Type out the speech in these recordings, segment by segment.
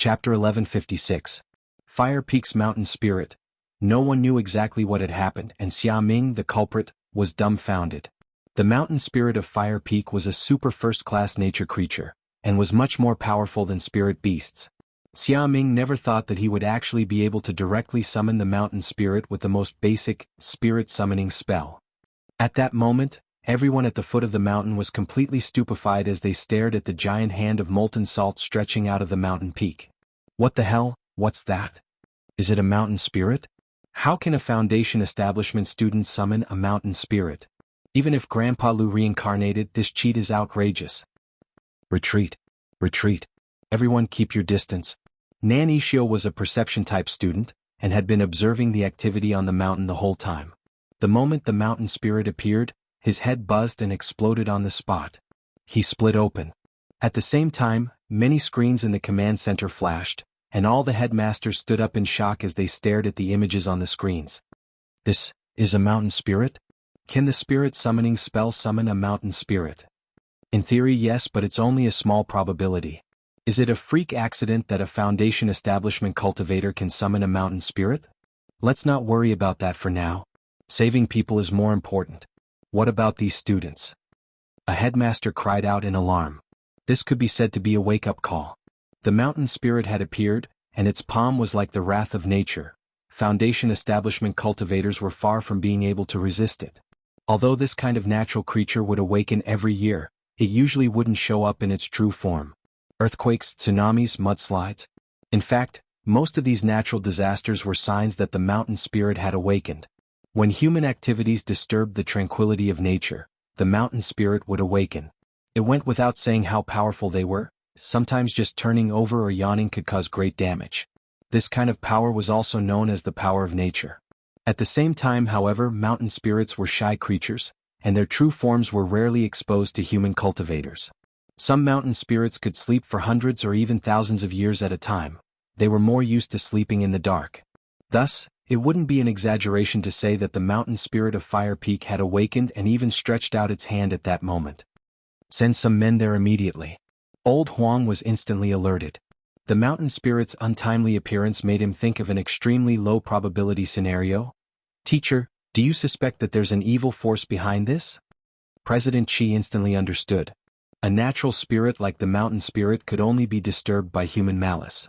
Chapter 1156. Fire Peak's Mountain Spirit. No one knew exactly what had happened, and Xia Ming, the culprit, was dumbfounded. The mountain spirit of Fire Peak was a super first-class nature creature, and was much more powerful than spirit beasts. Xia Ming never thought that he would actually be able to directly summon the mountain spirit with the most basic, spirit summoning spell. At that moment, everyone at the foot of the mountain was completely stupefied as they stared at the giant hand of molten salt stretching out of the mountain peak. What the hell, what's that? Is it a mountain spirit? How can a Foundation establishment student summon a mountain spirit? Even if Grandpa Lu reincarnated, this cheat is outrageous. Retreat. Retreat. Everyone keep your distance. Nan Ishio was a perception-type student, and had been observing the activity on the mountain the whole time. The moment the mountain spirit appeared, his head buzzed and exploded on the spot. He split open. At the same time, many screens in the command center flashed, and all the headmasters stood up in shock as they stared at the images on the screens. This is a mountain spirit? Can the spirit summoning spell summon a mountain spirit? In theory, yes, but it's only a small probability. Is it a freak accident that a Foundation establishment cultivator can summon a mountain spirit? Let's not worry about that for now. Saving people is more important. What about these students? A headmaster cried out in alarm. This could be said to be a wake-up call. The mountain spirit had appeared, and its palm was like the wrath of nature. Foundation establishment cultivators were far from being able to resist it. Although this kind of natural creature would awaken every year, it usually wouldn't show up in its true form. Earthquakes, tsunamis, mudslides. In fact, most of these natural disasters were signs that the mountain spirit had awakened. When human activities disturbed the tranquility of nature, the mountain spirit would awaken. It went without saying how powerful they were. Sometimes just turning over or yawning could cause great damage. This kind of power was also known as the power of nature. At the same time, however, mountain spirits were shy creatures, and their true forms were rarely exposed to human cultivators. Some mountain spirits could sleep for hundreds or even thousands of years at a time. They were more used to sleeping in the dark. Thus, it wouldn't be an exaggeration to say that the mountain spirit of Fire Peak had awakened and even stretched out its hand at that moment. Send some men there immediately. Old Huang was instantly alerted. The mountain spirit's untimely appearance made him think of an extremely low probability scenario. Teacher, do you suspect that there's an evil force behind this? President Qi instantly understood. A natural spirit like the mountain spirit could only be disturbed by human malice.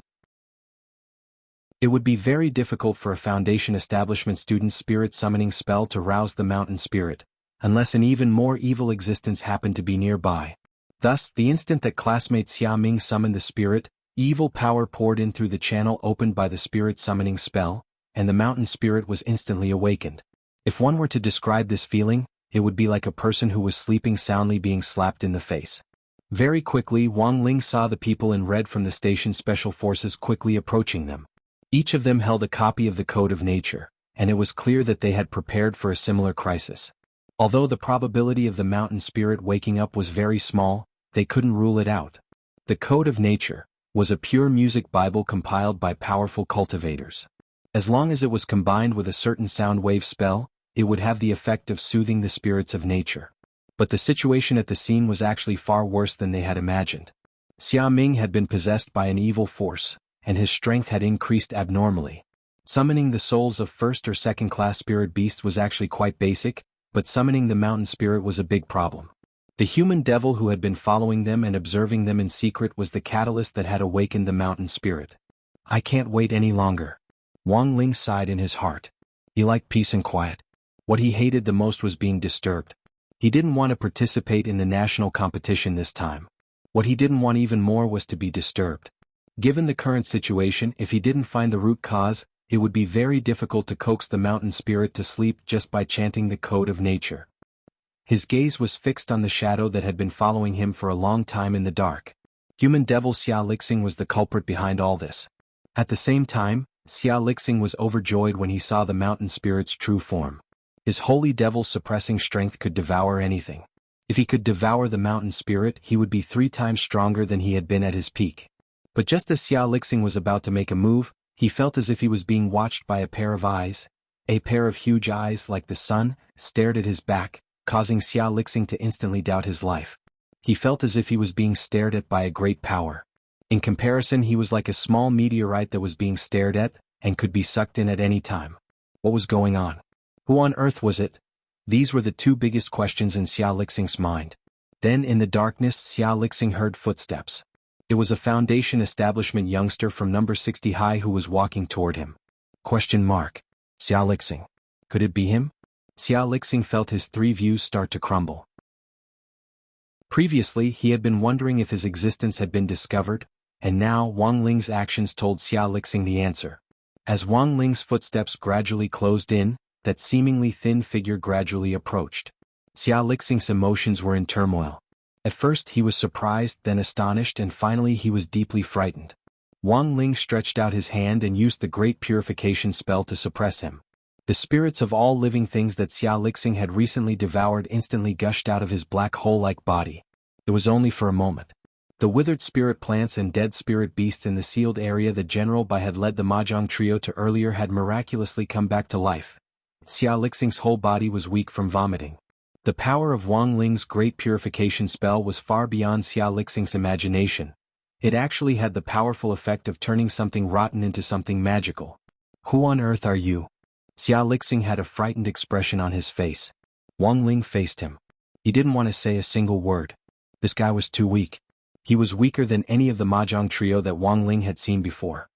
It would be very difficult for a Foundation establishment student's spirit summoning spell to rouse the mountain spirit, unless an even more evil existence happened to be nearby. Thus, the instant that classmate Xia Ming summoned the spirit, evil power poured in through the channel opened by the spirit summoning spell, and the mountain spirit was instantly awakened. If one were to describe this feeling, it would be like a person who was sleeping soundly being slapped in the face. Very quickly, Wang Ling saw the people in red from the station's special forces quickly approaching them. Each of them held a copy of the Code of Nature, and it was clear that they had prepared for a similar crisis. Although the probability of the mountain spirit waking up was very small, they couldn't rule it out. The Code of Nature was a pure music Bible compiled by powerful cultivators. As long as it was combined with a certain sound wave spell, it would have the effect of soothing the spirits of nature. But the situation at the scene was actually far worse than they had imagined. Xia Ming had been possessed by an evil force, and his strength had increased abnormally. Summoning the souls of first or second-class spirit beasts was actually quite basic, but summoning the mountain spirit was a big problem. The human devil who had been following them and observing them in secret was the catalyst that had awakened the mountain spirit. I can't wait any longer. Wang Ling sighed in his heart. He liked peace and quiet. What he hated the most was being disturbed. He didn't want to participate in the national competition this time. What he didn't want even more was to be disturbed. Given the current situation, if he didn't find the root cause, it would be very difficult to coax the mountain spirit to sleep just by chanting the Code of Nature. His gaze was fixed on the shadow that had been following him for a long time in the dark. Human devil Xia Lixing was the culprit behind all this. At the same time, Xia Lixing was overjoyed when he saw the mountain spirit's true form. His holy devil suppressing strength could devour anything. If he could devour the mountain spirit, he would be 3 times stronger than he had been at his peak. But just as Xia Lixing was about to make a move, he felt as if he was being watched by a pair of eyes. A pair of huge eyes like the sun stared at his back, causing Xia Lixing to instantly doubt his life. He felt as if he was being stared at by a great power. In comparison, he was like a small meteorite that was being stared at, and could be sucked in at any time. What was going on? Who on earth was it? These were the two biggest questions in Xia Lixing's mind. Then in the darkness, Xia Lixing heard footsteps. It was a Foundation establishment youngster from number 60 high who was walking toward him. Xia Lixing. Could it be him? Xia Lixing felt his three views start to crumble. Previously, he had been wondering if his existence had been discovered, and now Wang Ling's actions told Xia Lixing the answer. As Wang Ling's footsteps gradually closed in, that seemingly thin figure gradually approached. Xia Lixing's emotions were in turmoil. At first he was surprised, then astonished, and finally he was deeply frightened. Wang Ling stretched out his hand and used the great purification spell to suppress him. The spirits of all living things that Xia Lixing had recently devoured instantly gushed out of his black hole-like body. It was only for a moment. The withered spirit plants and dead spirit beasts in the sealed area that General Bai had led the Mahjong trio to earlier had miraculously come back to life. Xia Lixing's whole body was weak from vomiting. The power of Wang Ling's great purification spell was far beyond Xia Lixing's imagination. It actually had the powerful effect of turning something rotten into something magical. Who on earth are you? Xia Lixing had a frightened expression on his face. Wang Ling faced him. He didn't want to say a single word. This guy was too weak. He was weaker than any of the Mahjong trio that Wang Ling had seen before.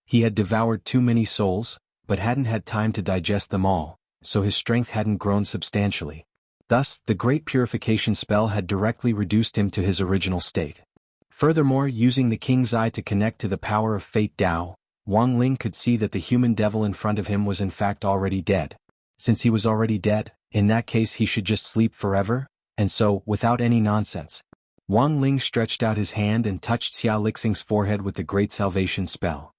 He had devoured too many souls, but hadn't had time to digest them all, so his strength hadn't grown substantially. Thus, the great purification spell had directly reduced him to his original state. Furthermore, using the King's Eye to connect to the power of Fate Tao, Wang Ling could see that the human devil in front of him was in fact already dead. Since he was already dead, in that case he should just sleep forever, and so, without any nonsense. Wang Ling stretched out his hand and touched Xia Lixing's forehead with the great salvation spell.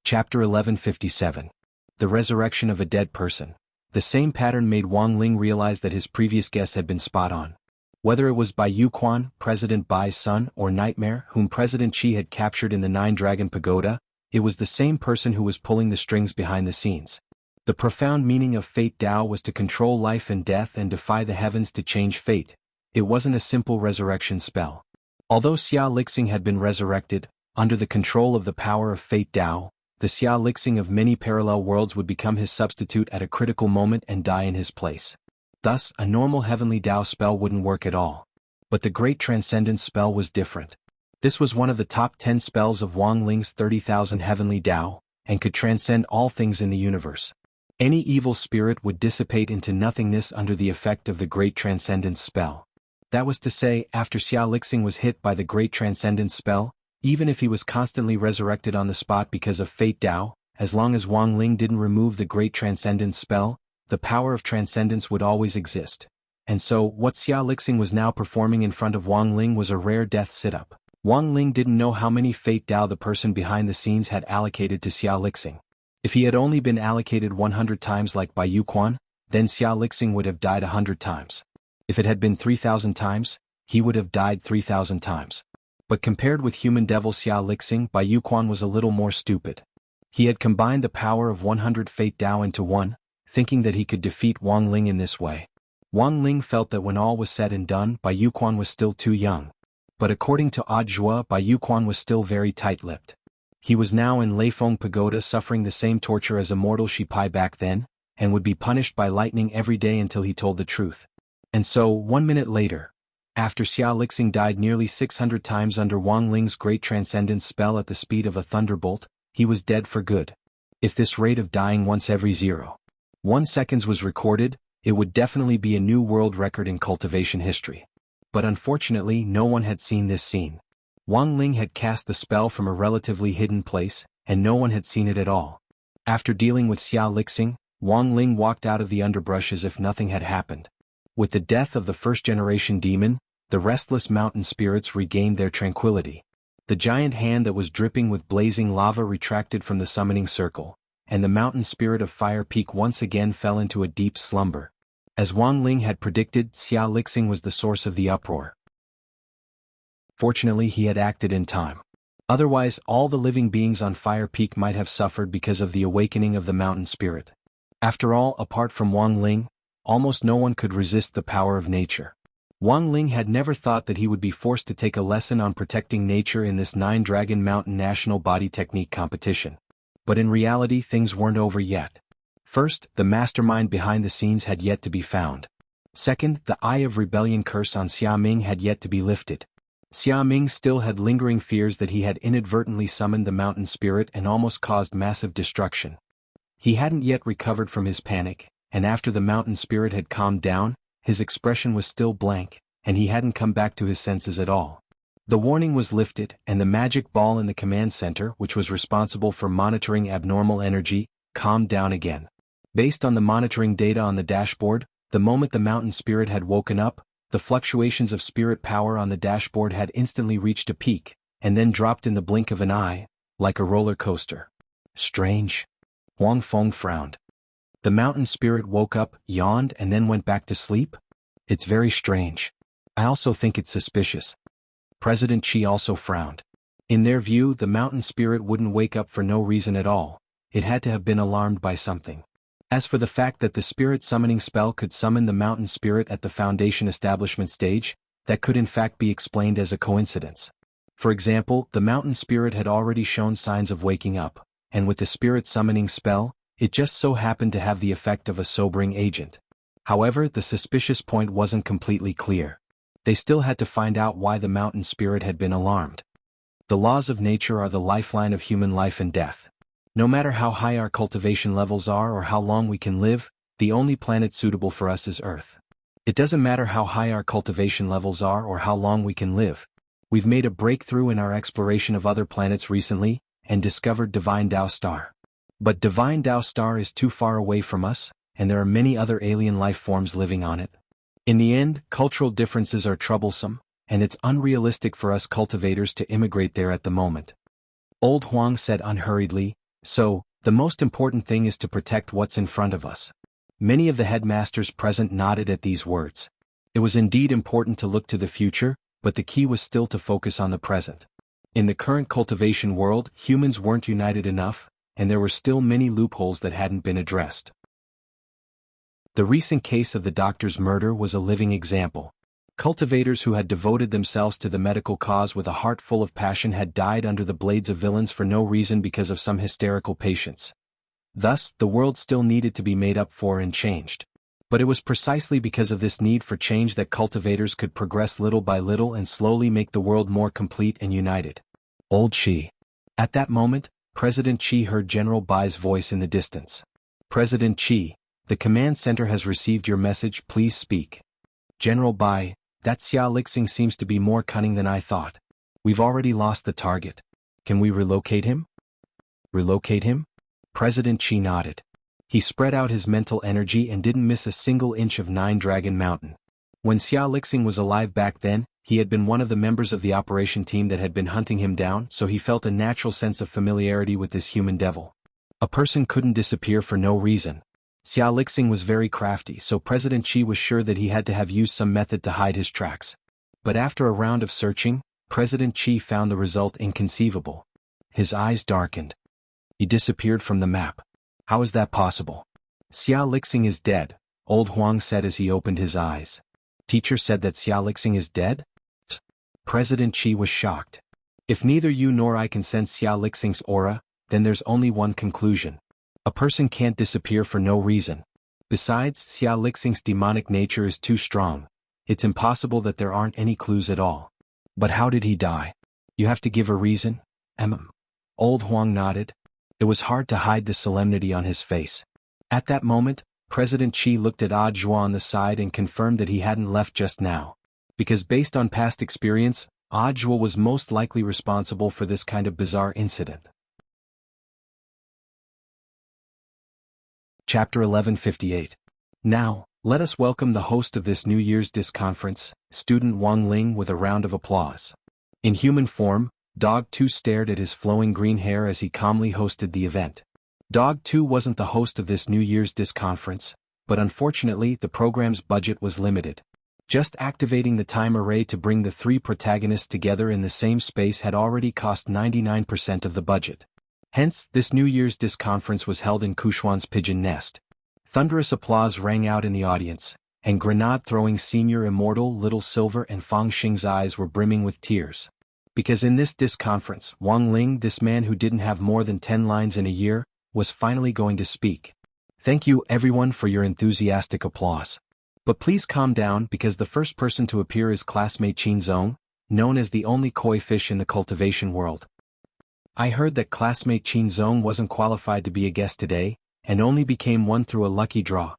Chapter 1157. The Resurrection of a Dead Person. The same pattern made Wang Ling realize that his previous guess had been spot on. Whether it was Bai Yuquan, President Bai's son, or Nightmare, whom President Qi had captured in the Nine-Dragon Pagoda, it was the same person who was pulling the strings behind the scenes. The profound meaning of Fate Tao was to control life and death and defy the heavens to change fate. It wasn't a simple resurrection spell. Although Xia Lixing had been resurrected, under the control of the power of Fate Tao, the Xia Lixing of many parallel worlds would become his substitute at a critical moment and die in his place. Thus, a normal heavenly Tao spell wouldn't work at all. But the great transcendence spell was different. This was one of the top 10 spells of Wang Ling's 30,000 heavenly Tao, and could transcend all things in the universe. Any evil spirit would dissipate into nothingness under the effect of the great transcendence spell. That was to say, after Xia Lixing was hit by the great transcendence spell, even if he was constantly resurrected on the spot because of Fate Tao, as long as Wang Ling didn't remove the great transcendence spell, the power of transcendence would always exist. And so, what Xia Lixing was now performing in front of Wang Ling was a rare death sit-up. Wang Ling didn't know how many Fate Tao the person behind the scenes had allocated to Xia Lixing. If he had only been allocated 100 times like Bai Yuquan, then Xia Lixing would have died 100 times. If it had been 3,000 times, he would have died 3,000 times. But compared with human devil Xia Lixing, Bai Yuquan was a little more stupid. He had combined the power of 100 Fate Tao into one, thinking that he could defeat Wang Ling in this way. Wang Ling felt that when all was said and done, Bai Yuquan was still too young. But according to Odd Zhua, Bai Yuquan was still very tight-lipped. He was now in Leifeng Pagoda suffering the same torture as Immortal Shipai back then, and would be punished by lightning every day until he told the truth. And so, 1 minute later, after Xia Lixing died nearly 600 times under Wang Ling's great transcendence spell at the speed of a thunderbolt, he was dead for good. If this rate of dying once every 0.1 seconds was recorded, it would definitely be a new world record in cultivation history. But unfortunately, no one had seen this scene. Wang Ling had cast the spell from a relatively hidden place, and no one had seen it at all. After dealing with Xia Lixing, Wang Ling walked out of the underbrush as if nothing had happened. With the death of the first-generation demon, the restless mountain spirits regained their tranquility. The giant hand that was dripping with blazing lava retracted from the summoning circle, and the mountain spirit of Fire Peak once again fell into a deep slumber. As Wang Ling had predicted, Xia Lixing was the source of the uproar. Fortunately, he had acted in time. Otherwise, all the living beings on Fire Peak might have suffered because of the awakening of the mountain spirit. After all, apart from Wang Ling, almost no one could resist the power of nature. Wang Ling had never thought that he would be forced to take a lesson on protecting nature in this Nine Dragon Mountain National Body Technique competition. But in reality things weren't over yet. First, the mastermind behind the scenes had yet to be found. Second, the Eye of Rebellion curse on Xia Ming had yet to be lifted. Xia Ming still had lingering fears that he had inadvertently summoned the mountain spirit and almost caused massive destruction. He hadn't yet recovered from his panic, and after the mountain spirit had calmed down, his expression was still blank, and he hadn't come back to his senses at all. The warning was lifted, and the magic ball in the command center, which was responsible for monitoring abnormal energy, calmed down again. Based on the monitoring data on the dashboard, the moment the mountain spirit had woken up, the fluctuations of spirit power on the dashboard had instantly reached a peak, and then dropped in the blink of an eye, like a roller coaster. Strange. Wang Feng frowned. The mountain spirit woke up, yawned, and then went back to sleep? It's very strange. I also think it's suspicious. President Qi also frowned. In their view, the mountain spirit wouldn't wake up for no reason at all. It had to have been alarmed by something. As for the fact that the spirit summoning spell could summon the mountain spirit at the foundation establishment stage, that could in fact be explained as a coincidence. For example, the mountain spirit had already shown signs of waking up, and with the spirit summoning spell, it just so happened to have the effect of a sobering agent. However, the suspicious point wasn't completely clear. They still had to find out why the mountain spirit had been alarmed. The laws of nature are the lifeline of human life and death. No matter how high our cultivation levels are or how long we can live, the only planet suitable for us is Earth. It doesn't matter how high our cultivation levels are or how long we can live. We've made a breakthrough in our exploration of other planets recently, and discovered Divine Dao Star. But Divine Dao Star is too far away from us, and there are many other alien life forms living on it. In the end, cultural differences are troublesome, and it's unrealistic for us cultivators to immigrate there at the moment. Old Huang said unhurriedly, so, the most important thing is to protect what's in front of us. Many of the headmasters present nodded at these words. It was indeed important to look to the future, but the key was still to focus on the present. In the current cultivation world, humans weren't united enough, and there were still many loopholes that hadn't been addressed. The recent case of the doctor's murder was a living example. Cultivators who had devoted themselves to the medical cause with a heart full of passion had died under the blades of villains for no reason because of some hysterical patients. Thus, the world still needed to be made up for and changed. But it was precisely because of this need for change that cultivators could progress little by little and slowly make the world more complete and united. Old Qi. At that moment, President Qi heard General Bai's voice in the distance. President Qi, the command center has received your message, please speak. General Bai, that Xia Lixing seems to be more cunning than I thought. We've already lost the target. Can we relocate him? Relocate him? President Qi nodded. He spread out his mental energy and didn't miss a single inch of Nine Dragon Mountain. When Xia Lixing was alive back then, he had been one of the members of the operation team that had been hunting him down, so he felt a natural sense of familiarity with this human devil. A person couldn't disappear for no reason. Xia Lixing was very crafty, so President Qi was sure that he had to have used some method to hide his tracks. But after a round of searching, President Qi found the result inconceivable. His eyes darkened. He disappeared from the map. How is that possible? Xia Lixing is dead, Old Huang said as he opened his eyes. Teacher said that Xia Lixing is dead? President Qi was shocked. If neither you nor I can sense Xia Lixing's aura, then there's only one conclusion. A person can't disappear for no reason. Besides, Xia Lixing's demonic nature is too strong. It's impossible that there aren't any clues at all. But how did he die? You have to give a reason? Old Huang nodded. It was hard to hide the solemnity on his face. At that moment, President Qi looked at Zhuo on the side and confirmed that he hadn't left just now. Because based on past experience, Zhuo was most likely responsible for this kind of bizarre incident. Chapter 1158. Now, let us welcome the host of this New Year's Disc Conference, Student Wang Ling, with a round of applause. In human form, Dog 2 stared at his flowing green hair as he calmly hosted the event. Dog 2 wasn't the host of this New Year's Disc Conference, but unfortunately the program's budget was limited. Just activating the time array to bring the three protagonists together in the same space had already cost 99% of the budget. Hence, this New Year's Disc Conference was held in Kushuan's pigeon nest. Thunderous applause rang out in the audience, and grenade-throwing senior Immortal Little Silver and Fang Xing's eyes were brimming with tears. Because in this disc conference, Wang Ling, this man who didn't have more than 10 lines in a year, was finally going to speak. Thank you everyone for your enthusiastic applause. But please calm down because the first person to appear is classmate Qin Zong, known as the only koi fish in the cultivation world. I heard that classmate Qin Zong wasn't qualified to be a guest today, and only became one through a lucky draw.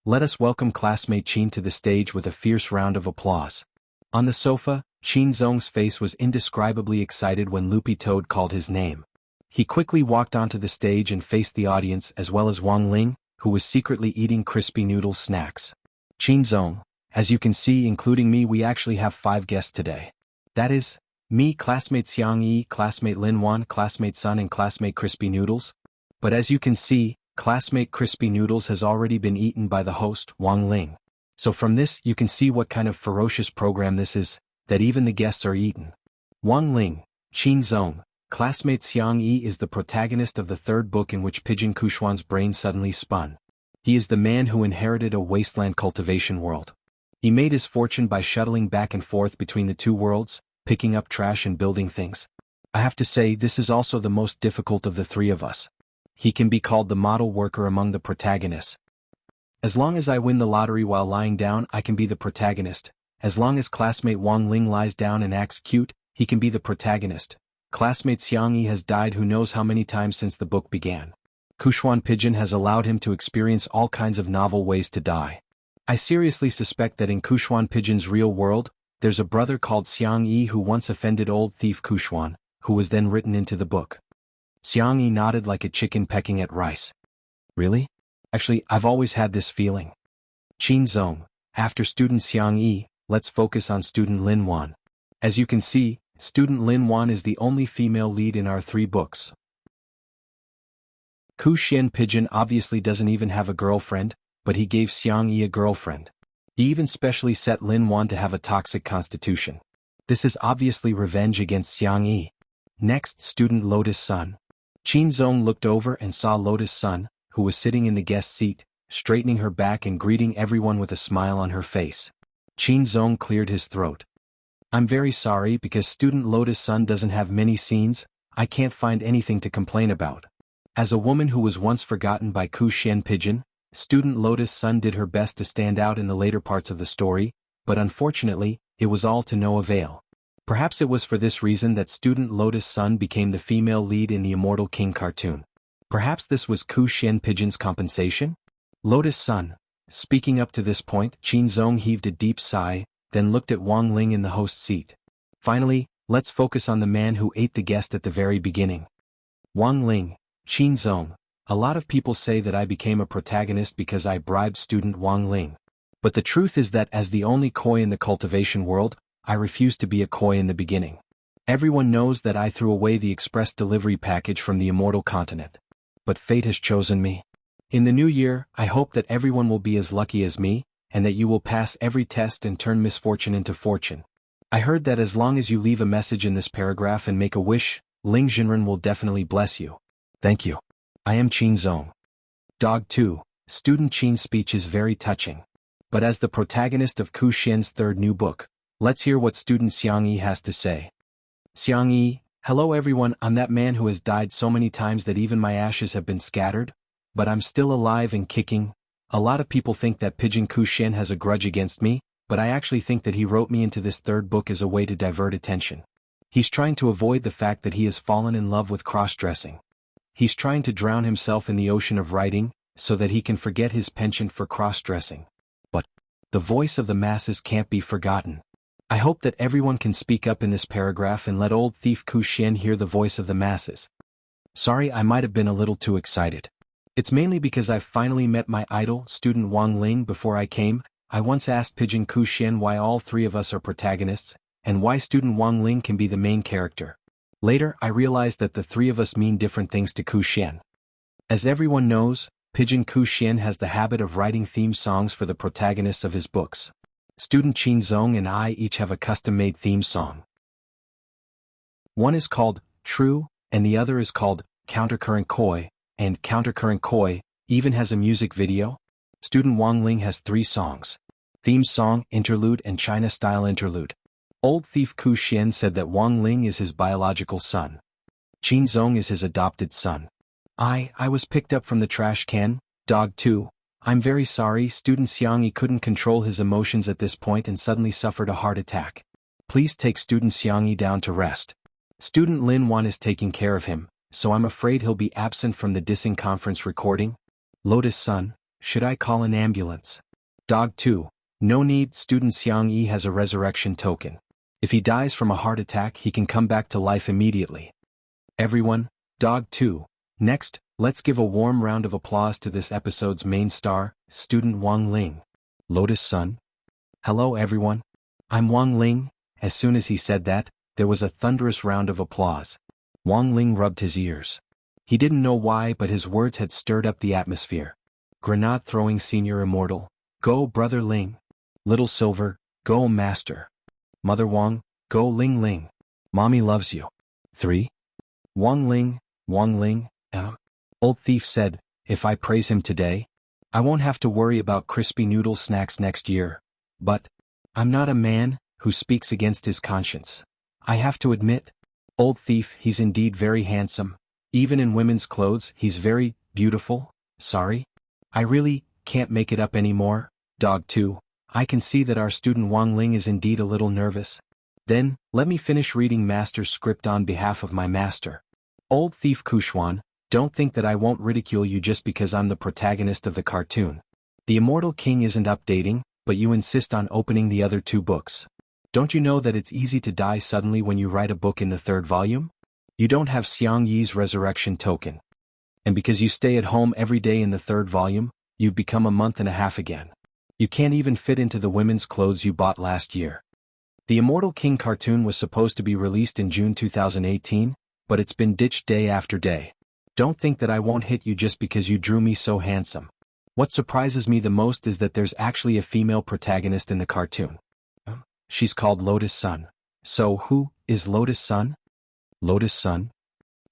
Let us welcome classmate Qin to the stage with a fierce round of applause. On the sofa, Qin Zong's face was indescribably excited when Loopy Toad called his name. He quickly walked onto the stage and faced the audience as well as Wang Ling, who was secretly eating crispy noodle snacks. Qin Zong, as you can see, including me, we actually have 5 guests today. That is, me, classmate Xiangyi, classmate Lin Wan, classmate Sun and classmate Crispy Noodles. But as you can see, classmate Crispy Noodles has already been eaten by the host, Wang Ling. So from this you can see what kind of ferocious program this is, that even the guests are eaten. Wang Ling, Qin Zong, classmate Xiangyi is the protagonist of the 3rd book in which Pigeon Kuxuan's brain suddenly spun. He is the man who inherited a wasteland cultivation world. He made his fortune by shuttling back and forth between the 2 worlds, picking up trash and building things. I have to say this is also the most difficult of the 3 of us. He can be called the model worker among the protagonists. As long as I win the lottery while lying down, I can be the protagonist. As long as classmate Wang Ling lies down and acts cute, he can be the protagonist. Classmate Xiangyi has died who knows how many times since the book began. Kuxuan Pigeon has allowed him to experience all kinds of novel ways to die. I seriously suspect that in Kuxuan Pigeon's real world, there's a brother called Xiangyi who once offended old thief Kuxuan, who was then written into the book. Xiangyi nodded like a chicken pecking at rice. Really? Actually, I've always had this feeling. Qin Zong, after student Xiangyi, let's focus on student Lin Wan. As you can see, student Lin Wan is the only female lead in our 3 books. Kuxian Pigeon obviously doesn't even have a girlfriend, but he gave Xiangyi a girlfriend. He even specially set Lin Wan to have a toxic constitution. This is obviously revenge against Xiangyi. Next, student Lotus Sun. Qin Zong looked over and saw Lotus Sun, who was sitting in the guest seat, straightening her back and greeting everyone with a smile on her face. Qin Zong cleared his throat. I'm very sorry because student Lotus Sun doesn't have many scenes, I can't find anything to complain about. As a woman who was once forgotten by Kuxian Pigeon, student Lotus Sun did her best to stand out in the later parts of the story, but unfortunately, it was all to no avail. Perhaps it was for this reason that student Lotus Sun became the female lead in the Immortal King cartoon. Perhaps this was Kuxian Pigeon's compensation? Lotus Sun. Speaking up to this point, Qin Zong heaved a deep sigh, then looked at Wang Ling in the host seat. Finally, let's focus on the man who ate the guest at the very beginning. Wang Ling, Qin Zong. A lot of people say that I became a protagonist because I bribed student Wang Ling. But the truth is that as the only koi in the cultivation world, I refused to be a koi in the beginning. Everyone knows that I threw away the express delivery package from the Immortal continent. But fate has chosen me. In the new year, I hope that everyone will be as lucky as me, and that you will pass every test and turn misfortune into fortune. I heard that as long as you leave a message in this paragraph and make a wish, Ling Jinren will definitely bless you. Thank you. I am Qin Zong. Dog 2, student Qin's speech is very touching. But as the protagonist of Kuxian's 3rd new book, let's hear what student Xiangyi has to say. Xiangyi, hello everyone, I'm that man who has died so many times that even my ashes have been scattered, but I'm still alive and kicking. A lot of people think that Pigeon Kuxian has a grudge against me, but I actually think that he wrote me into this 3rd book as a way to divert attention. He's trying to avoid the fact that he has fallen in love with cross-dressing. He's trying to drown himself in the ocean of writing, so that he can forget his penchant for cross-dressing. But the voice of the masses can't be forgotten. I hope that everyone can speak up in this paragraph and let old thief Kuxian hear the voice of the masses. Sorry, I might have been a little too excited. It's mainly because I've finally met my idol, student Wang Ling. Before I came, I once asked Pigeon Kuxian why all 3 of us are protagonists, and why student Wang Ling can be the main character. Later, I realized that the 3 of us mean different things to Kuxian. As everyone knows, Pigeon Kuxian has the habit of writing theme songs for the protagonists of his books. Student Qin Zong and I each have a custom-made theme song. One is called True, and the other is called Countercurrent Koi, and Countercurrent Koi even has a music video. Student Wang Ling has 3 songs. Theme song, interlude and China-style interlude. Old thief Ku Xian said that Wang Ling is his biological son. Qin Zong is his adopted son. I was picked up from the trash can, dog too. I'm very sorry. Student Xiang Yi couldn't control his emotions at this point and suddenly suffered a heart attack. Please take Student Xiang Yi down to rest. Student Lin Wan is taking care of him, so I'm afraid he'll be absent from the dissing conference recording. Lotus Sun, should I call an ambulance? Dog 2, no need. Student Xiang Yi has a resurrection token. If he dies from a heart attack, he can come back to life immediately. Everyone, Dog 2. Next, let's give a warm round of applause to this episode's main star, Student Wang Ling. Lotus Sun. Hello everyone. I'm Wang Ling. As soon as he said that, there was a thunderous round of applause. Wang Ling rubbed his ears. He didn't know why, but his words had stirred up the atmosphere. Grenade throwing senior immortal. Go brother Ling. Little Silver, go master. Mother Wang, go Ling Ling. Mommy loves you. 3. Wang Ling. Old thief said, if I praise him today, I won't have to worry about crispy noodle snacks next year. But I'm not a man who speaks against his conscience. I have to admit, old thief, he's indeed very handsome. Even in women's clothes, he's very beautiful. Sorry. I really can't make it up anymore. Dog 2. I can see that our student Wang Ling is indeed a little nervous. Then, let me finish reading master's script on behalf of my master. Old thief Kuxuan, don't think that I won't ridicule you just because I'm the protagonist of the cartoon. The Immortal King isn't updating, but you insist on opening the other 2 books. Don't you know that it's easy to die suddenly when you write a book in the 3rd volume? You don't have Xiang Yi's resurrection token. And because you stay at home every day in the 3rd volume, you've become a month and a half again. You can't even fit into the women's clothes you bought last year. The Immortal King cartoon was supposed to be released in June 2018, but it's been ditched day after day. Don't think that I won't hit you just because you drew me so handsome. What surprises me the most is that there's actually a female protagonist in the cartoon. She's called Lotus Sun. So who is Lotus Sun? Lotus Sun?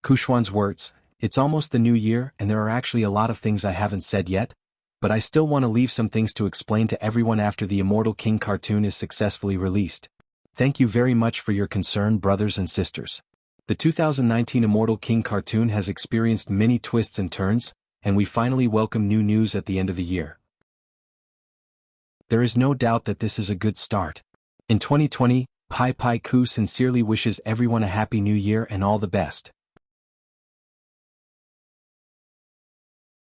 Kuxuan's words, it's almost the new year and there are actually a lot of things I haven't said yet, but I still want to leave some things to explain to everyone after the Immortal King cartoon is successfully released. Thank you very much for your concern, brothers and sisters. The 2019 Immortal King cartoon has experienced many twists and turns, and we finally welcome new news at the end of the year. There is no doubt that this is a good start. In 2020, Pai Pai Ku sincerely wishes everyone a happy new year and all the best.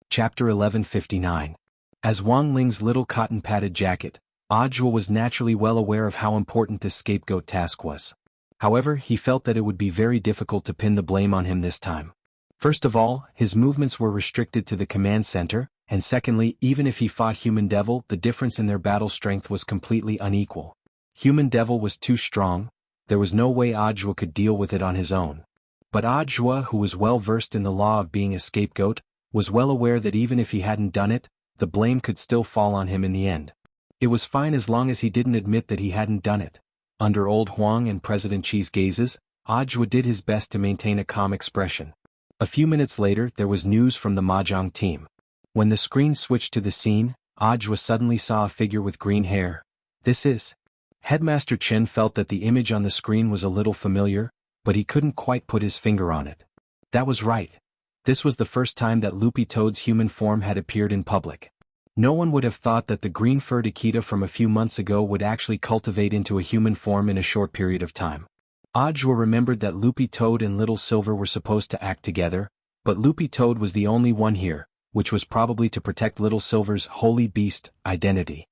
Chapter 1159. As Wang Ling's little cotton-padded jacket, Audiobook was naturally well aware of how important this scapegoat task was. However, he felt that it would be very difficult to pin the blame on him this time. First of all, his movements were restricted to the command center, and secondly, even if he fought Human Devil, the difference in their battle strength was completely unequal. Human Devil was too strong, there was no way Audiobook could deal with it on his own. But Audiobook, who was well versed in the law of being a scapegoat, was well aware that even if he hadn't done it, the blame could still fall on him in the end. It was fine as long as he didn't admit that he hadn't done it. Under Old Huang and President Qi's gazes, Audiobook did his best to maintain a calm expression. A few minutes later, there was news from the Mahjong team. When the screen switched to the scene, Audiobook suddenly saw a figure with green hair. This is... Headmaster Chen felt that the image on the screen was a little familiar, but he couldn't quite put his finger on it. That was right. This was the first time that Loopy Toad's human form had appeared in public. No one would have thought that the green-furred Akita from a few months ago would actually cultivate into a human form in a short period of time. Audiobook remembered that Loopy Toad and Little Silver were supposed to act together, but Loopy Toad was the only one here, which was probably to protect Little Silver's holy beast identity.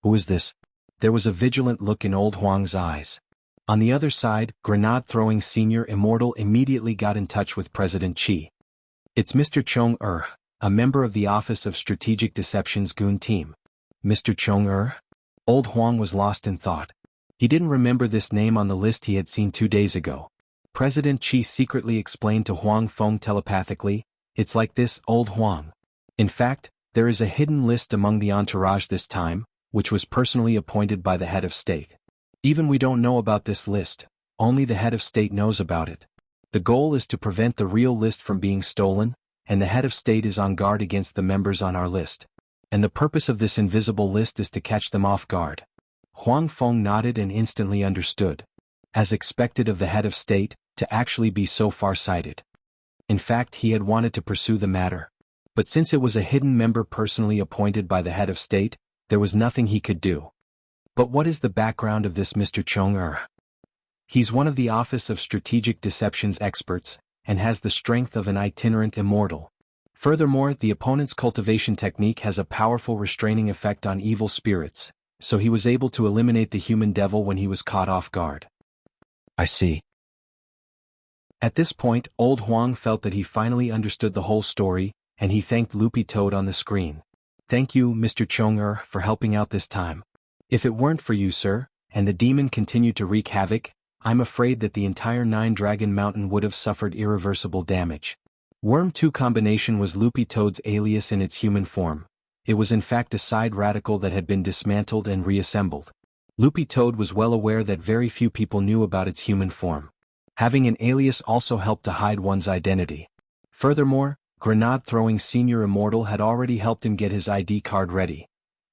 Who is this? There was a vigilant look in Old Huang's eyes. On the other side, grenade-throwing senior Immortal immediately got in touch with President Qi. It's Mr. Chong a member of the Office of Strategic Deception's Goon team. Mr. Chong Old Huang was lost in thought. He didn't remember this name on the list he had seen 2 days ago. President Qi secretly explained to Huang Feng telepathically, it's like this, Old Huang. In fact, there is a hidden list among the entourage this time, which was personally appointed by the head of state. Even we don't know about this list, only the head of state knows about it. The goal is to prevent the real list from being stolen, and the head of state is on guard against the members on our list. And the purpose of this invisible list is to catch them off guard. Huang Feng nodded and instantly understood. As expected of the head of state, to actually be so far-sighted. In fact, he had wanted to pursue the matter. But since it was a hidden member personally appointed by the head of state, there was nothing he could do. But what is the background of this Mr. Chong? He's one of the Office of Strategic Deceptions experts, and has the strength of an itinerant immortal. Furthermore, the opponent's cultivation technique has a powerful restraining effect on evil spirits, so he was able to eliminate the human devil when he was caught off guard. I see. At this point, old Huang felt that he finally understood the whole story, and he thanked Loopy Toad on the screen. Thank you, Mr. Chong, for helping out this time. If it weren't for you, sir, and the demon continued to wreak havoc, I'm afraid that the entire Nine-Dragon Mountain would have suffered irreversible damage. Worm 2 combination was Loopy Toad's alias in its human form. It was in fact a side radical that had been dismantled and reassembled. Loopy Toad was well aware that very few people knew about its human form. Having an alias also helped to hide one's identity. Furthermore, grenade-throwing Senior Immortal had already helped him get his ID card ready.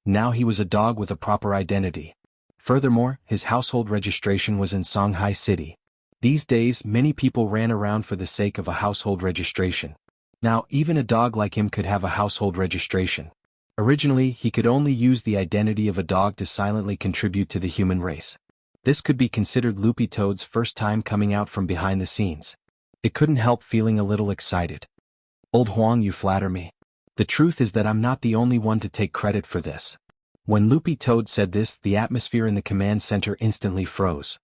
Now he was a dog with a proper identity. Furthermore, his household registration was in Songhai City. These days, many people ran around for the sake of a household registration. Now, even a dog like him could have a household registration. Originally, he could only use the identity of a dog to silently contribute to the human race. This could be considered Loopy Toad's first time coming out from behind the scenes. It couldn't help feeling a little excited. Old Huang, you flatter me. The truth is that I'm not the only one to take credit for this. When Loopy Toad said this, the atmosphere in the command center instantly froze.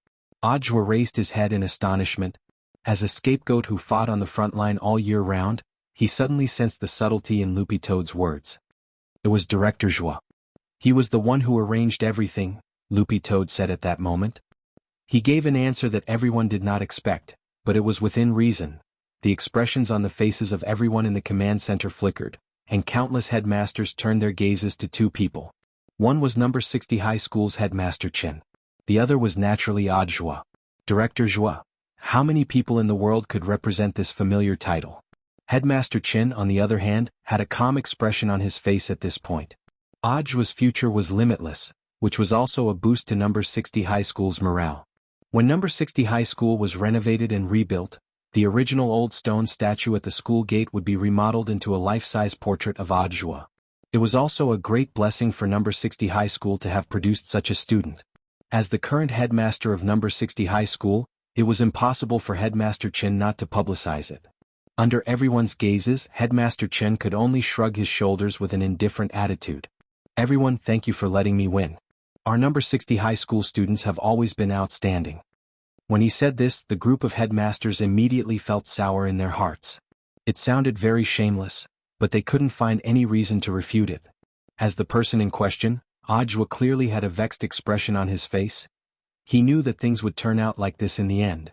Audiobook raised his head in astonishment. As a scapegoat who fought on the front line all year round, he suddenly sensed the subtlety in Loopy Toad's words. It was Director Zhua. He was the one who arranged everything, Loopy Toad said at that moment. He gave an answer that everyone did not expect, but it was within reason. The expressions on the faces of everyone in the command center flickered, and countless headmasters turned their gazes to two people. One was number 60 High School's headmaster Chen. The other was naturally Audiobook. Director Zhua. How many people in the world could represent this familiar title? Headmaster Chen, on the other hand, had a calm expression on his face at this point. Audiobook's future was limitless, which was also a boost to number 60 High School's morale. When number 60 High School was renovated and rebuilt, the original old stone statue at the school gate would be remodeled into a life-size portrait of Audiobook. It was also a great blessing for number 60 High School to have produced such a student. As the current headmaster of number 60 High School, it was impossible for Headmaster Chen not to publicize it. Under everyone's gazes, Headmaster Chen could only shrug his shoulders with an indifferent attitude. Everyone, thank you for letting me win. Our number 60 High School students have always been outstanding. When he said this, the group of headmasters immediately felt sour in their hearts. It sounded very shameless, but they couldn't find any reason to refute it. As the person in question, Audiobook clearly had a vexed expression on his face. He knew that things would turn out like this in the end.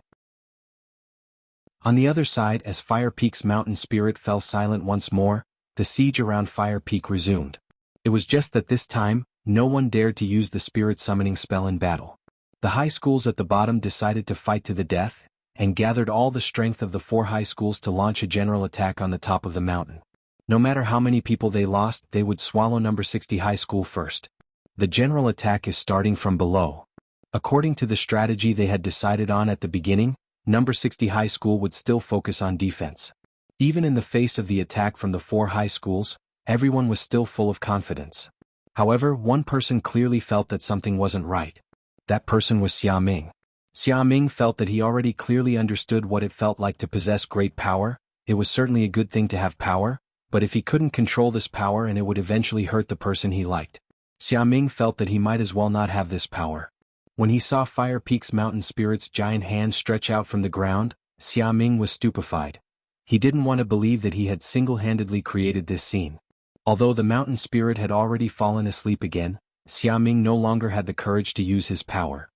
On the other side, as Fire Peak's mountain spirit fell silent once more, the siege around Fire Peak resumed. It was just that this time, no one dared to use the spirit summoning spell in battle. The high schools at the bottom decided to fight to the death, and gathered all the strength of the 4 high schools to launch a general attack on the top of the mountain. No matter how many people they lost, they would swallow number 60 High School first. The general attack is starting from below. According to the strategy they had decided on at the beginning, number 60 High School would still focus on defense. Even in the face of the attack from the 4 high schools, everyone was still full of confidence. However, one person clearly felt that something wasn't right. That person was Xia Ming. Xia Ming felt that he already clearly understood what it felt like to possess great power. It was certainly a good thing to have power, but if he couldn't control this power and it would eventually hurt the person he liked, Xia Ming felt that he might as well not have this power. When he saw Fire Peak's mountain spirit's giant hand stretch out from the ground, Xia Ming was stupefied. He didn't want to believe that he had single-handedly created this scene. Although the mountain spirit had already fallen asleep again, Xia Ming no longer had the courage to use his power.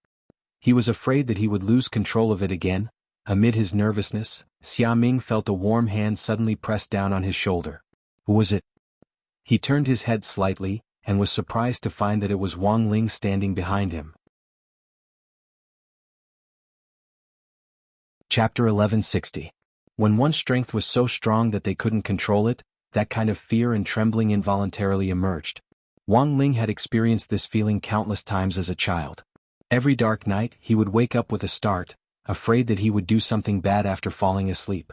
He was afraid that he would lose control of it again. Amid his nervousness, Xia Ming felt a warm hand suddenly press down on his shoulder. Who was it? He turned his head slightly, and was surprised to find that it was Wang Ling standing behind him. Chapter 1160. When one's strength was so strong that they couldn't control it, that kind of fear and trembling involuntarily emerged. Wang Ling had experienced this feeling countless times as a child. Every dark night, he would wake up with a start, afraid that he would do something bad after falling asleep.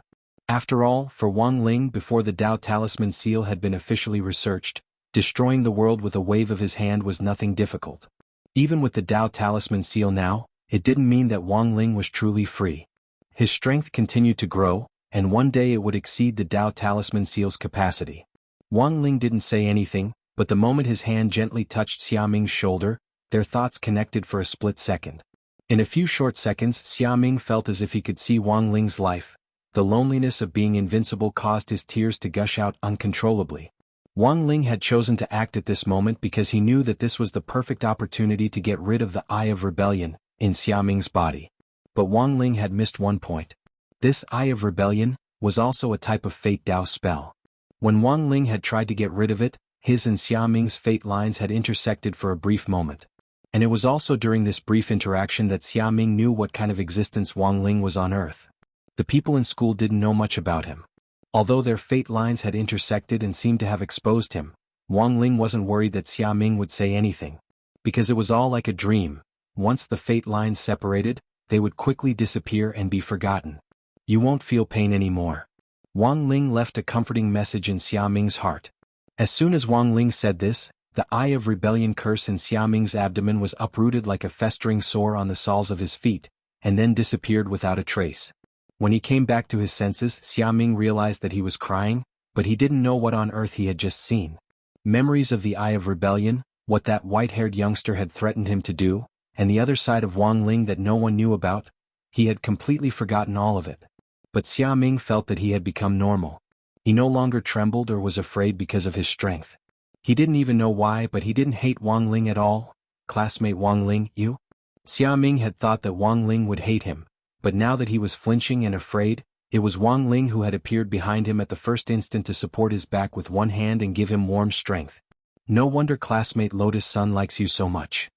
After all, for Wang Ling, before the Dao Talisman Seal had been officially researched, destroying the world with a wave of his hand was nothing difficult. Even with the Dao Talisman Seal now, it didn't mean that Wang Ling was truly free. His strength continued to grow, and one day it would exceed the Dao Talisman Seal's capacity. Wang Ling didn't say anything, but the moment his hand gently touched Xiaming's shoulder, their thoughts connected for a split second. In a few short seconds, Xiaming felt as if he could see Wang Ling's life. The loneliness of being invincible caused his tears to gush out uncontrollably. Wang Ling had chosen to act at this moment because he knew that this was the perfect opportunity to get rid of the Eye of Rebellion in Xiaming's body. But Wang Ling had missed one point. This Eye of Rebellion was also a type of Fate Dao spell. When Wang Ling had tried to get rid of it, his and Xiaming's fate lines had intersected for a brief moment. And it was also during this brief interaction that Xiaming knew what kind of existence Wang Ling was on Earth. The people in school didn't know much about him. Although their fate lines had intersected and seemed to have exposed him, Wang Ling wasn't worried that Xiaming would say anything. Because it was all like a dream. Once the fate lines separated, they would quickly disappear and be forgotten. You won't feel pain anymore. Wang Ling left a comforting message in Xiaming's heart. As soon as Wang Ling said this, the Eye of Rebellion curse in Xiaming's abdomen was uprooted like a festering sore on the soles of his feet, and then disappeared without a trace. When he came back to his senses, Xiaming realized that he was crying, but he didn't know what on earth he had just seen. Memories of the Eye of Rebellion, what that white-haired youngster had threatened him to do, and the other side of Wang Ling that no one knew about, he had completely forgotten all of it. But Xiaming felt that he had become normal. He no longer trembled or was afraid because of his strength. He didn't even know why, but he didn't hate Wang Ling at all. Classmate Wang Ling, you? Xiaming had thought that Wang Ling would hate him, but now that he was flinching and afraid, it was Wang Ling who had appeared behind him at the first instant to support his back with one hand and give him warm strength. No wonder classmate Lotus Sun likes you so much.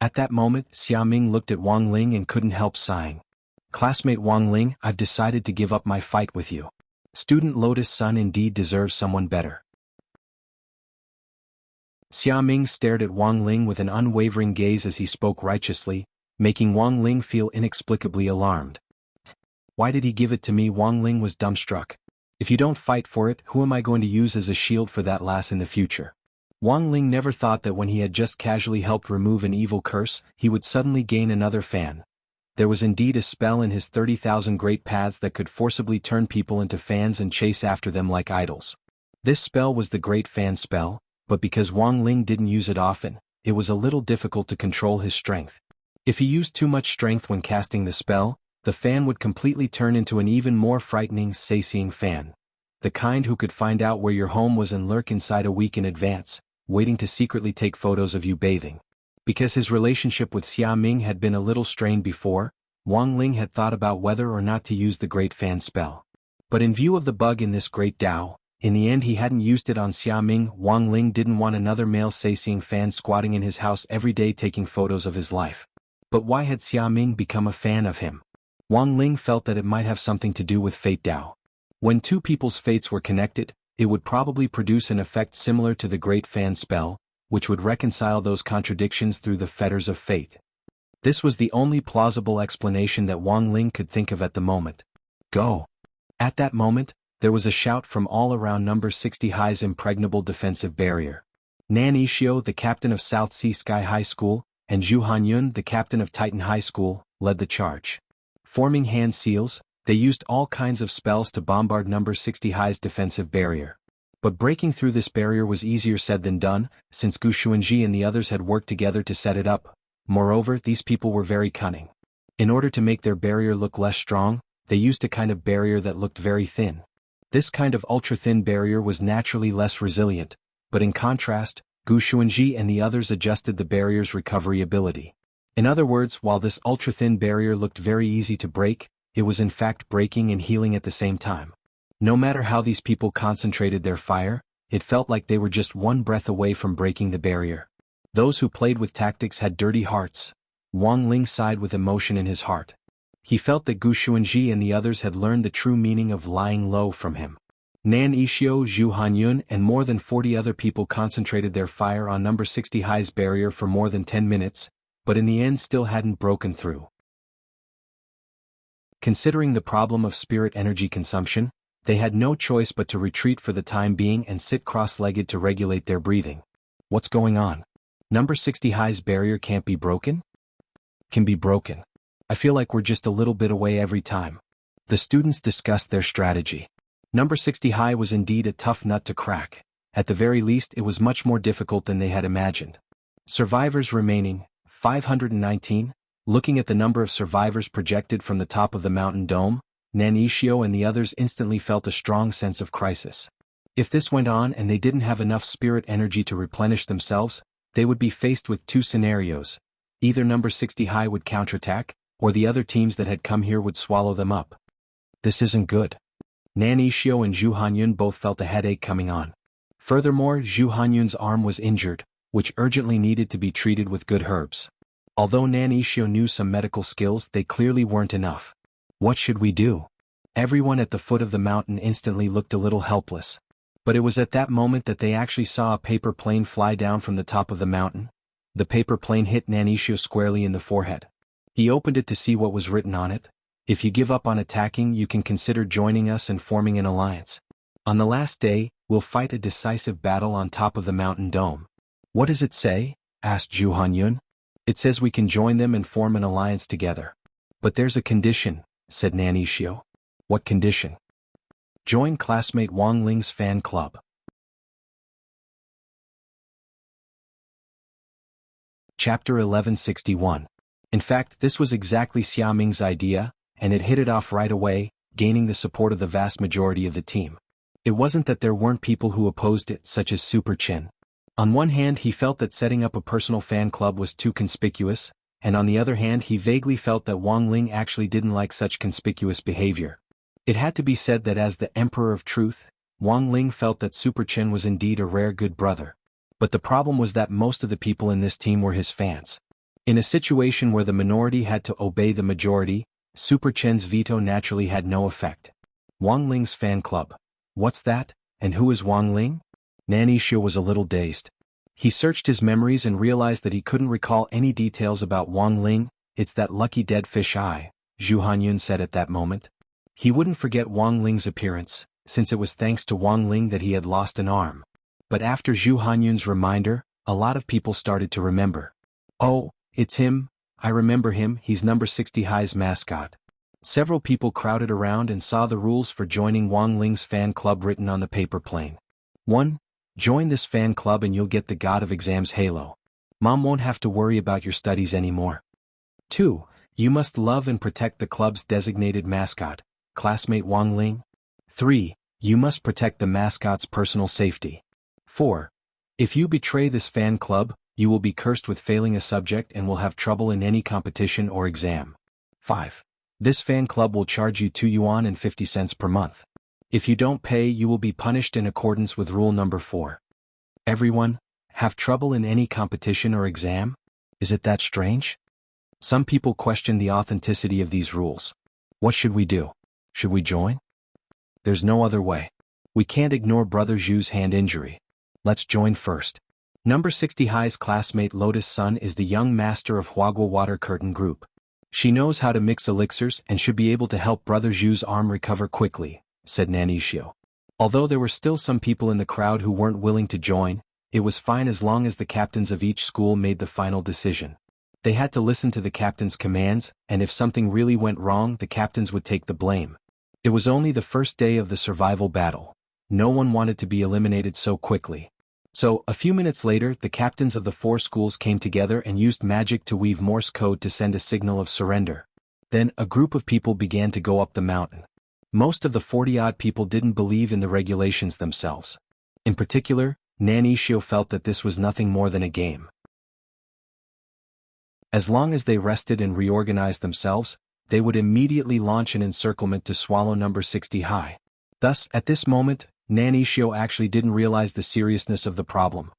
At that moment, Xiaming looked at Wang Ling and couldn't help sighing. Classmate Wang Ling, I've decided to give up my fight with you. Student Lotus Sun indeed deserves someone better. Xiaming stared at Wang Ling with an unwavering gaze as he spoke righteously, making Wang Ling feel inexplicably alarmed. Why did he give it to me? Wang Ling was dumbstruck. If you don't fight for it, who am I going to use as a shield for that lass in the future? Wang Ling never thought that when he had just casually helped remove an evil curse, he would suddenly gain another fan. There was indeed a spell in his 30,000 great paths that could forcibly turn people into fans and chase after them like idols. This spell was the Great Fan spell, but because Wang Ling didn't use it often, it was a little difficult to control his strength. If he used too much strength when casting the spell, the fan would completely turn into an even more frightening, saying fan. The kind who could find out where your home was and lurk inside a week in advance, waiting to secretly take photos of you bathing. Because his relationship with Xiaming had been a little strained before, Wang Ling had thought about whether or not to use the Great Fan spell. But in view of the bug in this Great Dao, in the end he hadn't used it on Xiaming. Wang Ling didn't want another male saying fan squatting in his house every day taking photos of his life. But why had Xiaming become a fan of him? Wang Ling felt that it might have something to do with Fate Dao. When two people's fates were connected, it would probably produce an effect similar to the Great Fan spell, which would reconcile those contradictions through the fetters of fate. This was the only plausible explanation that Wang Ling could think of at the moment. Go! At that moment, there was a shout from all around number 60 High's impregnable defensive barrier. Nan Ishio, the captain of South Sea Sky High School, and Zhu Hanyun, the captain of Titan High School, led the charge. Forming hand seals, they used all kinds of spells to bombard number 60 High's defensive barrier. But breaking through this barrier was easier said than done, since Gu Xuanji and the others had worked together to set it up. Moreover, these people were very cunning. In order to make their barrier look less strong, they used a kind of barrier that looked very thin. This kind of ultra-thin barrier was naturally less resilient, but in contrast, Gu Xuanji and the others adjusted the barrier's recovery ability. In other words, while this ultra-thin barrier looked very easy to break, it was in fact breaking and healing at the same time. No matter how these people concentrated their fire, it felt like they were just one breath away from breaking the barrier. Those who played with tactics had dirty hearts. Wang Ling sighed with emotion in his heart. He felt that Gu Xuanji and the others had learned the true meaning of lying low from him. Nan Ishio, Zhu Hanyun, and more than 40 other people concentrated their fire on number 60 High's barrier for more than 10 minutes, but in the end still hadn't broken through. Considering the problem of spirit energy consumption, they had no choice but to retreat for the time being and sit cross-legged to regulate their breathing. What's going on? Number 60 High's barrier can't be broken? Can be broken. I feel like we're just a little bit away every time. The students discussed their strategy. Number 60 High was indeed a tough nut to crack. At the very least, it was much more difficult than they had imagined. Survivors remaining, 519. Looking at the number of survivors projected from the top of the mountain dome, Nan Ishio and the others instantly felt a strong sense of crisis. If this went on and they didn't have enough spirit energy to replenish themselves, they would be faced with two scenarios. Either number 60 High would counterattack, or the other teams that had come here would swallow them up. This isn't good. Nan Ishio and Zhu Hanyun both felt a headache coming on. Furthermore, Zhu Hanyun's arm was injured, which urgently needed to be treated with good herbs. Although Nan Ishio knew some medical skills, they clearly weren't enough. What should we do? Everyone at the foot of the mountain instantly looked a little helpless. But it was at that moment that they actually saw a paper plane fly down from the top of the mountain. The paper plane hit Nan Ishio squarely in the forehead. He opened it to see what was written on it. If you give up on attacking, you can consider joining us and forming an alliance. On the last day, we'll fight a decisive battle on top of the mountain dome. What does it say? Asked Zhu Hanyun. It says we can join them and form an alliance together. But there's a condition, said Nan Ishio. What condition? Join classmate Wang Ling's fan club. Chapter 1161. In fact, this was exactly Xia Ming's idea, and it hit it off right away, gaining the support of the vast majority of the team. It wasn't that there weren't people who opposed it, such as Super Chin. On one hand, he felt that setting up a personal fan club was too conspicuous, and on the other hand he vaguely felt that Wang Ling actually didn't like such conspicuous behavior. It had to be said that as the Emperor of Truth, Wang Ling felt that Super Chin was indeed a rare good brother. But the problem was that most of the people in this team were his fans. In a situation where the minority had to obey the majority, Super Chen's veto naturally had no effect. Wang Ling's fan club. What's that, and who is Wang Ling? Nan Ishio was a little dazed. He searched his memories and realized that he couldn't recall any details about Wang Ling. It's that lucky dead fish eye, Zhu Hanyun said at that moment. He wouldn't forget Wang Ling's appearance, since it was thanks to Wang Ling that he had lost an arm. But after Zhu Hanyun's reminder, a lot of people started to remember. Oh, it's him, I remember him, he's number 60 High's mascot. Several people crowded around and saw the rules for joining Wang Ling's fan club written on the paper plane. 1. Join this fan club and you'll get the God of Exams halo. Mom won't have to worry about your studies anymore. 2. You must love and protect the club's designated mascot, classmate Wang Ling. 3. You must protect the mascot's personal safety. 4. If you betray this fan club, you will be cursed with failing a subject and will have trouble in any competition or exam. 5. This fan club will charge you 2 yuan and 50 cents per month. If you don't pay, you will be punished in accordance with rule number 4. Everyone, have trouble in any competition or exam? Is it that strange? Some people question the authenticity of these rules. What should we do? Should we join? There's no other way. We can't ignore Brother Zhu's hand injury. Let's join first. Number 60 High's classmate Lotus Sun is the young master of Huagua Water Curtain Group. She knows how to mix elixirs and should be able to help Brother Zhu's arm recover quickly, said Nan Ishio. Although there were still some people in the crowd who weren't willing to join, it was fine as long as the captains of each school made the final decision. They had to listen to the captain's commands, and if something really went wrong, the captains would take the blame. It was only the first day of the survival battle. No one wanted to be eliminated so quickly. So, a few minutes later, the captains of the 4 schools came together and used magic to weave Morse code to send a signal of surrender. Then, a group of people began to go up the mountain. Most of the 40-odd people didn't believe in the regulations themselves. In particular, Nan Ishio felt that this was nothing more than a game. As long as they rested and reorganized themselves, they would immediately launch an encirclement to swallow number 60 High. Thus, at this moment, Nan Ishio actually didn't realize the seriousness of the problem.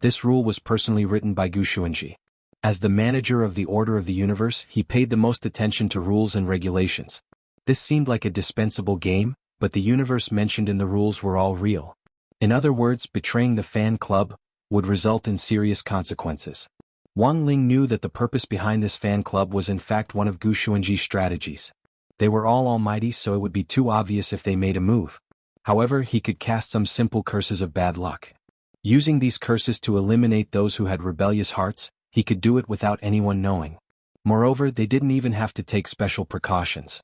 This rule was personally written by Gu Xuanji. As the manager of the Order of the Universe, he paid the most attention to rules and regulations. This seemed like a dispensable game, but the universe mentioned in the rules were all real. In other words, betraying the fan club would result in serious consequences. Wang Ling knew that the purpose behind this fan club was in fact one of Gu Xuanji's strategies. They were all almighty, so it would be too obvious if they made a move. However, he could cast some simple curses of bad luck. Using these curses to eliminate those who had rebellious hearts, he could do it without anyone knowing. Moreover, they didn't even have to take special precautions.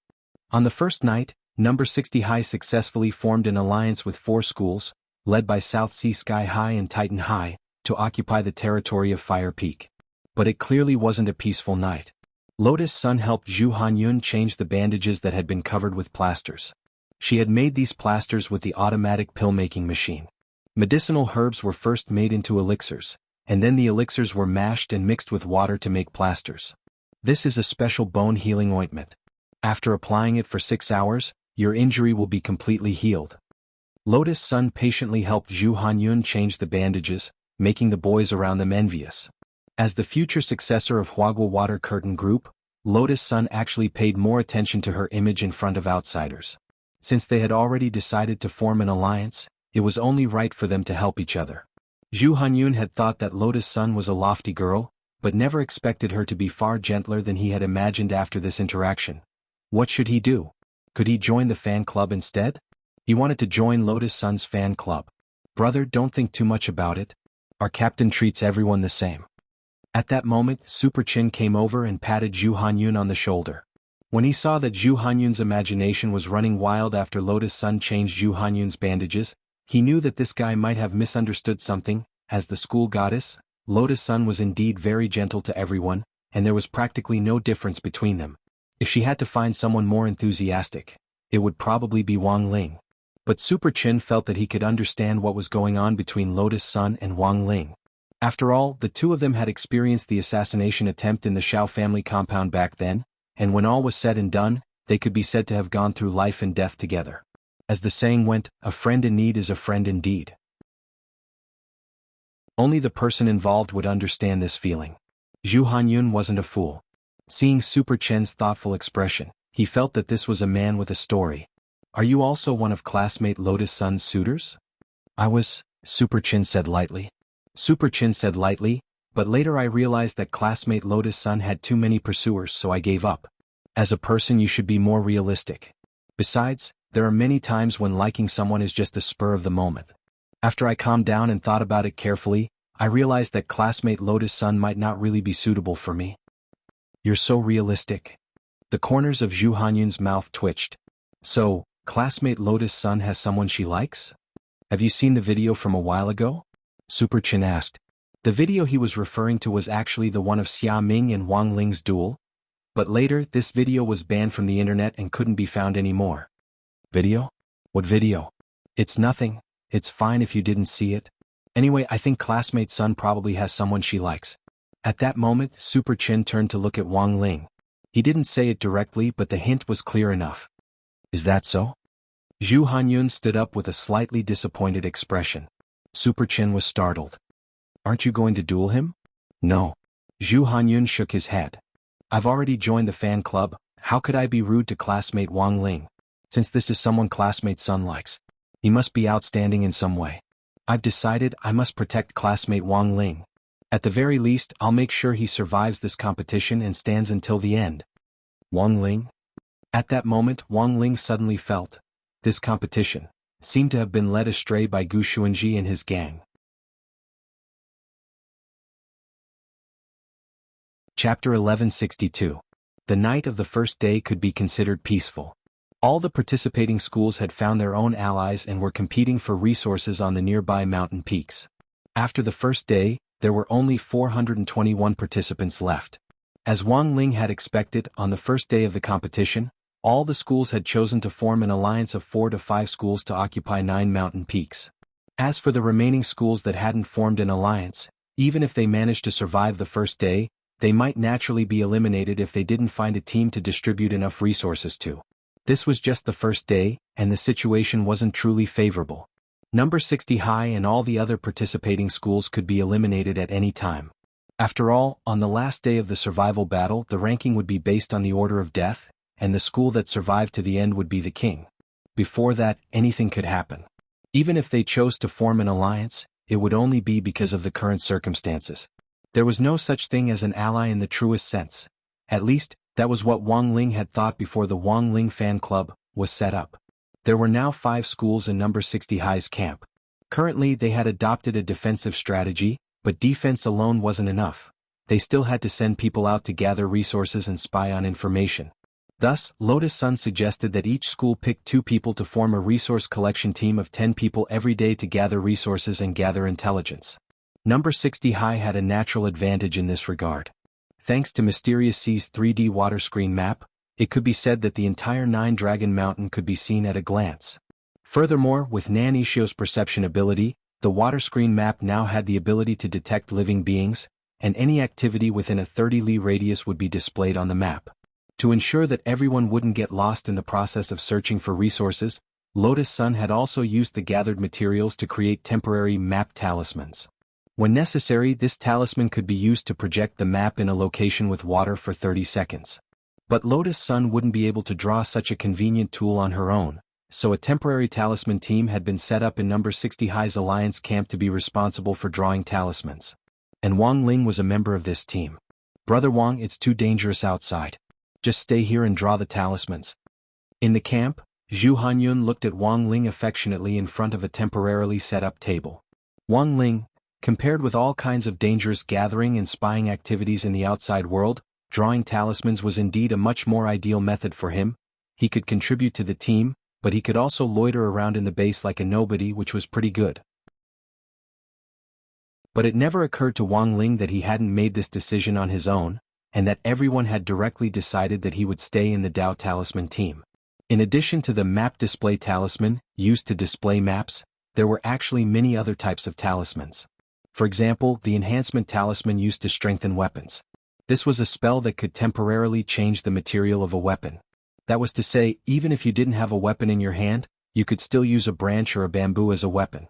On the first night, Number 60 High successfully formed an alliance with 4 schools, led by South Sea Sky High and Titan High, to occupy the territory of Fire Peak. But it clearly wasn't a peaceful night. Lotus Sun helped Zhu Hanyun change the bandages that had been covered with plasters. She had made these plasters with the automatic pill-making machine. Medicinal herbs were first made into elixirs, and then the elixirs were mashed and mixed with water to make plasters. This is a special bone-healing ointment. After applying it for 6 hours, your injury will be completely healed. Lotus Sun patiently helped Zhu Hanyun change the bandages, making the boys around them envious. As the future successor of Huagua Water Curtain Group, Lotus Sun actually paid more attention to her image in front of outsiders. Since they had already decided to form an alliance, it was only right for them to help each other. Zhu Hanyun had thought that Lotus Sun was a lofty girl, but never expected her to be far gentler than he had imagined after this interaction. What should he do? Could he join the fan club instead? He wanted to join Lotus Sun's fan club. Brother, don't think too much about it. Our captain treats everyone the same. At that moment, Super Chin came over and patted Zhu Hanyun on the shoulder. When he saw that Zhu Hanyun's imagination was running wild after Lotus Sun changed Zhu Hanyun's bandages, he knew that this guy might have misunderstood something. As the school goddess, Lotus Sun was indeed very gentle to everyone, and there was practically no difference between them. If she had to find someone more enthusiastic, it would probably be Wang Ling. But Super Chin felt that he could understand what was going on between Lotus Sun and Wang Ling. After all, the two of them had experienced the assassination attempt in the Shao family compound back then, and when all was said and done, they could be said to have gone through life and death together. As the saying went, a friend in need is a friend indeed. Only the person involved would understand this feeling. Zhu Hanyun wasn't a fool. Seeing Super Chen's thoughtful expression, he felt that this was a man with a story. Are you also one of classmate Lotus Sun's suitors? I was, Super Chen said lightly. Super Chin said lightly, but later I realized that classmate Lotus Sun had too many pursuers, so I gave up. As a person, you should be more realistic. Besides, there are many times when liking someone is just a spur of the moment. After I calmed down and thought about it carefully, I realized that classmate Lotus Sun might not really be suitable for me. You're so realistic. The corners of Zhu Hanyun's mouth twitched. So, classmate Lotus Sun has someone she likes? Have you seen the video from a while ago? Super Chin asked. The video he was referring to was actually the one of Xia Ming and Wang Ling's duel, but later this video was banned from the internet and couldn't be found anymore. Video? What video? It's nothing, it's fine if you didn't see it. Anyway, I think classmate Sun probably has someone she likes. At that moment, Super Chin turned to look at Wang Ling. He didn't say it directly, but the hint was clear enough. Is that so? Zhu Hanyun stood up with a slightly disappointed expression. Super Chin was startled. Aren't you going to duel him? No. Zhu Hanyun shook his head. I've already joined the fan club, how could I be rude to classmate Wang Ling? Since this is someone classmate Sun likes, he must be outstanding in some way. I've decided I must protect classmate Wang Ling. At the very least, I'll make sure he survives this competition and stands until the end. Wang Ling? At that moment, Wang Ling suddenly felt this competition seemed to have been led astray by Gu Xuanji and his gang. Chapter 1162. The night of the first day could be considered peaceful. All the participating schools had found their own allies and were competing for resources on the nearby mountain peaks. After the first day, there were only 421 participants left. As Wang Ling had expected, on the first day of the competition, all the schools had chosen to form an alliance of 4 to 5 schools to occupy 9 mountain peaks. As for the remaining schools that hadn't formed an alliance, even if they managed to survive the first day, they might naturally be eliminated if they didn't find a team to distribute enough resources to. This was just the first day, and the situation wasn't truly favorable. Number 60 High and all the other participating schools could be eliminated at any time. After all, on the last day of the survival battle, the ranking would be based on the order of death, and the school that survived to the end would be the king. Before that, anything could happen. Even if they chose to form an alliance, it would only be because of the current circumstances. There was no such thing as an ally in the truest sense. At least, that was what Wang Ling had thought before the Wang Ling fan club was set up. There were now 5 schools in number 60 High's camp. Currently they had adopted a defensive strategy, but defense alone wasn't enough. They still had to send people out to gather resources and spy on information. Thus, Lotus Sun suggested that each school pick 2 people to form a resource collection team of 10 people every day to gather resources and gather intelligence. Number 60 High had a natural advantage in this regard. Thanks to Mysterious Sea's 3D water screen map, it could be said that the entire 9-Dragon Mountain could be seen at a glance. Furthermore, with Nan Ishio's perception ability, the water screen map now had the ability to detect living beings, and any activity within a 30-li radius would be displayed on the map. To ensure that everyone wouldn't get lost in the process of searching for resources, Lotus Sun had also used the gathered materials to create temporary map talismans. When necessary, this talisman could be used to project the map in a location with water for 30 seconds. But Lotus Sun wouldn't be able to draw such a convenient tool on her own, so a temporary talisman team had been set up in number 60 High's alliance camp to be responsible for drawing talismans. And Wang Ling was a member of this team. "Brother Wang, it's too dangerous outside. Just stay here and draw the talismans." In the camp, Zhu Hanyun looked at Wang Ling affectionately in front of a temporarily set-up table. Wang Ling, compared with all kinds of dangerous gathering and spying activities in the outside world, drawing talismans was indeed a much more ideal method for him. He could contribute to the team, but he could also loiter around in the base like a nobody, which was pretty good. But it never occurred to Wang Ling that he hadn't made this decision on his own, and that everyone had directly decided that he would stay in the Dao Talisman team. In addition to the map display talisman, used to display maps, there were actually many other types of talismans. For example, the enhancement talisman used to strengthen weapons. This was a spell that could temporarily change the material of a weapon. That was to say, even if you didn't have a weapon in your hand, you could still use a branch or a bamboo as a weapon.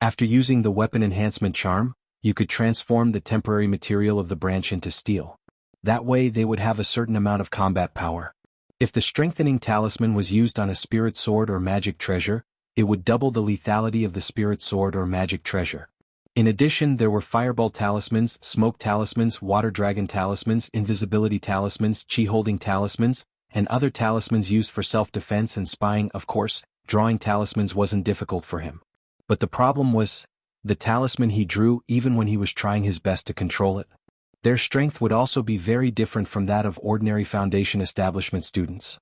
After using the weapon enhancement charm, you could transform the temporary material of the branch into steel. That way they would have a certain amount of combat power. If the strengthening talisman was used on a spirit sword or magic treasure, it would double the lethality of the spirit sword or magic treasure. In addition, there were fireball talismans, smoke talismans, water dragon talismans, invisibility talismans, chi-holding talismans, and other talismans used for self-defense and spying. Of course, drawing talismans wasn't difficult for him. But the problem was, the talisman he drew even when he was trying his best to control it. Their strength would also be very different from that of ordinary foundation establishment students.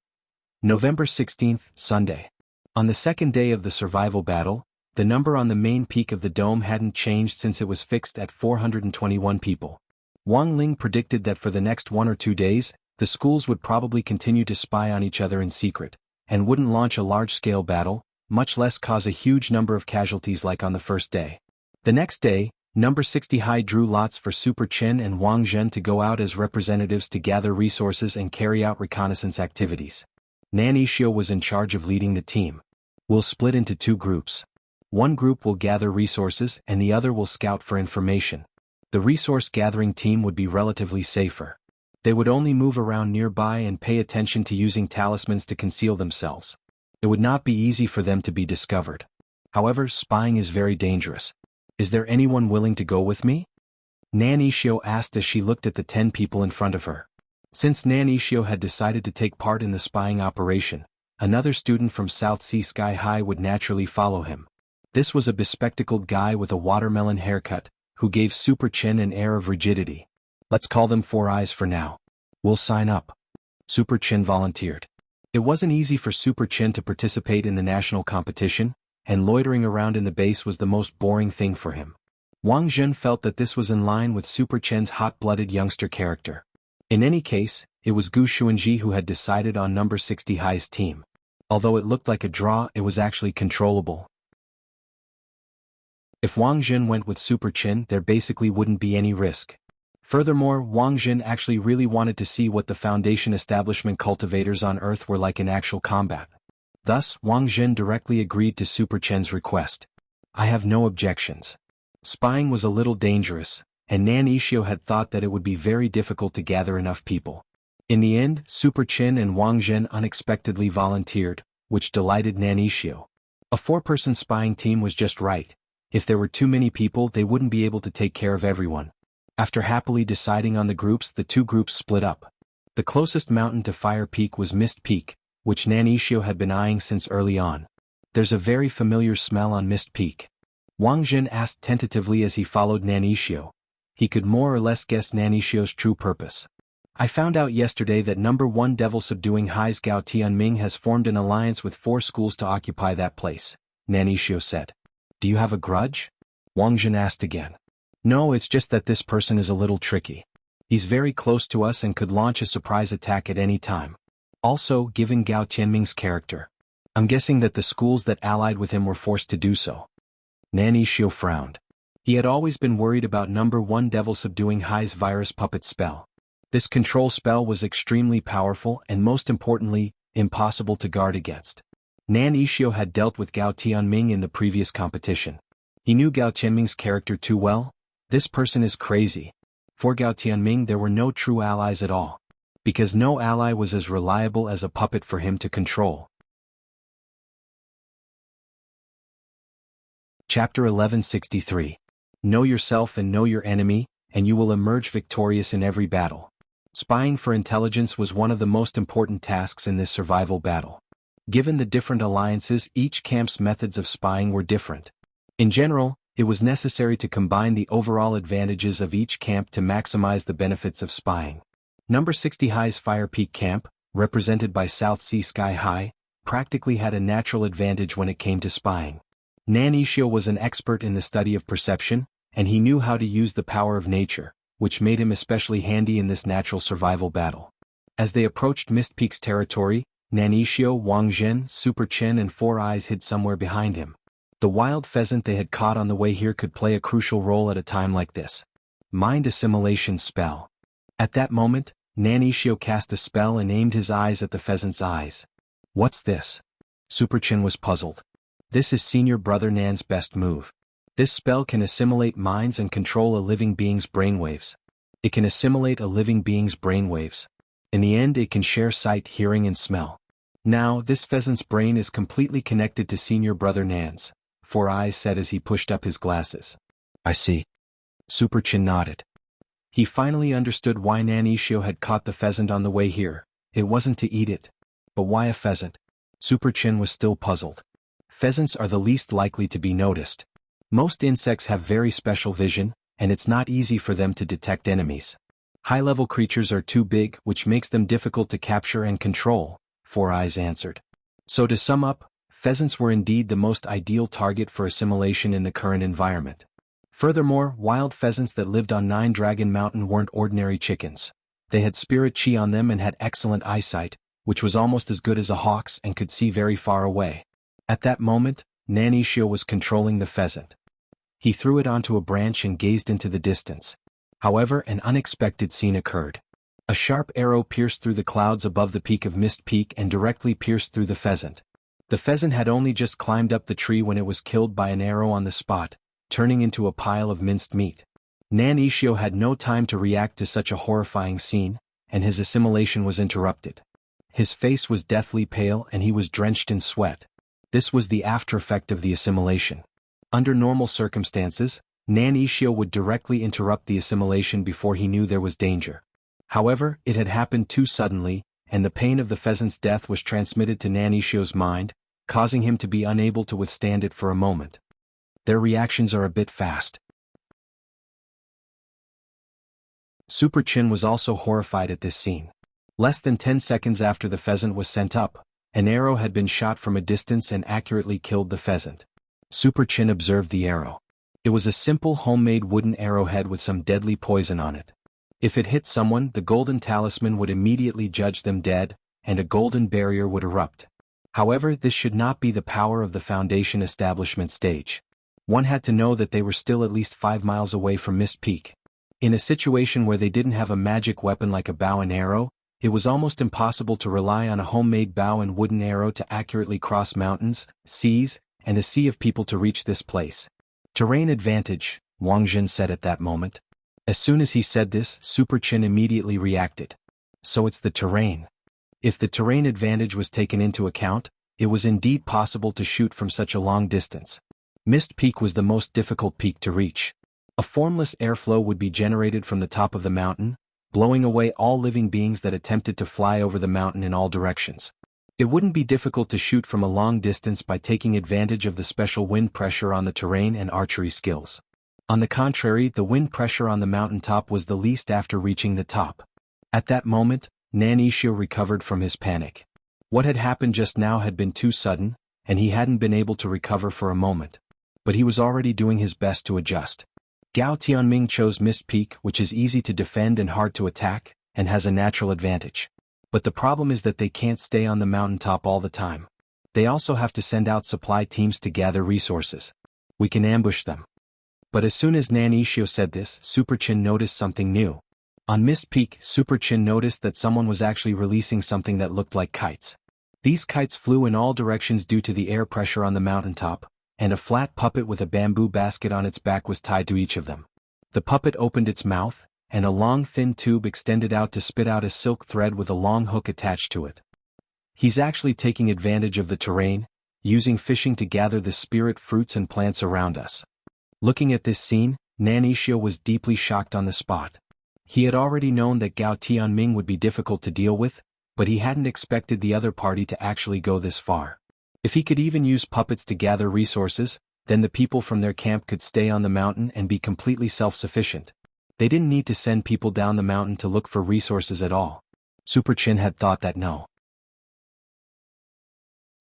November 16th, Sunday. On the second day of the survival battle, the number on the main peak of the dome hadn't changed since it was fixed at 421 people. Wang Ling predicted that for the next 1 or 2 days, the schools would probably continue to spy on each other in secret, and wouldn't launch a large-scale battle, much less cause a huge number of casualties like on the first day. The next day, number 60 High drew lots for Super Chen and Wang Zhen to go out as representatives to gather resources and carry out reconnaissance activities. Nan Ishio was in charge of leading the team. "We'll split into 2 groups. One group will gather resources and the other will scout for information. The resource-gathering team would be relatively safer. They would only move around nearby and pay attention to using talismans to conceal themselves. It would not be easy for them to be discovered. However, spying is very dangerous. Is there anyone willing to go with me?" Nan Ishio asked as she looked at the 10 people in front of her. Since Nan Ishio had decided to take part in the spying operation, another student from South Sea Sky High would naturally follow him. This was a bespectacled guy with a watermelon haircut, who gave Super Chen an air of rigidity. "Let's call them 4 Eyes for now. We'll sign up." Super Chen volunteered. It wasn't easy for Super Chen to participate in the national competition, and loitering around in the base was the most boring thing for him. Wang Zhen felt that this was in line with Super Chen's hot-blooded youngster character. In any case, it was Gu Xuanji who had decided on number 60 High's team. Although it looked like a draw, it was actually controllable. If Wang Zhen went with Super Chen, there basically wouldn't be any risk. Furthermore, Wang Zhen actually really wanted to see what the Foundation establishment cultivators on Earth were like in actual combat. Thus, Wang Zhen directly agreed to Super Chen's request. "I have no objections." Spying was a little dangerous, and Nan Ishio had thought that it would be very difficult to gather enough people. In the end, Super Chen and Wang Zhen unexpectedly volunteered, which delighted Nanishio. A 4-person spying team was just right. If there were too many people, they wouldn't be able to take care of everyone. After happily deciding on the groups, the two groups split up. The closest mountain to Fire Peak was Mist Peak, which Nanishio had been eyeing since early on. There's a very familiar smell on Mist Peak. Wang Jin asked tentatively as he followed Nanishio. He could more or less guess Nanishio's true purpose. I found out yesterday that number 1 Devil Subduing High's Gao Tianming has formed an alliance with 4 schools to occupy that place, Nanishio said. Do you have a grudge? Wang Jin asked again. No, it's just that this person is a little tricky. He's very close to us and could launch a surprise attack at any time. Also, given Gao Tianming's character, I'm guessing that the schools that allied with him were forced to do so. Nanishio frowned. He had always been worried about number 1 Devil Subduing High's virus puppet spell. This control spell was extremely powerful and most importantly, impossible to guard against. Nanishio had dealt with Gao Tianming in the previous competition. He knew Gao Tianming's character too well. This person is crazy. For Gao Tianming there were no true allies at all. Because no ally was as reliable as a puppet for him to control. Chapter 1163. Know yourself and know your enemy, and you will emerge victorious in every battle. Spying for intelligence was one of the most important tasks in this survival battle. Given the different alliances, each camp's methods of spying were different. In general, it was necessary to combine the overall advantages of each camp to maximize the benefits of spying. Number 60 High's Fire Peak Camp, represented by South Sea Sky High, practically had a natural advantage when it came to spying. Nanishio was an expert in the study of perception, and he knew how to use the power of nature, which made him especially handy in this natural survival battle. As they approached Mist Peak's territory, Nanishio, Wang Jin, Super Chen and Four Eyes hid somewhere behind him. The wild pheasant they had caught on the way here could play a crucial role at a time like this. Mind Assimilation Spell. At that moment, Nanishio cast a spell and aimed his eyes at the pheasant's eyes. What's this? Super Chen was puzzled. This is senior brother Nan's best move. This spell can assimilate minds and control a living being's brainwaves. It can assimilate a living being's brainwaves. In the end, it can share sight, hearing and smell. Now, this pheasant's brain is completely connected to senior brother Nan's, Four Eyes said as he pushed up his glasses. I see. Super Chen nodded. He finally understood why Nanishio had caught the pheasant on the way here. It wasn't to eat it. But why a pheasant? Super Chen was still puzzled. Pheasants are the least likely to be noticed. Most insects have very special vision, and it's not easy for them to detect enemies. High-level creatures are too big, which makes them difficult to capture and control, Four Eyes answered. So to sum up, pheasants were indeed the most ideal target for assimilation in the current environment. Furthermore, wild pheasants that lived on Nine Dragon Mountain weren't ordinary chickens. They had spirit chi on them and had excellent eyesight, which was almost as good as a hawk's and could see very far away. At that moment, Nanishio was controlling the pheasant. He threw it onto a branch and gazed into the distance. However, an unexpected scene occurred. A sharp arrow pierced through the clouds above the peak of Mist Peak and directly pierced through the pheasant. The pheasant had only just climbed up the tree when it was killed by an arrow on the spot, turning into a pile of minced meat. Nanishio had no time to react to such a horrifying scene, and his assimilation was interrupted. His face was deathly pale and he was drenched in sweat. This was the after effect of the assimilation. Under normal circumstances, Nanishio would directly interrupt the assimilation before he knew there was danger. However, it had happened too suddenly, and the pain of the pheasant's death was transmitted to Nanishio's mind, causing him to be unable to withstand it for a moment. Their reactions are a bit fast. Super Chen was also horrified at this scene. Less than 10 seconds after the pheasant was sent up, an arrow had been shot from a distance and accurately killed the pheasant. Super Chen observed the arrow. It was a simple homemade wooden arrowhead with some deadly poison on it. If it hit someone, the golden talisman would immediately judge them dead, and a golden barrier would erupt. However, this should not be the power of the Foundation establishment stage. One had to know that they were still at least 5 miles away from Mist Peak. In a situation where they didn't have a magic weapon like a bow and arrow, it was almost impossible to rely on a homemade bow and wooden arrow to accurately cross mountains, seas, and a sea of people to reach this place. Terrain advantage, Wang Jin said at that moment. As soon as he said this, Super Chen immediately reacted. So it's the terrain. If the terrain advantage was taken into account, It was indeed possible to shoot from such a long distance. Mist Peak was the most difficult peak to reach. A formless airflow would be generated from the top of the mountain, blowing away all living beings that attempted to fly over the mountain in all directions. It wouldn't be difficult to shoot from a long distance by taking advantage of the special wind pressure on the terrain and archery skills. On the contrary, the wind pressure on the mountaintop was the least after reaching the top. At that moment, Nanishio recovered from his panic. What had happened just now had been too sudden, and he hadn't been able to recover for a moment. But he was already doing his best to adjust. Gao Tianming chose Mist Peak, which is easy to defend and hard to attack, and has a natural advantage. But the problem is that they can't stay on the mountaintop all the time. They also have to send out supply teams to gather resources. We can ambush them. But as soon as Nanishio said this, Super Chin noticed something new. On Mist Peak, Super Chin noticed that someone was actually releasing something that looked like kites. These kites flew in all directions due to the air pressure on the mountaintop, and a flat puppet with a bamboo basket on its back was tied to each of them. The puppet opened its mouth, and a long thin tube extended out to spit out a silk thread with a long hook attached to it. He's actually taking advantage of the terrain, using fishing to gather the spirit fruits and plants around us. Looking at this scene, Nanishio was deeply shocked on the spot. He had already known that Gao Tianming would be difficult to deal with, but he hadn't expected the other party to actually go this far. If he could even use puppets to gather resources, then the people from their camp could stay on the mountain and be completely self-sufficient. They didn't need to send people down the mountain to look for resources at all. Super Chin had thought that no.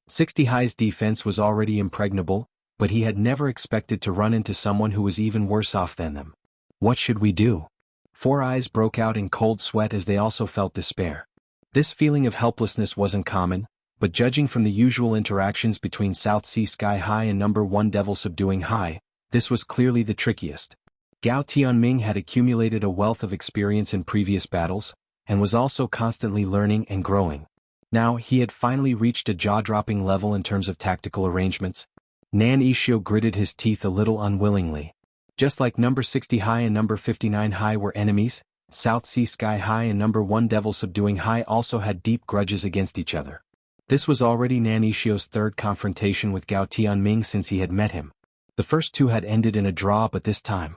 60 High's defense was already impregnable, but he had never expected to run into someone who was even worse off than them. What should we do? Four Eyes broke out in cold sweat as they also felt despair. This feeling of helplessness wasn't common, but judging from the usual interactions between South Sea Sky High and number 1 Devil Subduing High, this was clearly the trickiest. Gao Tianming had accumulated a wealth of experience in previous battles, and was also constantly learning and growing. Now he had finally reached a jaw-dropping level in terms of tactical arrangements. Nanishio gritted his teeth a little unwillingly. Just like number 60 High and number 59 High were enemies, South Sea Sky High and number 1 Devil Subduing High also had deep grudges against each other. This was already Nanishio's third confrontation with Gao Tianming since he had met him. The first two had ended in a draw, but this time,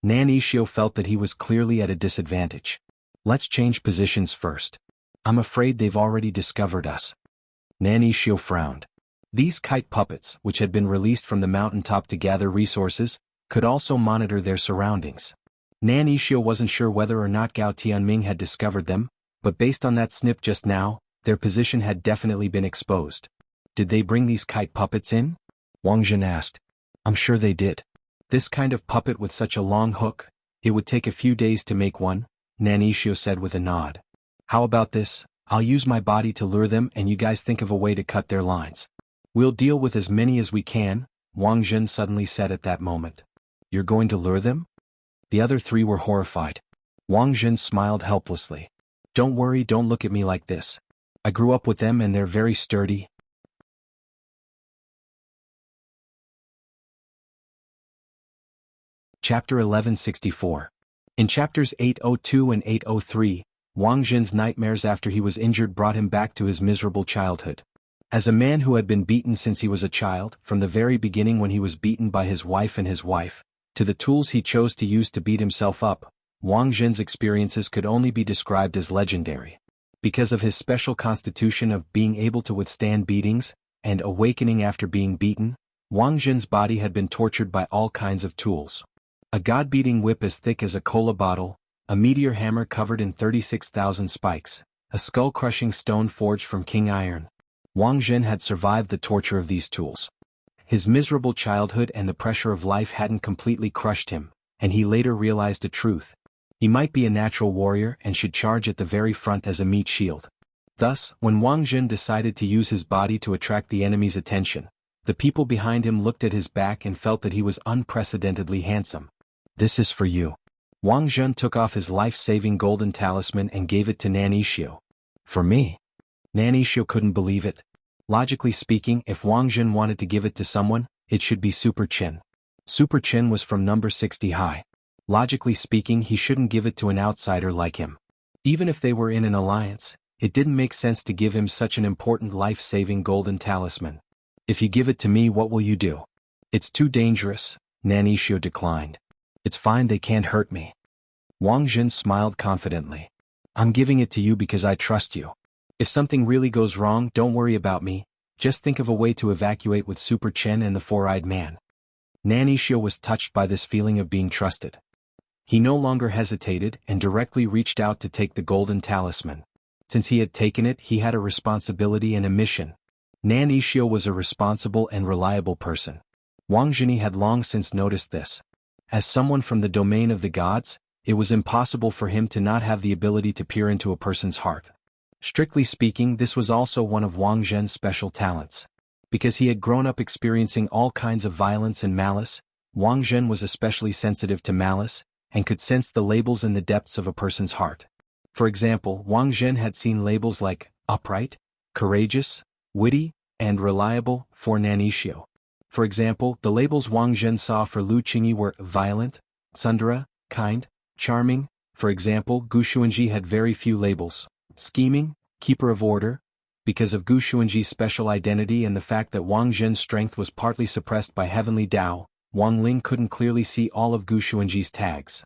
Nanishio felt that he was clearly at a disadvantage. Let's change positions first. I'm afraid they've already discovered us. Nanishio frowned. These kite puppets, which had been released from the mountaintop to gather resources, could also monitor their surroundings. Nanishio wasn't sure whether or not Gao Tianming had discovered them, but based on that snip just now, their position had definitely been exposed. Did they bring these kite puppets in? Wang Jin asked. I'm sure they did. This kind of puppet with such a long hook, it would take a few days to make one, Nanishio said with a nod. How about this? I'll use my body to lure them and you guys think of a way to cut their lines. We'll deal with as many as we can, Wang Jin suddenly said at that moment. You're going to lure them? The other three were horrified. Wang Jin smiled helplessly. Don't worry, don't look at me like this. I grew up with them and they're very sturdy. Chapter 1164. In chapters 802 and 803, Wang Jin's nightmares after he was injured brought him back to his miserable childhood. As a man who had been beaten since he was a child, from the very beginning when he was beaten by his wife and his wife, to the tools he chose to use to beat himself up, Wang Jin's experiences could only be described as legendary. Because of his special constitution of being able to withstand beatings, and awakening after being beaten, Wang Jin's body had been tortured by all kinds of tools. A god-beating whip as thick as a cola bottle, a meteor hammer covered in 36,000 spikes, a skull-crushing stone forged from king iron. Wang Jin had survived the torture of these tools. His miserable childhood and the pressure of life hadn't completely crushed him, and he later realized a truth. He might be a natural warrior and should charge at the very front as a meat shield. Thus, when Wang Jin decided to use his body to attract the enemy's attention, the people behind him looked at his back and felt that he was unprecedentedly handsome. This is for you. Wang Jin took off his life-saving golden talisman and gave it to Nanishio. For me? Nanishio couldn't believe it. Logically speaking, if Wang Jin wanted to give it to someone, it should be Super Chin. Super Chin was from number 60 High. Logically speaking, he shouldn't give it to an outsider like him. Even if they were in an alliance, it didn't make sense to give him such an important life-saving golden talisman. If you give it to me, what will you do? It's too dangerous, Nanishio declined. It's fine, they can't hurt me. Wang Jin smiled confidently. I'm giving it to you because I trust you. If something really goes wrong, don't worry about me, just think of a way to evacuate with Super Chen and the Four-Eyed Man. Nanishio was touched by this feeling of being trusted. He no longer hesitated and directly reached out to take the golden talisman. Since he had taken it, he had a responsibility and a mission. Nanishio was a responsible and reliable person. Wang Jin had long since noticed this. As someone from the domain of the gods, it was impossible for him to not have the ability to peer into a person's heart. Strictly speaking, this was also one of Wang Zhen's special talents. Because he had grown up experiencing all kinds of violence and malice, Wang Zhen was especially sensitive to malice, and could sense the labels in the depths of a person's heart. For example, Wang Zhen had seen labels like upright, courageous, witty, and reliable for Nanishio. For example, the labels Wang Zhen saw for Lu Qingyi were violent, tsundere, kind, charming. For example, Gu Xuanji had very few labels: scheming, keeper of order. Because of Gu Xuanji's special identity and the fact that Wang Zhen's strength was partly suppressed by heavenly Tao, Wang Ling couldn't clearly see all of Gu Xuanji's tags.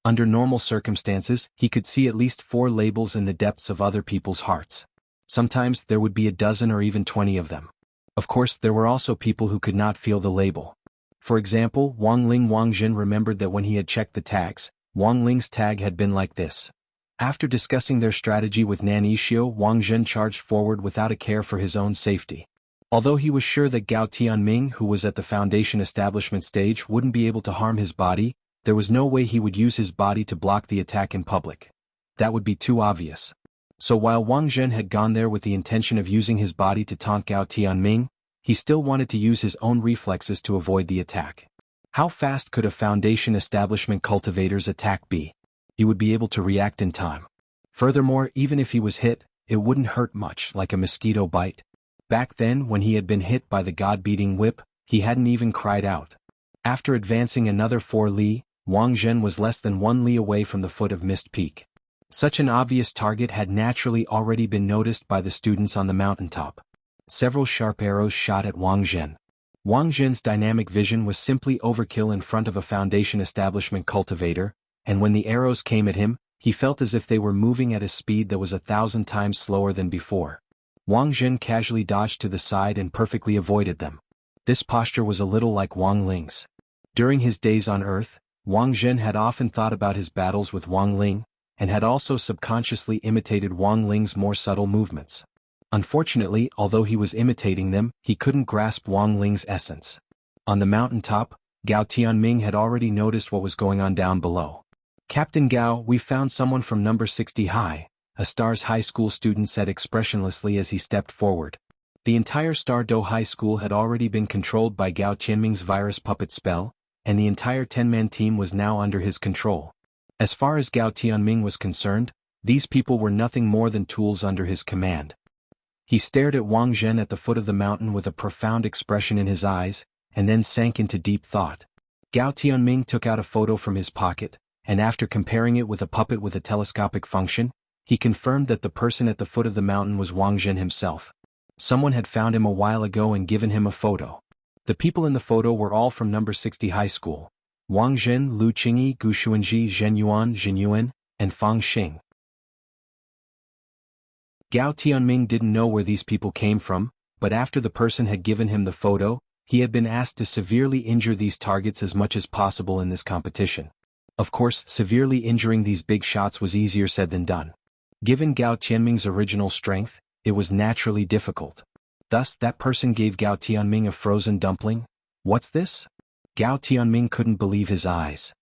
Under normal circumstances, he could see at least 4 labels in the depths of other people's hearts. Sometimes there would be a dozen or even 20 of them. Of course, there were also people who could not feel the label. For example, Wang Zhen remembered that when he had checked the tags, Wang Ling's tag had been like this. After discussing their strategy with Nanishio, Wang Zhen charged forward without a care for his own safety. Although he was sure that Gao Tianming, who was at the Foundation establishment stage, wouldn't be able to harm his body, there was no way he would use his body to block the attack in public. That would be too obvious. So while Wang Zhen had gone there with the intention of using his body to taunt Gao Tianming, he still wanted to use his own reflexes to avoid the attack. How fast could a Foundation establishment cultivator's attack be? He would be able to react in time. Furthermore, even if he was hit, it wouldn't hurt much, like a mosquito bite. Back then, when he had been hit by the god-beating whip, he hadn't even cried out. After advancing another 4 li, Wang Zhen was less than 1 li away from the foot of Mist Peak. Such an obvious target had naturally already been noticed by the students on the mountaintop. Several sharp arrows shot at Wang Zhen. Wang Zhen's dynamic vision was simply overkill in front of a Foundation establishment cultivator, and when the arrows came at him, he felt as if they were moving at a speed that was 1,000 times slower than before. Wang Zhen casually dodged to the side and perfectly avoided them. This posture was a little like Wang Ling's. During his days on Earth, Wang Zhen had often thought about his battles with Wang Ling, and had also subconsciously imitated Wang Ling's more subtle movements. Unfortunately, although he was imitating them, he couldn't grasp Wang Ling's essence. On the mountaintop, Gao Tianming had already noticed what was going on down below. "Captain Gao, we found someone from number 60 High," a Stars High School student said expressionlessly as he stepped forward. The entire Star Do High School had already been controlled by Gao Tianming's virus puppet spell, and the entire 10-man team was now under his control. As far as Gao Tianming was concerned, these people were nothing more than tools under his command. He stared at Wang Zhen at the foot of the mountain with a profound expression in his eyes, and then sank into deep thought. Gao Tianming took out a photo from his pocket, and after comparing it with a puppet with a telescopic function, he confirmed that the person at the foot of the mountain was Wang Zhen himself. Someone had found him a while ago and given him a photo. The people in the photo were all from number 60 High School: Wang Zhen, Lu Qingyi, Gu Xuanji, Zhen Yuan, Jin Yuan, and Fang Xing. Gao Tianming didn't know where these people came from, but after the person had given him the photo, he had been asked to severely injure these targets as much as possible in this competition. Of course, severely injuring these big shots was easier said than done. Given Gao Tianming's original strength, it was naturally difficult. Thus, that person gave Gao Tianming a frozen dumpling. What's this? Gao Tianming couldn't believe his eyes.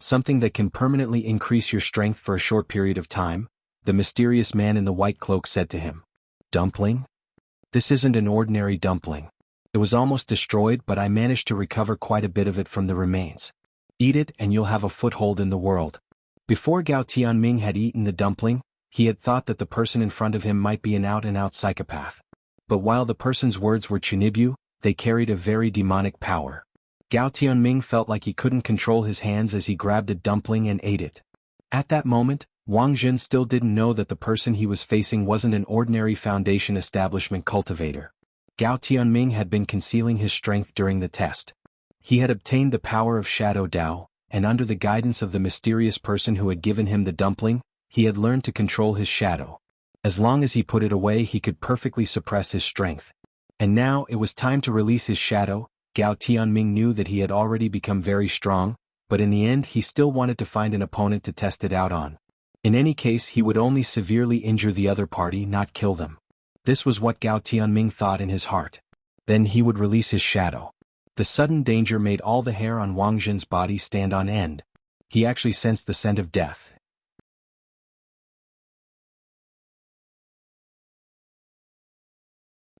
Something that can permanently increase your strength for a short period of time, the mysterious man in the white cloak said to him. Dumpling? This isn't an ordinary dumpling. It was almost destroyed, but I managed to recover quite a bit of it from the remains. Eat it and you'll have a foothold in the world. Before Gao Tianming had eaten the dumpling, he had thought that the person in front of him might be an out-and-out psychopath. But while the person's words were Chinibu, they carried a very demonic power. Gao Tianming felt like he couldn't control his hands as he grabbed a dumpling and ate it. At that moment, Wang Jin still didn't know that the person he was facing wasn't an ordinary Foundation establishment cultivator. Gao Tianming had been concealing his strength during the test. He had obtained the power of Shadow Dao, and under the guidance of the mysterious person who had given him the dumpling, he had learned to control his shadow. As long as he put it away, he could perfectly suppress his strength. And now it was time to release his shadow. Gao Tianming knew that he had already become very strong, but in the end he still wanted to find an opponent to test it out on. In any case, he would only severely injure the other party, not kill them. This was what Gao Tianming thought in his heart. Then he would release his shadow. The sudden danger made all the hair on Wang Jin's body stand on end. He actually sensed the scent of death.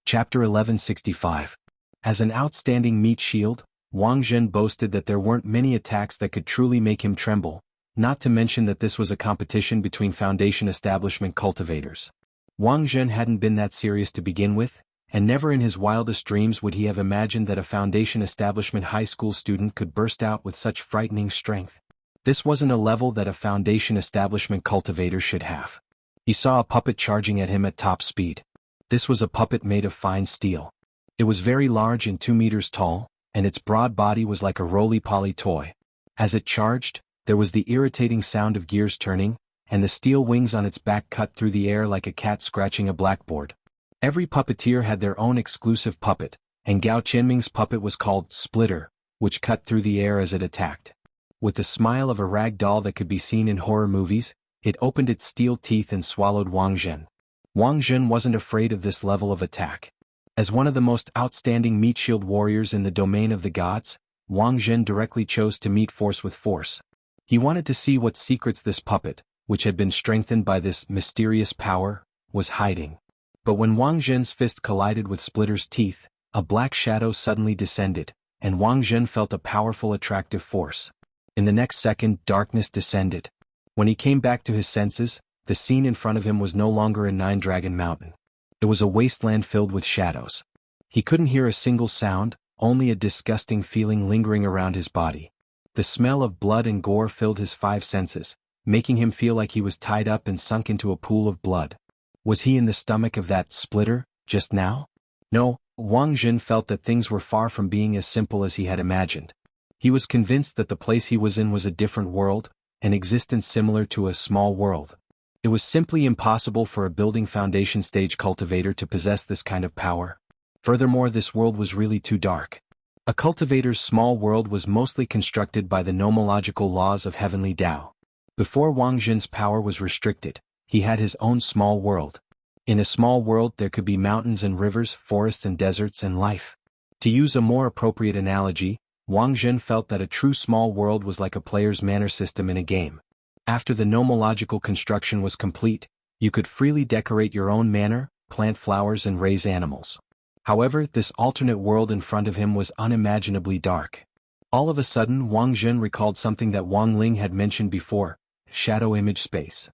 Chapter 1165. As an outstanding meat shield, Wang Jin boasted that there weren't many attacks that could truly make him tremble, not to mention that this was a competition between Foundation establishment cultivators. Wang Jin hadn't been that serious to begin with, and never in his wildest dreams would he have imagined that a Foundation establishment high school student could burst out with such frightening strength. This wasn't a level that a Foundation establishment cultivator should have. He saw a puppet charging at him at top speed. This was a puppet made of fine steel. It was very large and 2 meters tall, and its broad body was like a roly-poly toy. As it charged, there was the irritating sound of gears turning, and the steel wings on its back cut through the air like a cat scratching a blackboard. Every puppeteer had their own exclusive puppet, and Gao Tianming's puppet was called Splitter, which cut through the air as it attacked. With the smile of a rag doll that could be seen in horror movies, it opened its steel teeth and swallowed Wang Jin. Wang Jin wasn't afraid of this level of attack. As one of the most outstanding meat shield warriors in the domain of the gods, Wang Jin directly chose to meet force with force. He wanted to see what secrets this puppet, which had been strengthened by this mysterious power, was hiding. But when Wang Jin's fist collided with Splitter's teeth, a black shadow suddenly descended, and Wang Jin felt a powerful attractive force. In the next second, darkness descended. When he came back to his senses, the scene in front of him was no longer a Nine-Dragon Mountain. It was a wasteland filled with shadows. He couldn't hear a single sound, only a disgusting feeling lingering around his body. The smell of blood and gore filled his 5 senses, making him feel like he was tied up and sunk into a pool of blood. Was he in the stomach of that Splitter, just now? No, Wang Jin felt that things were far from being as simple as he had imagined. He was convinced that the place he was in was a different world, an existence similar to a small world. It was simply impossible for a building foundation stage cultivator to possess this kind of power. Furthermore, this world was really too dark. A cultivator's small world was mostly constructed by the nomological laws of heavenly Tao. Before Wang Jin's power was restricted, he had his own small world. In a small world there could be mountains and rivers, forests and deserts and life. To use a more appropriate analogy, Wang Jin felt that a true small world was like a player's manor system in a game. After the nomological construction was complete, you could freely decorate your own manor, plant flowers and raise animals. However, this alternate world in front of him was unimaginably dark. All of a sudden, Wang Jin recalled something that Wang Ling had mentioned before: shadow image space.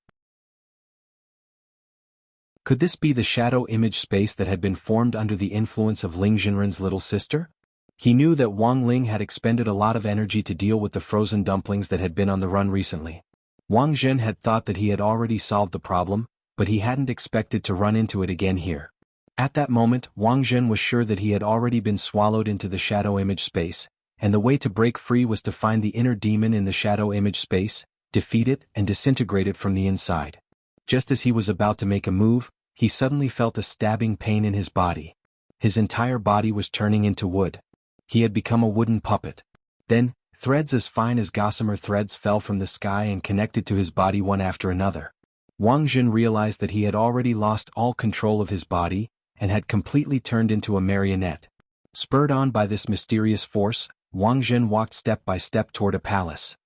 Could this be the shadow image space that had been formed under the influence of Ling Jinren's little sister? He knew that Wang Ling had expended a lot of energy to deal with the frozen dumplings that had been on the run recently. Wang Jin had thought that he had already solved the problem, but he hadn't expected to run into it again here. At that moment, Wang Jin was sure that he had already been swallowed into the shadow image space, and the way to break free was to find the inner demon in the shadow image space, defeat it and disintegrate it from the inside. Just as he was about to make a move, he suddenly felt a stabbing pain in his body. His entire body was turning into wood. He had become a wooden puppet. Then, threads as fine as gossamer threads fell from the sky and connected to his body one after another. Wang Jin realized that he had already lost all control of his body, and had completely turned into a marionette. Spurred on by this mysterious force, Wang Jin walked step by step toward a palace.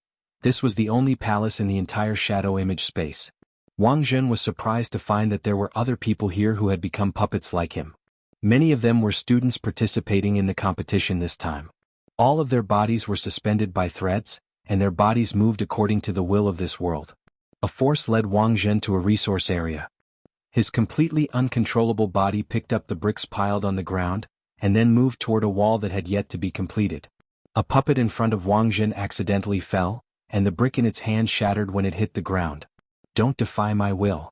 This was the only palace in the entire shadow image space. Wang Jin was surprised to find that there were other people here who had become puppets like him. Many of them were students participating in the competition this time. All of their bodies were suspended by threads, and their bodies moved according to the will of this world. A force led Wang Jin to a resource area. His completely uncontrollable body picked up the bricks piled on the ground, and then moved toward a wall that had yet to be completed. A puppet in front of Wang Jin accidentally fell, and the brick in its hand shattered when it hit the ground. Don't defy my will.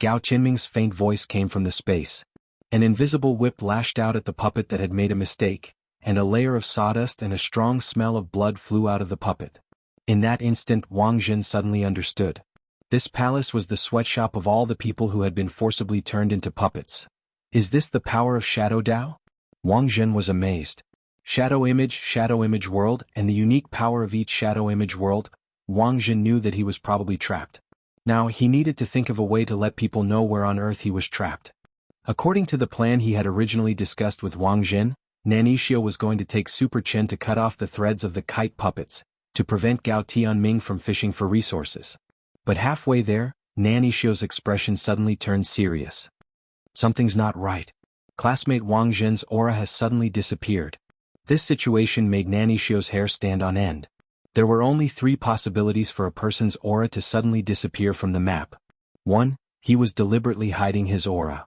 Gao Qianming's faint voice came from the space. An invisible whip lashed out at the puppet that had made a mistake, and a layer of sawdust and a strong smell of blood flew out of the puppet. In that instant Wang Jin suddenly understood. This palace was the sweatshop of all the people who had been forcibly turned into puppets. Is this the power of Shadow Dao? Wang Jin was amazed. Shadow image world, and the unique power of each shadow image world. Wang Jin knew that he was probably trapped. Now he needed to think of a way to let people know where on earth he was trapped. According to the plan he had originally discussed with Wang Jin, Nanixio was going to take Super Chen to cut off the threads of the kite puppets, to prevent Gao Tianming from fishing for resources. But halfway there, Nanixio's expression suddenly turned serious. Something's not right. Classmate Wang Jin's aura has suddenly disappeared. This situation made Nanixio's hair stand on end. There were only 3 possibilities for a person's aura to suddenly disappear from the map. 1. He was deliberately hiding his aura.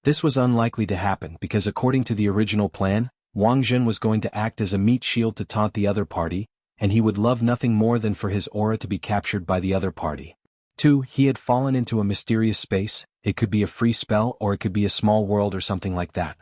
This was unlikely to happen because according to the original plan, Wang Jin was going to act as a meat shield to taunt the other party, and he would love nothing more than for his aura to be captured by the other party. 2. He had fallen into a mysterious space. It could be a free spell or it could be a small world or something like that.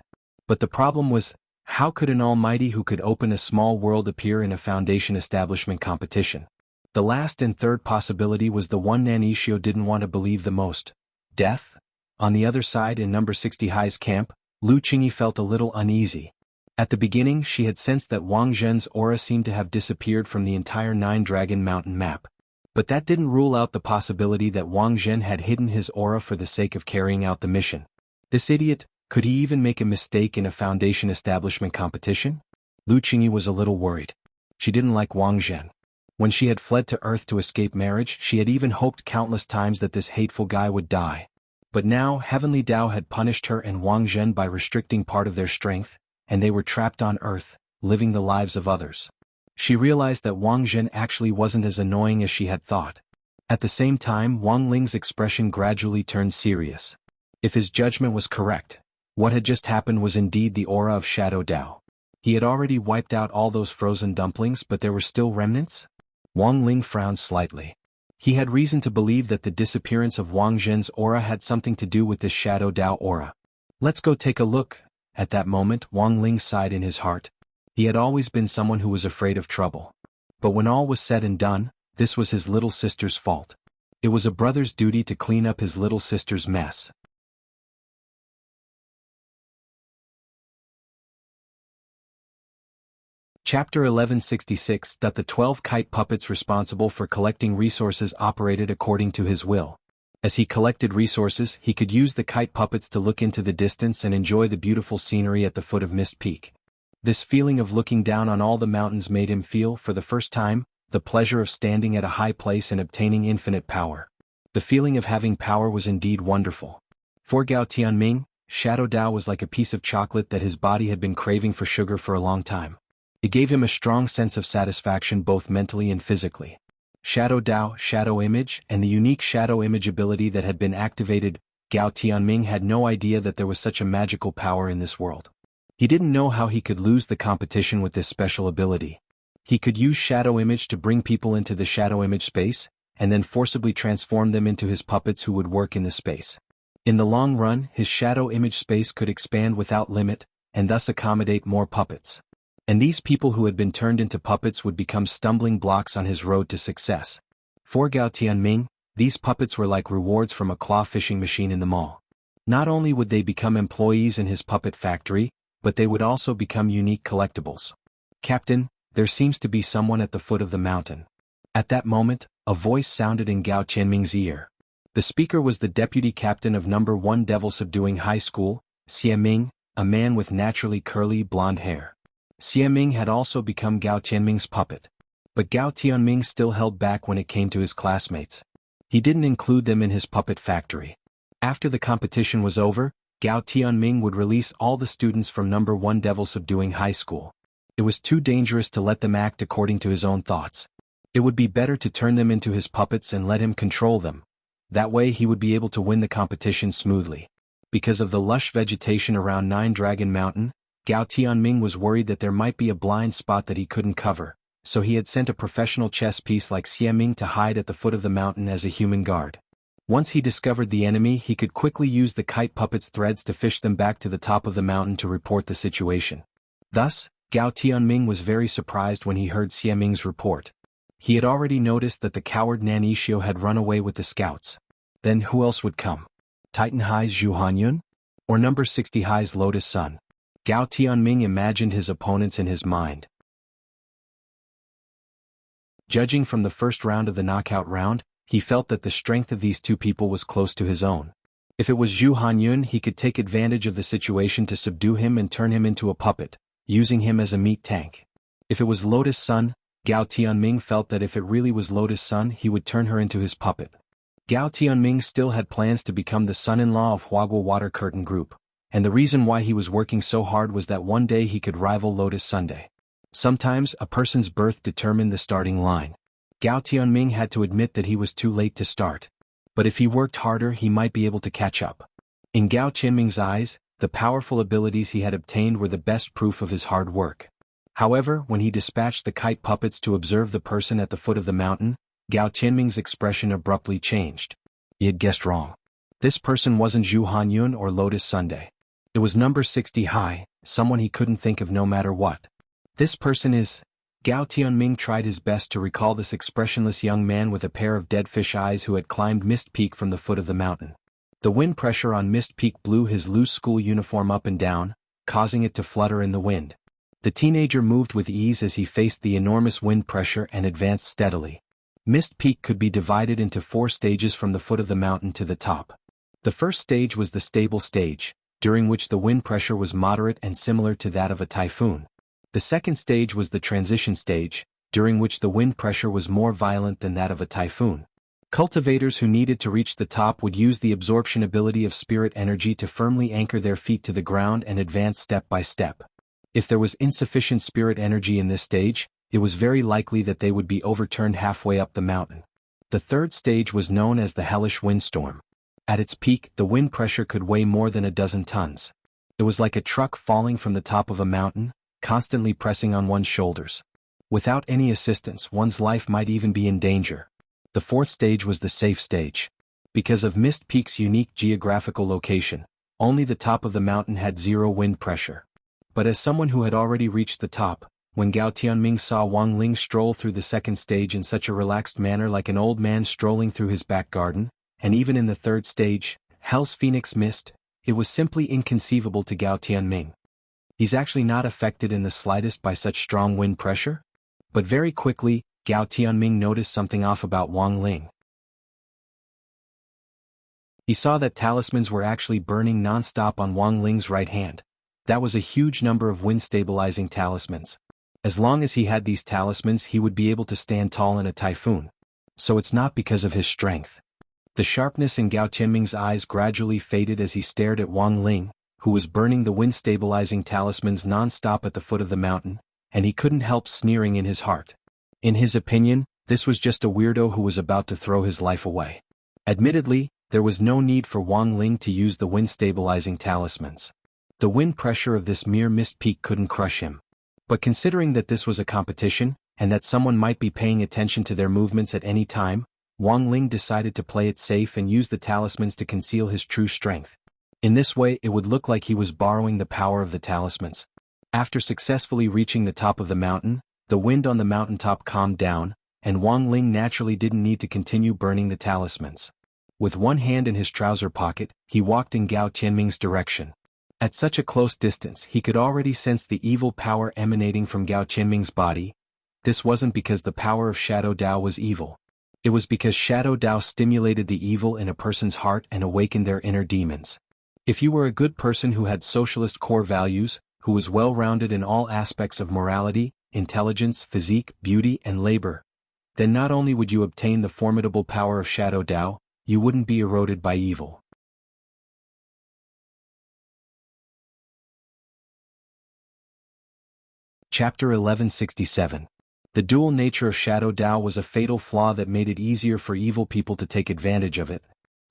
But the problem was, how could an almighty who could open a small world appear in a foundation establishment competition? The last and third possibility was the one Nanixio didn't want to believe the most. Death? On the other side in number 60 High's camp, Lu Qingyi felt a little uneasy. At the beginning she had sensed that Wang Zhen's aura seemed to have disappeared from the entire 9-Dragon Mountain map. But that didn't rule out the possibility that Wang Zhen had hidden his aura for the sake of carrying out the mission. This idiot, could he even make a mistake in a foundation establishment competition? Lu Qingyi was a little worried. She didn't like Wang Zhen. When she had fled to Earth to escape marriage, she had even hoped countless times that this hateful guy would die. But now Heavenly Dao had punished her and Wang Zhen by restricting part of their strength, and they were trapped on Earth, living the lives of others. She realized that Wang Zhen actually wasn't as annoying as she had thought. At the same time, Wang Ling's expression gradually turned serious. If his judgment was correct, what had just happened was indeed the aura of Shadow Dao. He had already wiped out all those frozen dumplings, but there were still remnants? Wang Ling frowned slightly. He had reason to believe that the disappearance of Wang Zhen's aura had something to do with this Shadow Dao aura. Let's go take a look. At that moment, Wang Ling sighed in his heart. He had always been someone who was afraid of trouble. But when all was said and done, this was his little sister's fault. It was a brother's duty to clean up his little sister's mess. Chapter 1166. The 12 kite puppets responsible for collecting resources operated according to his will. As he collected resources, he could use the kite puppets to look into the distance and enjoy the beautiful scenery at the foot of Mist Peak. This feeling of looking down on all the mountains made him feel, for the first time, the pleasure of standing at a high place and obtaining infinite power. The feeling of having power was indeed wonderful. For Gao Tianming, Shadow Dao was like a piece of chocolate that his body had been craving for sugar for a long time. It gave him a strong sense of satisfaction both mentally and physically. Shadow Dao, Shadow Image, and the unique Shadow Image ability that had been activated. Gao Tianming had no idea that there was such a magical power in this world. He didn't know how he could lose the competition with this special ability. He could use Shadow Image to bring people into the Shadow Image space, and then forcibly transform them into his puppets who would work in the space. In the long run, his Shadow Image space could expand without limit, and thus accommodate more puppets. And these people who had been turned into puppets would become stumbling blocks on his road to success. For Gao Tianming, these puppets were like rewards from a claw fishing machine in the mall. Not only would they become employees in his puppet factory, but they would also become unique collectibles. Captain, there seems to be someone at the foot of the mountain. At that moment, a voice sounded in Gao Tianming's ear. The speaker was the deputy captain of number 1 Devil Subduing High School, Xie Ming, a man with naturally curly blonde hair. Xie Ming had also become Gao Tianming's puppet. But Gao Tianming still held back when it came to his classmates. He didn't include them in his puppet factory. After the competition was over, Gao Tianming would release all the students from number 1 Devil Subduing High School. It was too dangerous to let them act according to his own thoughts. It would be better to turn them into his puppets and let him control them. That way he would be able to win the competition smoothly. Because of the lush vegetation around 9-Dragon Mountain, Gao Tianming was worried that there might be a blind spot that he couldn't cover, so he had sent a professional chess piece like Xiaming to hide at the foot of the mountain as a human guard. Once he discovered the enemy, he could quickly use the kite puppet's threads to fish them back to the top of the mountain to report the situation. Thus, Gao Tianming was very surprised when he heard Xiaming's report. He had already noticed that the coward Nanishio had run away with the scouts. Then who else would come? Titan High's Zhu Hanyun? Or number 60 High's Lotus Sun? Gao Tianming imagined his opponents in his mind. Judging from the first round of the knockout round, he felt that the strength of these two people was close to his own. If it was Zhu Hanyun, he could take advantage of the situation to subdue him and turn him into a puppet, using him as a meat tank. If it was Lotus Sun, Gao Tianming felt that if it really was Lotus Sun, he would turn her into his puppet. Gao Tianming still had plans to become the son-in-law of Huagua Water Curtain Group, and the reason why he was working so hard was that one day he could rival Lotus Sunday. Sometimes, a person's birth determined the starting line. Gao Tianming had to admit that he was too late to start. But if he worked harder, he might be able to catch up. In Gao Tianming's eyes, the powerful abilities he had obtained were the best proof of his hard work. However, when he dispatched the kite puppets to observe the person at the foot of the mountain, Gao Tianming's expression abruptly changed. He had guessed wrong. This person wasn't Zhu Hanyun or Lotus Sunday. It was number 60 High, someone he couldn't think of no matter what. This person is... Gao Tianming tried his best to recall this expressionless young man with a pair of dead fish eyes who had climbed Mist Peak from the foot of the mountain. The wind pressure on Mist Peak blew his loose school uniform up and down, causing it to flutter in the wind. The teenager moved with ease as he faced the enormous wind pressure and advanced steadily. Mist Peak could be divided into 4 stages from the foot of the mountain to the top. The first stage was the stable stage, during which the wind pressure was moderate and similar to that of a typhoon. The second stage was the transition stage, during which the wind pressure was more violent than that of a typhoon. Cultivators who needed to reach the top would use the absorption ability of spirit energy to firmly anchor their feet to the ground and advance step by step. If there was insufficient spirit energy in this stage, it was very likely that they would be overturned halfway up the mountain. The third stage was known as the hellish windstorm. At its peak, the wind pressure could weigh more than a dozen tons. It was like a truck falling from the top of a mountain, constantly pressing on one's shoulders. Without any assistance, one's life might even be in danger. The fourth stage was the safe stage. Because of Mist Peak's unique geographical location, only the top of the mountain had 0 wind pressure. But as someone who had already reached the top, when Gao Tianming saw Wang Ling stroll through the second stage in such a relaxed manner like an old man strolling through his back garden, and even in the third stage, Hell's Phoenix Mist, it was simply inconceivable to Gao Tianming. He's actually not affected in the slightest by such strong wind pressure? But very quickly, Gao Tianming noticed something off about Wang Ling. He saw that talismans were actually burning non-stop on Wang Ling's right hand. That was a huge number of wind-stabilizing talismans. As long as he had these talismans, he would be able to stand tall in a typhoon. So it's not because of his strength. The sharpness in Gao Tianming's eyes gradually faded as he stared at Wang Ling, who was burning the wind-stabilizing talismans non-stop at the foot of the mountain, and he couldn't help sneering in his heart. In his opinion, this was just a weirdo who was about to throw his life away. Admittedly, there was no need for Wang Ling to use the wind-stabilizing talismans. The wind pressure of this mere mist peak couldn't crush him. But considering that this was a competition, and that someone might be paying attention to their movements at any time, Wang Ling decided to play it safe and use the talismans to conceal his true strength. In this way, it would look like he was borrowing the power of the talismans. After successfully reaching the top of the mountain, the wind on the mountaintop calmed down, and Wang Ling naturally didn't need to continue burning the talismans. With one hand in his trouser pocket, he walked in Gao Tianming's direction. At such a close distance, he could already sense the evil power emanating from Gao Tianming's body. This wasn't because the power of Shadow Dao was evil. It was because Shadow Dao stimulated the evil in a person's heart and awakened their inner demons. If you were a good person who had socialist core values, who was well-rounded in all aspects of morality, intelligence, physique, beauty, and labor, then not only would you obtain the formidable power of Shadow Dao, you wouldn't be eroded by evil. Chapter 1167. The dual nature of Shadow Dao was a fatal flaw that made it easier for evil people to take advantage of it.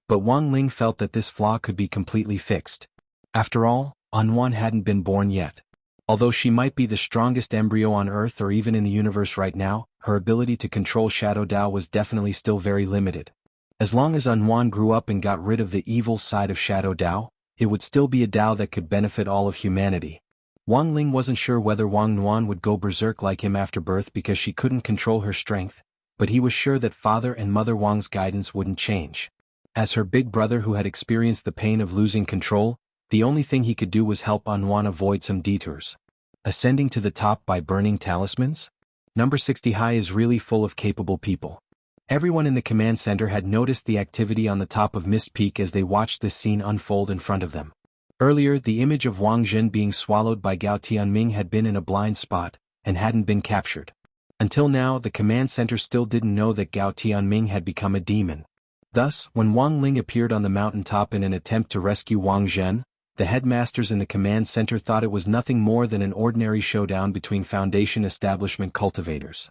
But Wang Ling felt that this flaw could be completely fixed. After all, Anwan hadn't been born yet. Although she might be the strongest embryo on Earth or even in the universe right now, her ability to control Shadow Dao was definitely still very limited. As long as Anhuan grew up and got rid of the evil side of Shadow Dao, it would still be a Dao that could benefit all of humanity. Wang Ling wasn't sure whether Wang Nuan would go berserk like him after birth because she couldn't control her strength, but he was sure that Father and Mother Wang's guidance wouldn't change. As her big brother who had experienced the pain of losing control, the only thing he could do was help Anhuan avoid some detours. Ascending to the top by burning talismans? Number 60 High is really full of capable people. Everyone in the command center had noticed the activity on the top of Mist Peak as they watched this scene unfold in front of them. Earlier, the image of Wang Jin being swallowed by Gao Tianming had been in a blind spot, and hadn't been captured. Until now, the command center still didn't know that Gao Tianming had become a demon. Thus, when Wang Ling appeared on the mountaintop in an attempt to rescue Wang Zhen, the headmasters in the command center thought it was nothing more than an ordinary showdown between Foundation establishment cultivators.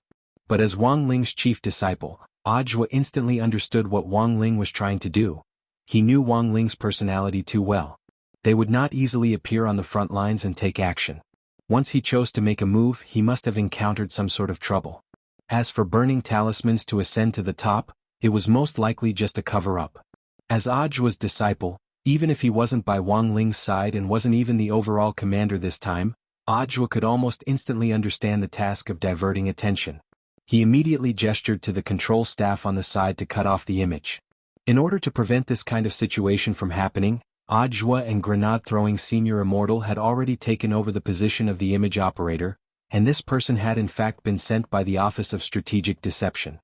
But as Wang Ling's chief disciple, Audiobook instantly understood what Wang Ling was trying to do. He knew Wang Ling's personality too well. They would not easily appear on the front lines and take action. Once he chose to make a move, he must have encountered some sort of trouble. As for burning talismans to ascend to the top, it was most likely just a cover-up. As Audiobook's disciple, even if he wasn't by Wang Ling's side and wasn't even the overall commander this time, Audiobook could almost instantly understand the task of diverting attention. He immediately gestured to the control staff on the side to cut off the image. In order to prevent this kind of situation from happening, Audiobook and grenade-throwing Senior Immortal had already taken over the position of the image operator, and this person had in fact been sent by the Office of Strategic Deception.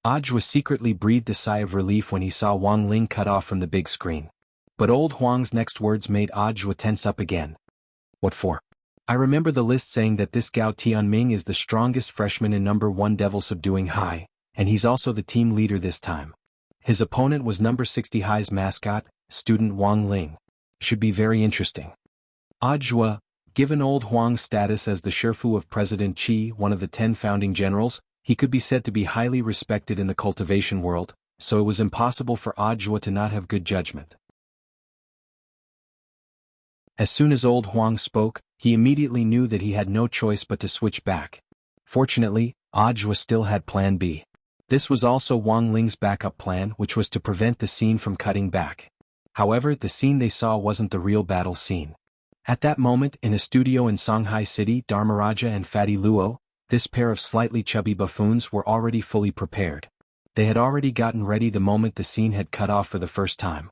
Audiobook secretly breathed a sigh of relief when he saw Wang Ling cut off from the big screen. But old Huang's next words made Audiobook tense up again. What for? I remember the list saying that this Gao Tianming is the strongest freshman in number 1 Devil Subduing High, and he's also the team leader this time. His opponent was number 60 High's mascot, student Wang Ling. Should be very interesting. Audiobook, given old Huang's status as the Shifu of President Qi, one of the 10 founding generals, he could be said to be highly respected in the cultivation world, so it was impossible for Audiobook to not have good judgment. As soon as old Huang spoke, he immediately knew that he had no choice but to switch back. Fortunately, Audiobook still had Plan B. This was also Wang Ling's backup plan, which was to prevent the scene from cutting back. However, the scene they saw wasn't the real battle scene. At that moment, in a studio in Songhai City, Dharmaraja and Fatty Luo, this pair of slightly chubby buffoons, were already fully prepared. They had already gotten ready the moment the scene had cut off for the first time.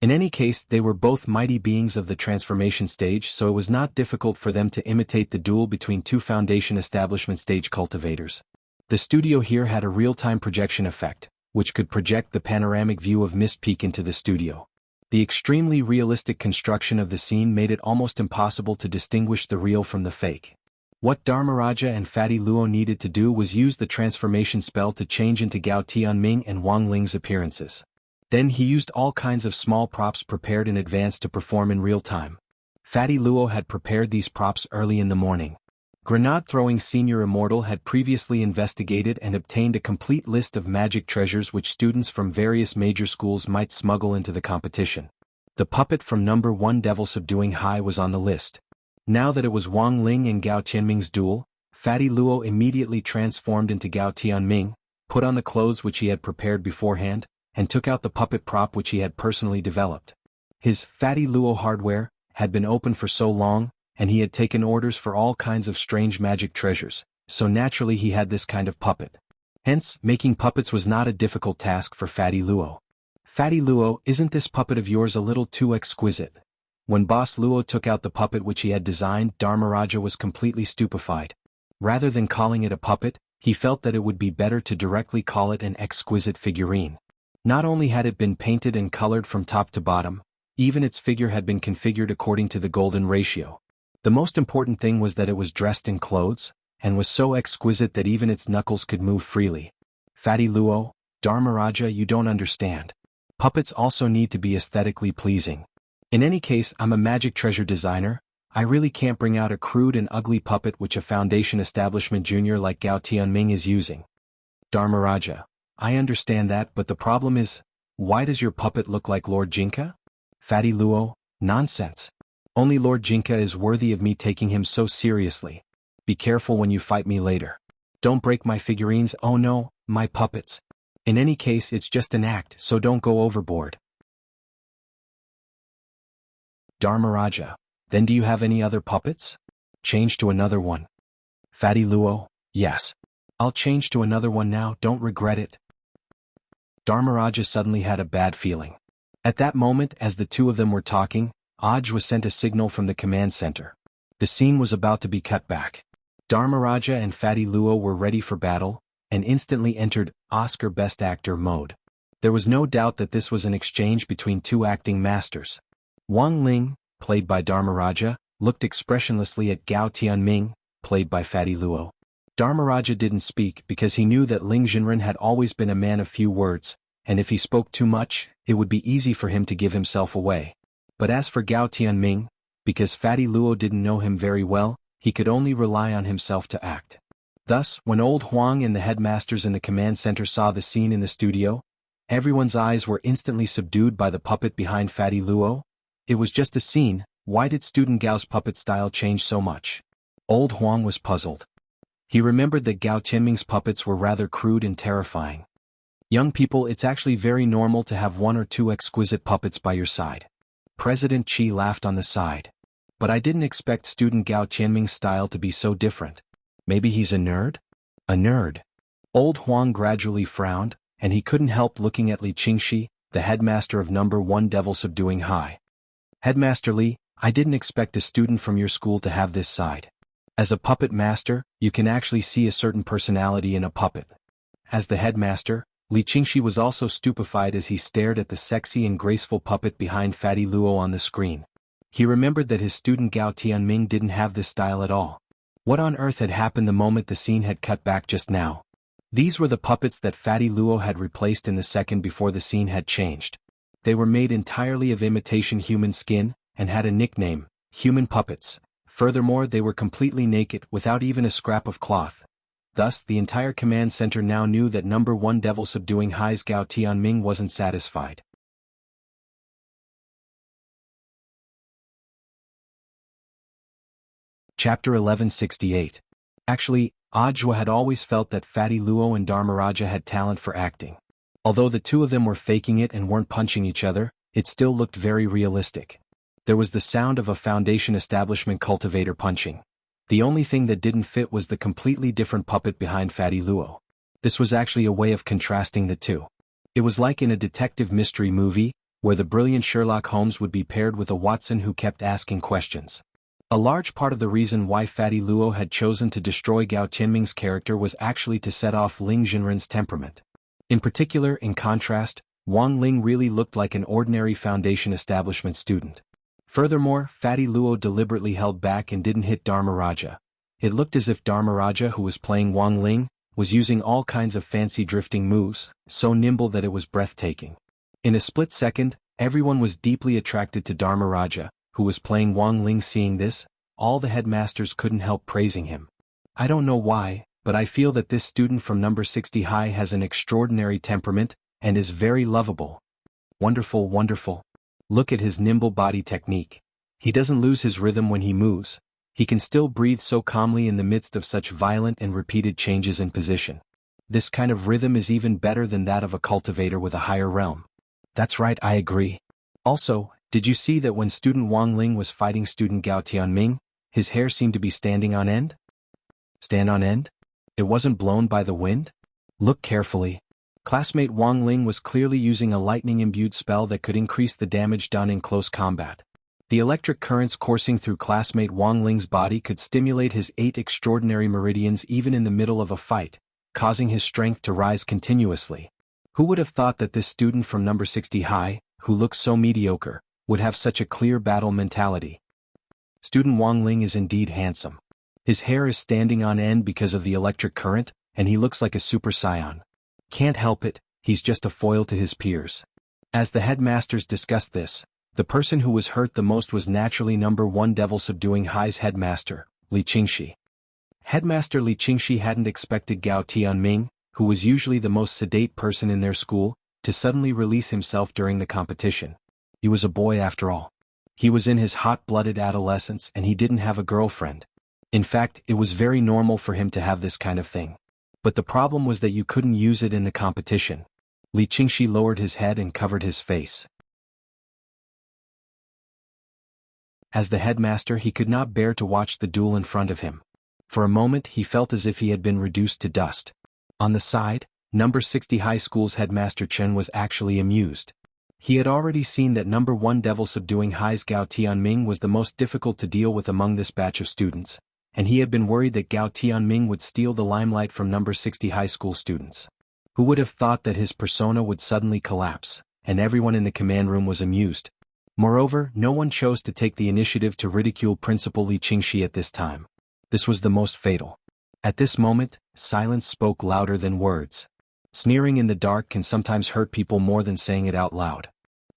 In any case, they were both mighty beings of the transformation stage, so it was not difficult for them to imitate the duel between two Foundation establishment stage cultivators. The studio here had a real-time projection effect, which could project the panoramic view of Mist Peak into the studio. The extremely realistic construction of the scene made it almost impossible to distinguish the real from the fake. What Dharmaraja and Fatty Luo needed to do was use the transformation spell to change into Gao Tianming and Wang Ling's appearances. Then he used all kinds of small props prepared in advance to perform in real time. Fatty Luo had prepared these props early in the morning. Grenade-throwing Senior Immortal had previously investigated and obtained a complete list of magic treasures which students from various major schools might smuggle into the competition. The puppet from number 1 Devil Subduing High was on the list. Now that it was Wang Ling and Gao Tianming's duel, Fatty Luo immediately transformed into Gao Tianming, put on the clothes which he had prepared beforehand, and took out the puppet prop which he had personally developed. His Fatty Luo hardware had been open for so long, and he had taken orders for all kinds of strange magic treasures, so naturally he had this kind of puppet. Hence, making puppets was not a difficult task for Fatty Luo. Fatty Luo, isn't this puppet of yours a little too exquisite? When Boss Luo took out the puppet which he had designed, Dharmaraja was completely stupefied. Rather than calling it a puppet, he felt that it would be better to directly call it an exquisite figurine. Not only had it been painted and colored from top to bottom, even its figure had been configured according to the golden ratio. The most important thing was that it was dressed in clothes, and was so exquisite that even its knuckles could move freely. Fatty Luo, Dharmaraja, you don't understand. Puppets also need to be aesthetically pleasing. In any case, I'm a magic treasure designer. I really can't bring out a crude and ugly puppet which a Foundation establishment junior like Gao Tianming is using. Dharmaraja, I understand that, but the problem is, why does your puppet look like Lord Jinka? Fatty Luo, nonsense. Only Lord Jinka is worthy of me taking him so seriously. Be careful when you fight me later. Don't break my figurines, oh no, my puppets. In any case, it's just an act, so don't go overboard. Dharmaraja, then do you have any other puppets? Change to another one. Fatty Luo, yes. I'll change to another one now, don't regret it. Dharmaraja suddenly had a bad feeling. At that moment, as the two of them were talking, Aj was sent a signal from the command center. The scene was about to be cut back. Dharmaraja and Fatty Luo were ready for battle, and instantly entered Oscar Best Actor mode. There was no doubt that this was an exchange between two acting masters. Wang Ling, played by Dharmaraja, looked expressionlessly at Gao Tianming, played by Fatty Luo. Dharmaraja didn't speak because he knew that Ling Jinren had always been a man of few words, and if he spoke too much, it would be easy for him to give himself away. But as for Gao Tianming, because Fatty Luo didn't know him very well, he could only rely on himself to act. Thus, when old Huang and the headmasters in the command center saw the scene in the studio, everyone's eyes were instantly subdued by the puppet behind Fatty Luo. It was just a scene, why did student Gao's puppet style change so much? Old Huang was puzzled. He remembered that Gao Tianming's puppets were rather crude and terrifying. Young people, it's actually very normal to have one or two exquisite puppets by your side. President Qi laughed on the side. But I didn't expect student Gao Tianming's style to be so different. Maybe he's a nerd? A nerd. Old Huang gradually frowned, and he couldn't help looking at Li Qingxi, the headmaster of number 1 Devil Subduing High. Headmaster Li, I didn't expect a student from your school to have this side. As a puppet master, you can actually see a certain personality in a puppet. As the headmaster, Li Qingxi was also stupefied as he stared at the sexy and graceful puppet behind Fatty Luo on the screen. He remembered that his student Gao Tianming didn't have this style at all. What on earth had happened the moment the scene had cut back just now? These were the puppets that Fatty Luo had replaced in the second before the scene had changed. They were made entirely of imitation human skin, and had a nickname, human puppets. Furthermore, they were completely naked, without even a scrap of cloth. Thus, the entire command center now knew that number 1 Devil Subduing High's Gao Tianming wasn't satisfied. Chapter 1168. Actually, Ajwa had always felt that Fatty Luo and Dharmaraja had talent for acting. Although the two of them were faking it and weren't punching each other, it still looked very realistic. There was the sound of a foundation establishment cultivator punching. The only thing that didn't fit was the completely different puppet behind Fatty Luo. This was actually a way of contrasting the two. It was like in a detective mystery movie, where the brilliant Sherlock Holmes would be paired with a Watson who kept asking questions. A large part of the reason why Fatty Luo had chosen to destroy Gao Tianming's character was actually to set off Ling Jinren's temperament. In particular, in contrast, Wang Ling really looked like an ordinary foundation establishment student. Furthermore, Fatty Luo deliberately held back and didn't hit Dharmaraja. It looked as if Dharmaraja, who was playing Wang Ling, was using all kinds of fancy drifting moves, so nimble that it was breathtaking. In a split second, everyone was deeply attracted to Dharmaraja, who was playing Wang Ling. Seeing this, all the headmasters couldn't help praising him. I don't know why, but I feel that this student from number 60 high has an extraordinary temperament, and is very lovable. Wonderful, wonderful. Look at his nimble body technique. He doesn't lose his rhythm when he moves. He can still breathe so calmly in the midst of such violent and repeated changes in position. This kind of rhythm is even better than that of a cultivator with a higher realm. That's right, I agree. Also, did you see that when student Wang Ling was fighting student Gao Tianming, his hair seemed to be standing on end? Stand on end? It wasn't blown by the wind? Look carefully. Classmate Wang Ling was clearly using a lightning-imbued spell that could increase the damage done in close combat. The electric currents coursing through classmate Wang Ling's body could stimulate his 8 extraordinary meridians even in the middle of a fight, causing his strength to rise continuously. Who would have thought that this student from number 60 high, who looks so mediocre, would have such a clear battle mentality? Student Wang Ling is indeed handsome. His hair is standing on end because of the electric current, and he looks like a super scion. Can't help it, he's just a foil to his peers. As the headmasters discussed this, the person who was hurt the most was naturally number 1 Devil Subduing High's headmaster, Li Qingxi. Headmaster Li Qingxi hadn't expected Gao Tianming, who was usually the most sedate person in their school, to suddenly release himself during the competition. He was a boy after all. He was in his hot-blooded adolescence and he didn't have a girlfriend. In fact, it was very normal for him to have this kind of thing. But the problem was that you couldn't use it in the competition. Li Qingxi lowered his head and covered his face. As the headmaster, he could not bear to watch the duel in front of him. For a moment he felt as if he had been reduced to dust. On the side, number 60 high school's headmaster Chen was actually amused. He had already seen that number 1 devil subduing high's Gao Tianming was the most difficult to deal with among this batch of students, and he had been worried that Gao Tianming would steal the limelight from number 60 high school students. Who would have thought that his persona would suddenly collapse, and everyone in the command room was amused. Moreover, no one chose to take the initiative to ridicule Principal Li Qingxi at this time. This was the most fatal. At this moment, silence spoke louder than words. Sneering in the dark can sometimes hurt people more than saying it out loud.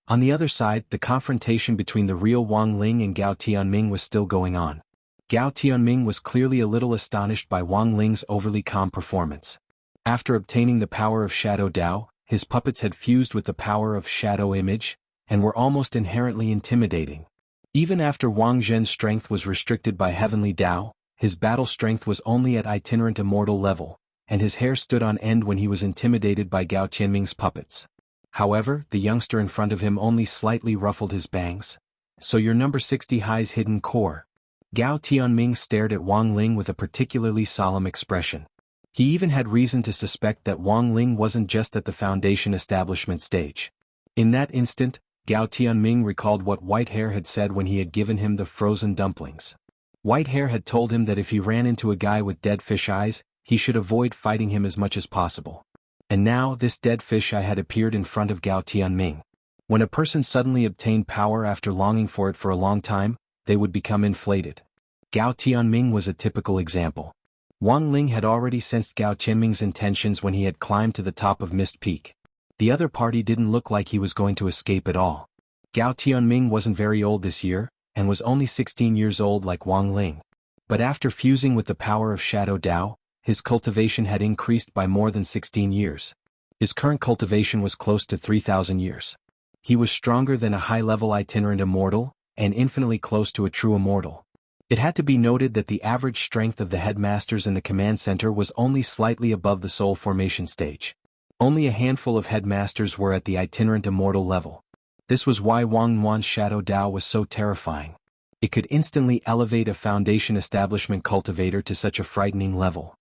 On the other side, the confrontation between the real Wang Ling and Gao Tianming was still going on. Gao Tianming was clearly a little astonished by Wang Ling's overly calm performance. After obtaining the power of Shadow Dao, his puppets had fused with the power of Shadow Image, and were almost inherently intimidating. Even after Wang Zhen's strength was restricted by Heavenly Dao, his battle strength was only at itinerant immortal level, and his hair stood on end when he was intimidated by Gao Tianming's puppets. However, the youngster in front of him only slightly ruffled his bangs. So you're number 60 high's hidden core. Gao Tianming stared at Wang Ling with a particularly solemn expression. He even had reason to suspect that Wang Ling wasn't just at the foundation establishment stage. In that instant, Gao Tianming recalled what Whitehair had said when he had given him the frozen dumplings. Whitehair had told him that if he ran into a guy with dead fish eyes, he should avoid fighting him as much as possible. And now this dead fish eye had appeared in front of Gao Tianming. When a person suddenly obtained power after longing for it for a long time, they would become inflated. Gao Tianming was a typical example. Wang Ling had already sensed Gao Tianming's intentions when he had climbed to the top of Mist Peak. The other party didn't look like he was going to escape at all. Gao Tianming wasn't very old this year, and was only 16 years old like Wang Ling. But after fusing with the power of Shadow Dao, his cultivation had increased by more than 16 years. His current cultivation was close to 3,000 years. He was stronger than a high-level itinerant immortal, and infinitely close to a true immortal. It had to be noted that the average strength of the headmasters in the command center was only slightly above the soul formation stage. Only a handful of headmasters were at the itinerant immortal level. This was why Wang Nuan's Shadow Dao was so terrifying. It could instantly elevate a foundation establishment cultivator to such a frightening level.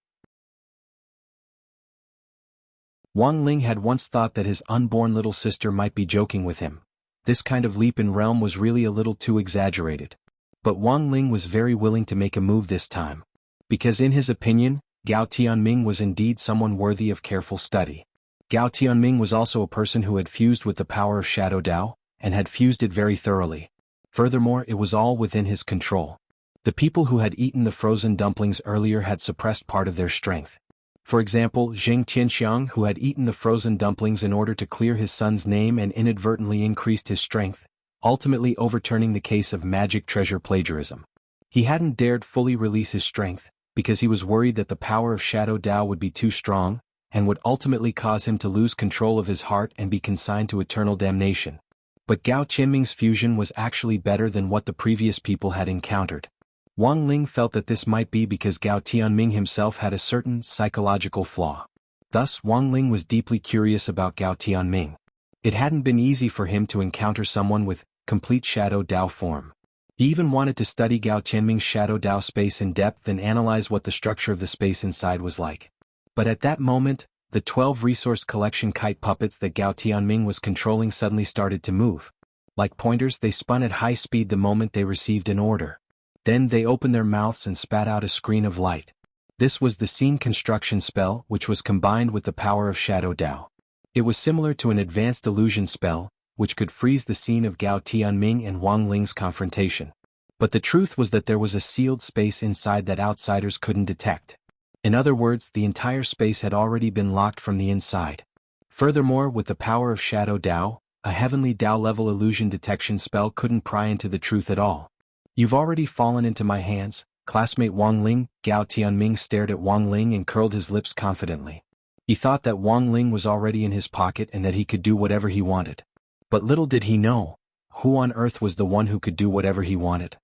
Wang Ling had once thought that his unborn little sister might be joking with him. This kind of leap in realm was really a little too exaggerated. But Wang Ling was very willing to make a move this time. Because in his opinion, Gao Tianming was indeed someone worthy of careful study. Gao Tianming was also a person who had fused with the power of Shadow Dao, and had fused it very thoroughly. Furthermore, it was all within his control. The people who had eaten the frozen dumplings earlier had suppressed part of their strength. For example, Zheng Tianxiang, who had eaten the frozen dumplings in order to clear his son's name and inadvertently increased his strength, ultimately overturning the case of magic treasure plagiarism. He hadn't dared fully release his strength, because he was worried that the power of Shadow Dao would be too strong, and would ultimately cause him to lose control of his heart and be consigned to eternal damnation. But Gao Tianming's fusion was actually better than what the previous people had encountered. Wang Ling felt that this might be because Gao Tianming himself had a certain psychological flaw. Thus, Wang Ling was deeply curious about Gao Tianming. It hadn't been easy for him to encounter someone with complete Shadow Dao form. He even wanted to study Gao Tianming's Shadow Dao space in depth and analyze what the structure of the space inside was like. But at that moment, the 12 resource collection kite puppets that Gao Tianming was controlling suddenly started to move. Like pointers, they spun at high speed the moment they received an order. Then they opened their mouths and spat out a screen of light. This was the scene construction spell, which was combined with the power of Shadow Dao. It was similar to an advanced illusion spell, which could freeze the scene of Gao Tianming and Wang Ling's confrontation. But the truth was that there was a sealed space inside that outsiders couldn't detect. In other words, the entire space had already been locked from the inside. Furthermore, with the power of Shadow Dao, a heavenly Dao-level illusion detection spell couldn't pry into the truth at all. "You've already fallen into my hands, classmate Wang Ling." Gao Tianming stared at Wang Ling and curled his lips confidently. He thought that Wang Ling was already in his pocket and that he could do whatever he wanted. But little did he know, who on earth was the one who could do whatever he wanted?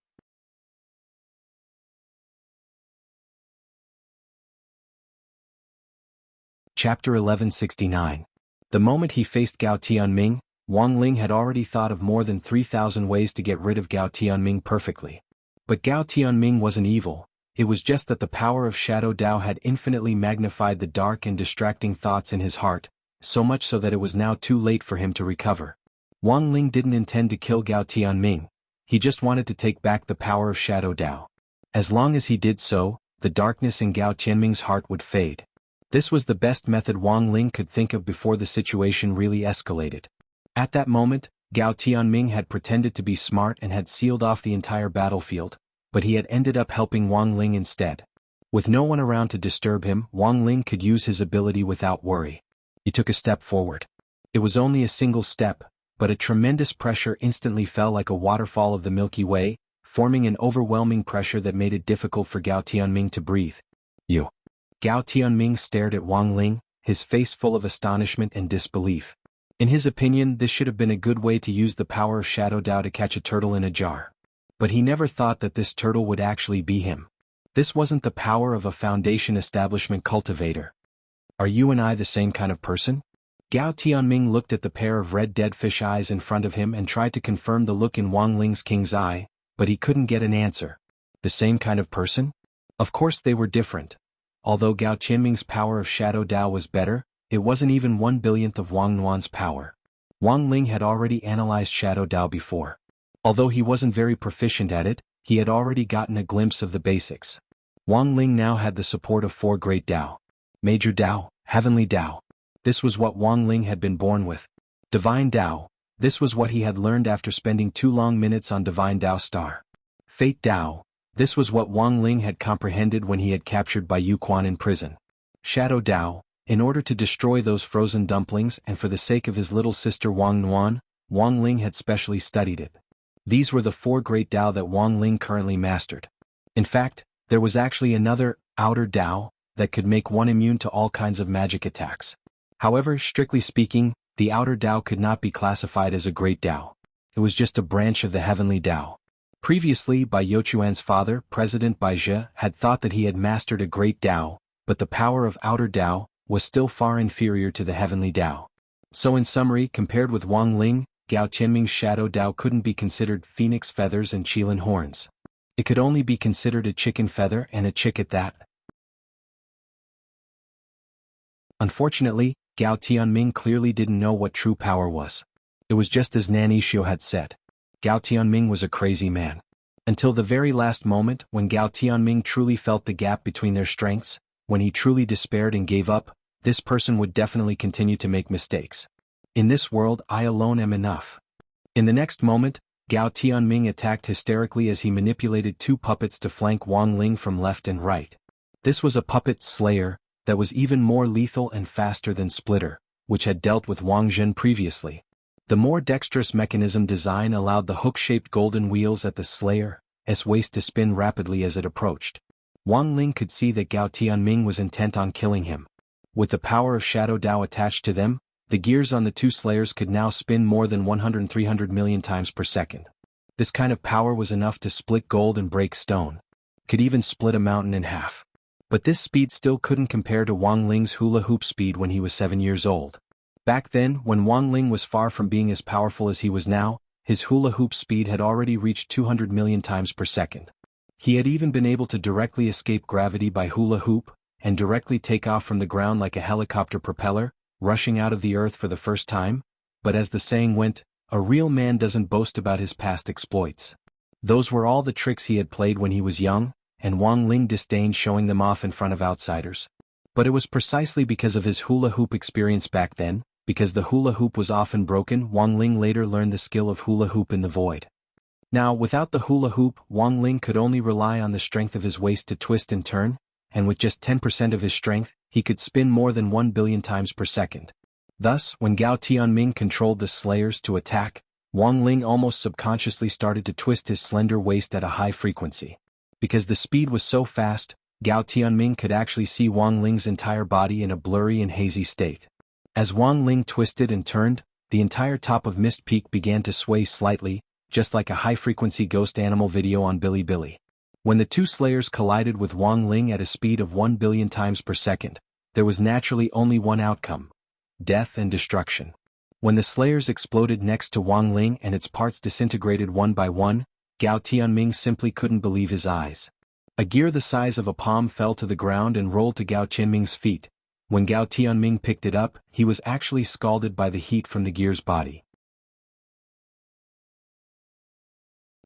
Chapter 1169. The moment he faced Gao Tianming, Wang Ling had already thought of more than 3,000 ways to get rid of Gao Tianming perfectly. But Gao Tianming wasn't evil, it was just that the power of Shadow Dao had infinitely magnified the dark and distracting thoughts in his heart, so much so that it was now too late for him to recover. Wang Ling didn't intend to kill Gao Tianming, he just wanted to take back the power of Shadow Dao. As long as he did so, the darkness in Gao Tianming's heart would fade. This was the best method Wang Ling could think of before the situation really escalated. At that moment, Gao Tianming had pretended to be smart and had sealed off the entire battlefield, but he had ended up helping Wang Ling instead. With no one around to disturb him, Wang Ling could use his ability without worry. He took a step forward. It was only a single step, but a tremendous pressure instantly fell like a waterfall of the Milky Way, forming an overwhelming pressure that made it difficult for Gao Tianming to breathe. You. Gao Tianming stared at Wang Ling, his face full of astonishment and disbelief. In his opinion, this should have been a good way to use the power of Shadow Dao to catch a turtle in a jar. But he never thought that this turtle would actually be him. This wasn't the power of a Foundation establishment cultivator. Are you and I the same kind of person? Gao Tianming looked at the pair of red dead fish eyes in front of him and tried to confirm the look in Wang Ling's king's eye, but he couldn't get an answer. The same kind of person? Of course they were different. Although Gao Tianming's power of Shadow Dao was better, it wasn't even 1/1000th of Wang Nuan's power. Wang Ling had already analyzed Shadow Dao before. Although he wasn't very proficient at it, he had already gotten a glimpse of the basics. Wang Ling now had the support of 4 great Dao. Major Dao, Heavenly Dao. This was what Wang Ling had been born with. Divine Dao. This was what he had learned after spending 2 long minutes on Divine Dao Star. Fate Dao. This was what Wang Ling had comprehended when he had captured Bai Yuquan in prison. Shadow Dao. In order to destroy those frozen dumplings and for the sake of his little sister Wang Nuan, Wang Ling had specially studied it. These were the 4 great Dao that Wang Ling currently mastered. In fact, there was actually another, outer Dao, that could make one immune to all kinds of magic attacks. However, strictly speaking, the outer Dao could not be classified as a great Dao. It was just a branch of the heavenly Dao. Previously, Bai Youquan's father, President Bai Zhe, had thought that he had mastered a great Dao, but the power of outer Dao was still far inferior to the heavenly Dao. So in summary, compared with Wang Ling, Gao Tianming's Shadow Dao couldn't be considered phoenix feathers and qilin horns. It could only be considered a chicken feather and a chick at that. Unfortunately, Gao Tianming clearly didn't know what true power was. It was just as Nan Yixio had said. Gao Tianming was a crazy man. Until the very last moment, when Gao Tianming truly felt the gap between their strengths, when he truly despaired and gave up, this person would definitely continue to make mistakes. In this world, I alone am enough. In the next moment, Gao Tianming attacked hysterically as he manipulated 2 puppets to flank Wang Ling from left and right. This was a puppet slayer that was even more lethal and faster than Splitter, which had dealt with Wang Zhen previously. The more dexterous mechanism design allowed the hook-shaped golden wheels at the slayer's waist to spin rapidly as it approached. Wang Ling could see that Gao Tianming was intent on killing him. With the power of Shadow Dao attached to them, the gears on the 2 slayers could now spin more than 300 million times per second. This kind of power was enough to split gold and break stone. Could even split a mountain in half. But this speed still couldn't compare to Wang Ling's hula hoop speed when he was 7 years old. Back then, when Wang Ling was far from being as powerful as he was now, his hula hoop speed had already reached 200 million times per second. He had even been able to directly escape gravity by hula hoop, and directly take off from the ground like a helicopter propeller, rushing out of the earth for the first time, but as the saying went, a real man doesn't boast about his past exploits. Those were all the tricks he had played when he was young, and Wang Ling disdained showing them off in front of outsiders. But it was precisely because of his hula hoop experience back then, because the hula hoop was often broken, Wang Ling later learned the skill of hula hoop in the void. Now, without the hula hoop, Wang Ling could only rely on the strength of his waist to twist and turn, and with just 10% of his strength, he could spin more than 1 billion times per second. Thus, when Gao Tianming controlled the slayers to attack, Wang Ling almost subconsciously started to twist his slender waist at a high frequency. Because the speed was so fast, Gao Tianming could actually see Wang Ling's entire body in a blurry and hazy state. As Wang Ling twisted and turned, the entire top of Mist Peak began to sway slightly, just like a high-frequency ghost animal video on Bilibili. When the two slayers collided with Wang Ling at a speed of 1 billion times per second, there was naturally only one outcome: death and destruction. When the slayers exploded next to Wang Ling and its parts disintegrated one by one, Gao Tianming simply couldn't believe his eyes. A gear the size of a palm fell to the ground and rolled to Gao Tianming's feet. When Gao Tianming picked it up, he was actually scalded by the heat from the gear's body.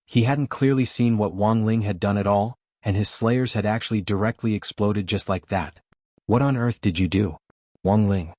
He hadn't clearly seen what Wang Ling had done at all, and his slayers had actually directly exploded just like that. "What on earth did you do, Wang Ling?"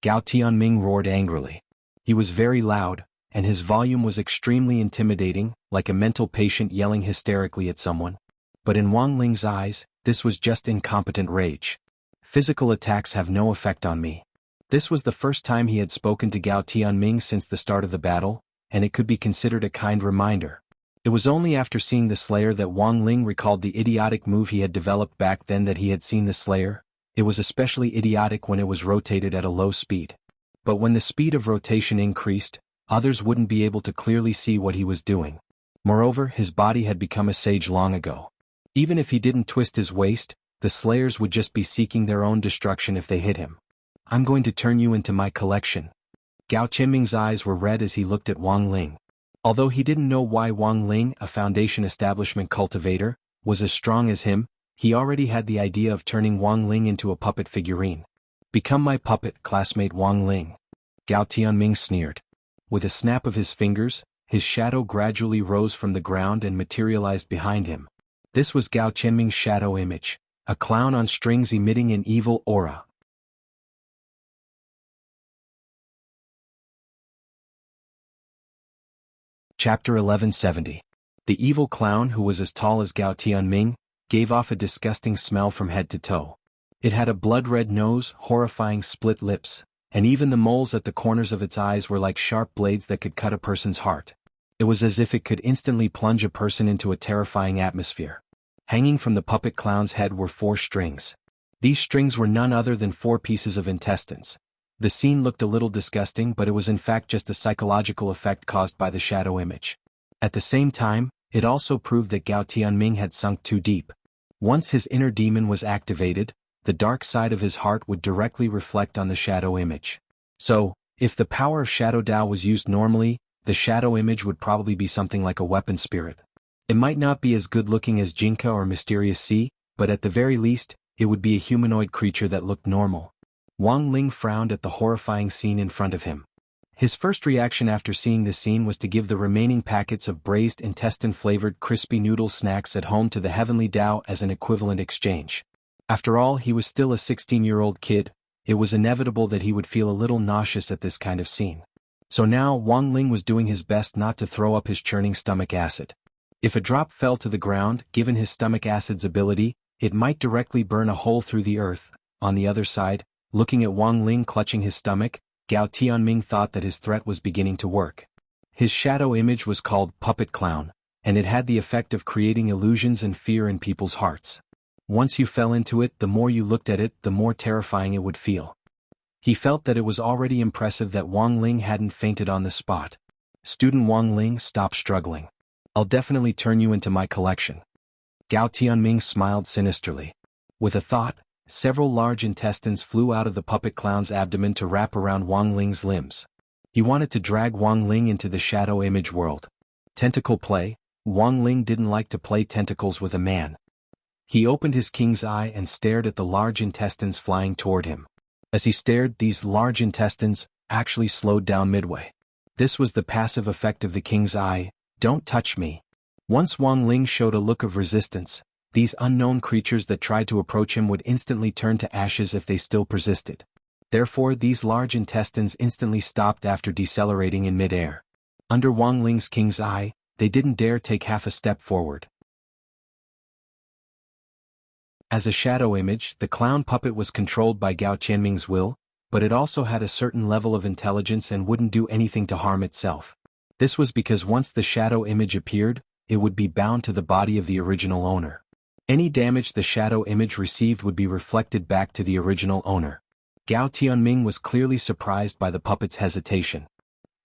Gao Tianming roared angrily. He was very loud, and his volume was extremely intimidating, like a mental patient yelling hysterically at someone. But in Wang Ling's eyes, this was just incompetent rage. "Physical attacks have no effect on me." This was the first time he had spoken to Gao Tianming since the start of the battle, and it could be considered a kind reminder. It was only after seeing the Slayer that Wang Ling recalled the idiotic move he had developed back then that he had seen the Slayer. It was especially idiotic when it was rotated at a low speed. But when the speed of rotation increased, others wouldn't be able to clearly see what he was doing. Moreover, his body had become a sage long ago. Even if he didn't twist his waist, the Slayers would just be seeking their own destruction if they hit him. "I'm going to turn you into my collection." Gao Tianming's eyes were red as he looked at Wang Ling. Although he didn't know why Wang Ling, a Foundation establishment cultivator, was as strong as him, he already had the idea of turning Wang Ling into a puppet figurine. "Become my puppet, classmate Wang Ling," Gao Tianming sneered. With a snap of his fingers, his shadow gradually rose from the ground and materialized behind him. This was Gao Tianming's shadow image, a clown on strings emitting an evil aura. Chapter 1170. The evil clown, who was as tall as Gao Tianming, gave off a disgusting smell from head to toe. It had a blood-red nose, horrifying split lips, and even the moles at the corners of its eyes were like sharp blades that could cut a person's heart. It was as if it could instantly plunge a person into a terrifying atmosphere. Hanging from the puppet clown's head were 4 strings. These strings were none other than 4 pieces of intestines. The scene looked a little disgusting, but it was in fact just a psychological effect caused by the shadow image. At the same time, it also proved that Gao Tianming had sunk too deep. Once his inner demon was activated, the dark side of his heart would directly reflect on the shadow image. So, if the power of Shadow Dao was used normally, the shadow image would probably be something like a weapon spirit. It might not be as good-looking as Jinka or Mysterious Sea, but at the very least, it would be a humanoid creature that looked normal. Wang Ling frowned at the horrifying scene in front of him. His first reaction after seeing the scene was to give the remaining packets of braised intestine-flavored crispy noodle snacks at home to the Heavenly Dao as an equivalent exchange. After all, he was still a 16-year-old kid. It was inevitable that he would feel a little nauseous at this kind of scene. So now Wang Ling was doing his best not to throw up his churning stomach acid. If a drop fell to the ground, given his stomach acid's ability, it might directly burn a hole through the earth. On the other side, looking at Wang Ling clutching his stomach, Gao Tianming thought that his threat was beginning to work. His shadow image was called Puppet Clown, and it had the effect of creating illusions and fear in people's hearts. Once you fell into it, the more you looked at it, the more terrifying it would feel. He felt that it was already impressive that Wang Ling hadn't fainted on the spot. "Student Wang Ling, stop struggling. I'll definitely turn you into my collection." Gao Tianming smiled sinisterly. With a thought, several large intestines flew out of the puppet clown's abdomen to wrap around Wang Ling's limbs. He wanted to drag Wang Ling into the shadow image world. Tentacle play? Wang Ling didn't like to play tentacles with a man. He opened his king's eye and stared at the large intestines flying toward him. As he stared, these large intestines actually slowed down midway. This was the passive effect of the king's eye: "Don't touch me." Once Wang Ling showed a look of resistance, these unknown creatures that tried to approach him would instantly turn to ashes if they still persisted. Therefore, these large intestines instantly stopped after decelerating in midair. Under Wang Ling's king's eye, they didn't dare take half a step forward. As a shadow image, the clown puppet was controlled by Gao Tianming's will, but it also had a certain level of intelligence and wouldn't do anything to harm itself. This was because once the shadow image appeared, it would be bound to the body of the original owner. Any damage the shadow image received would be reflected back to the original owner. Gao Tianming was clearly surprised by the puppet's hesitation.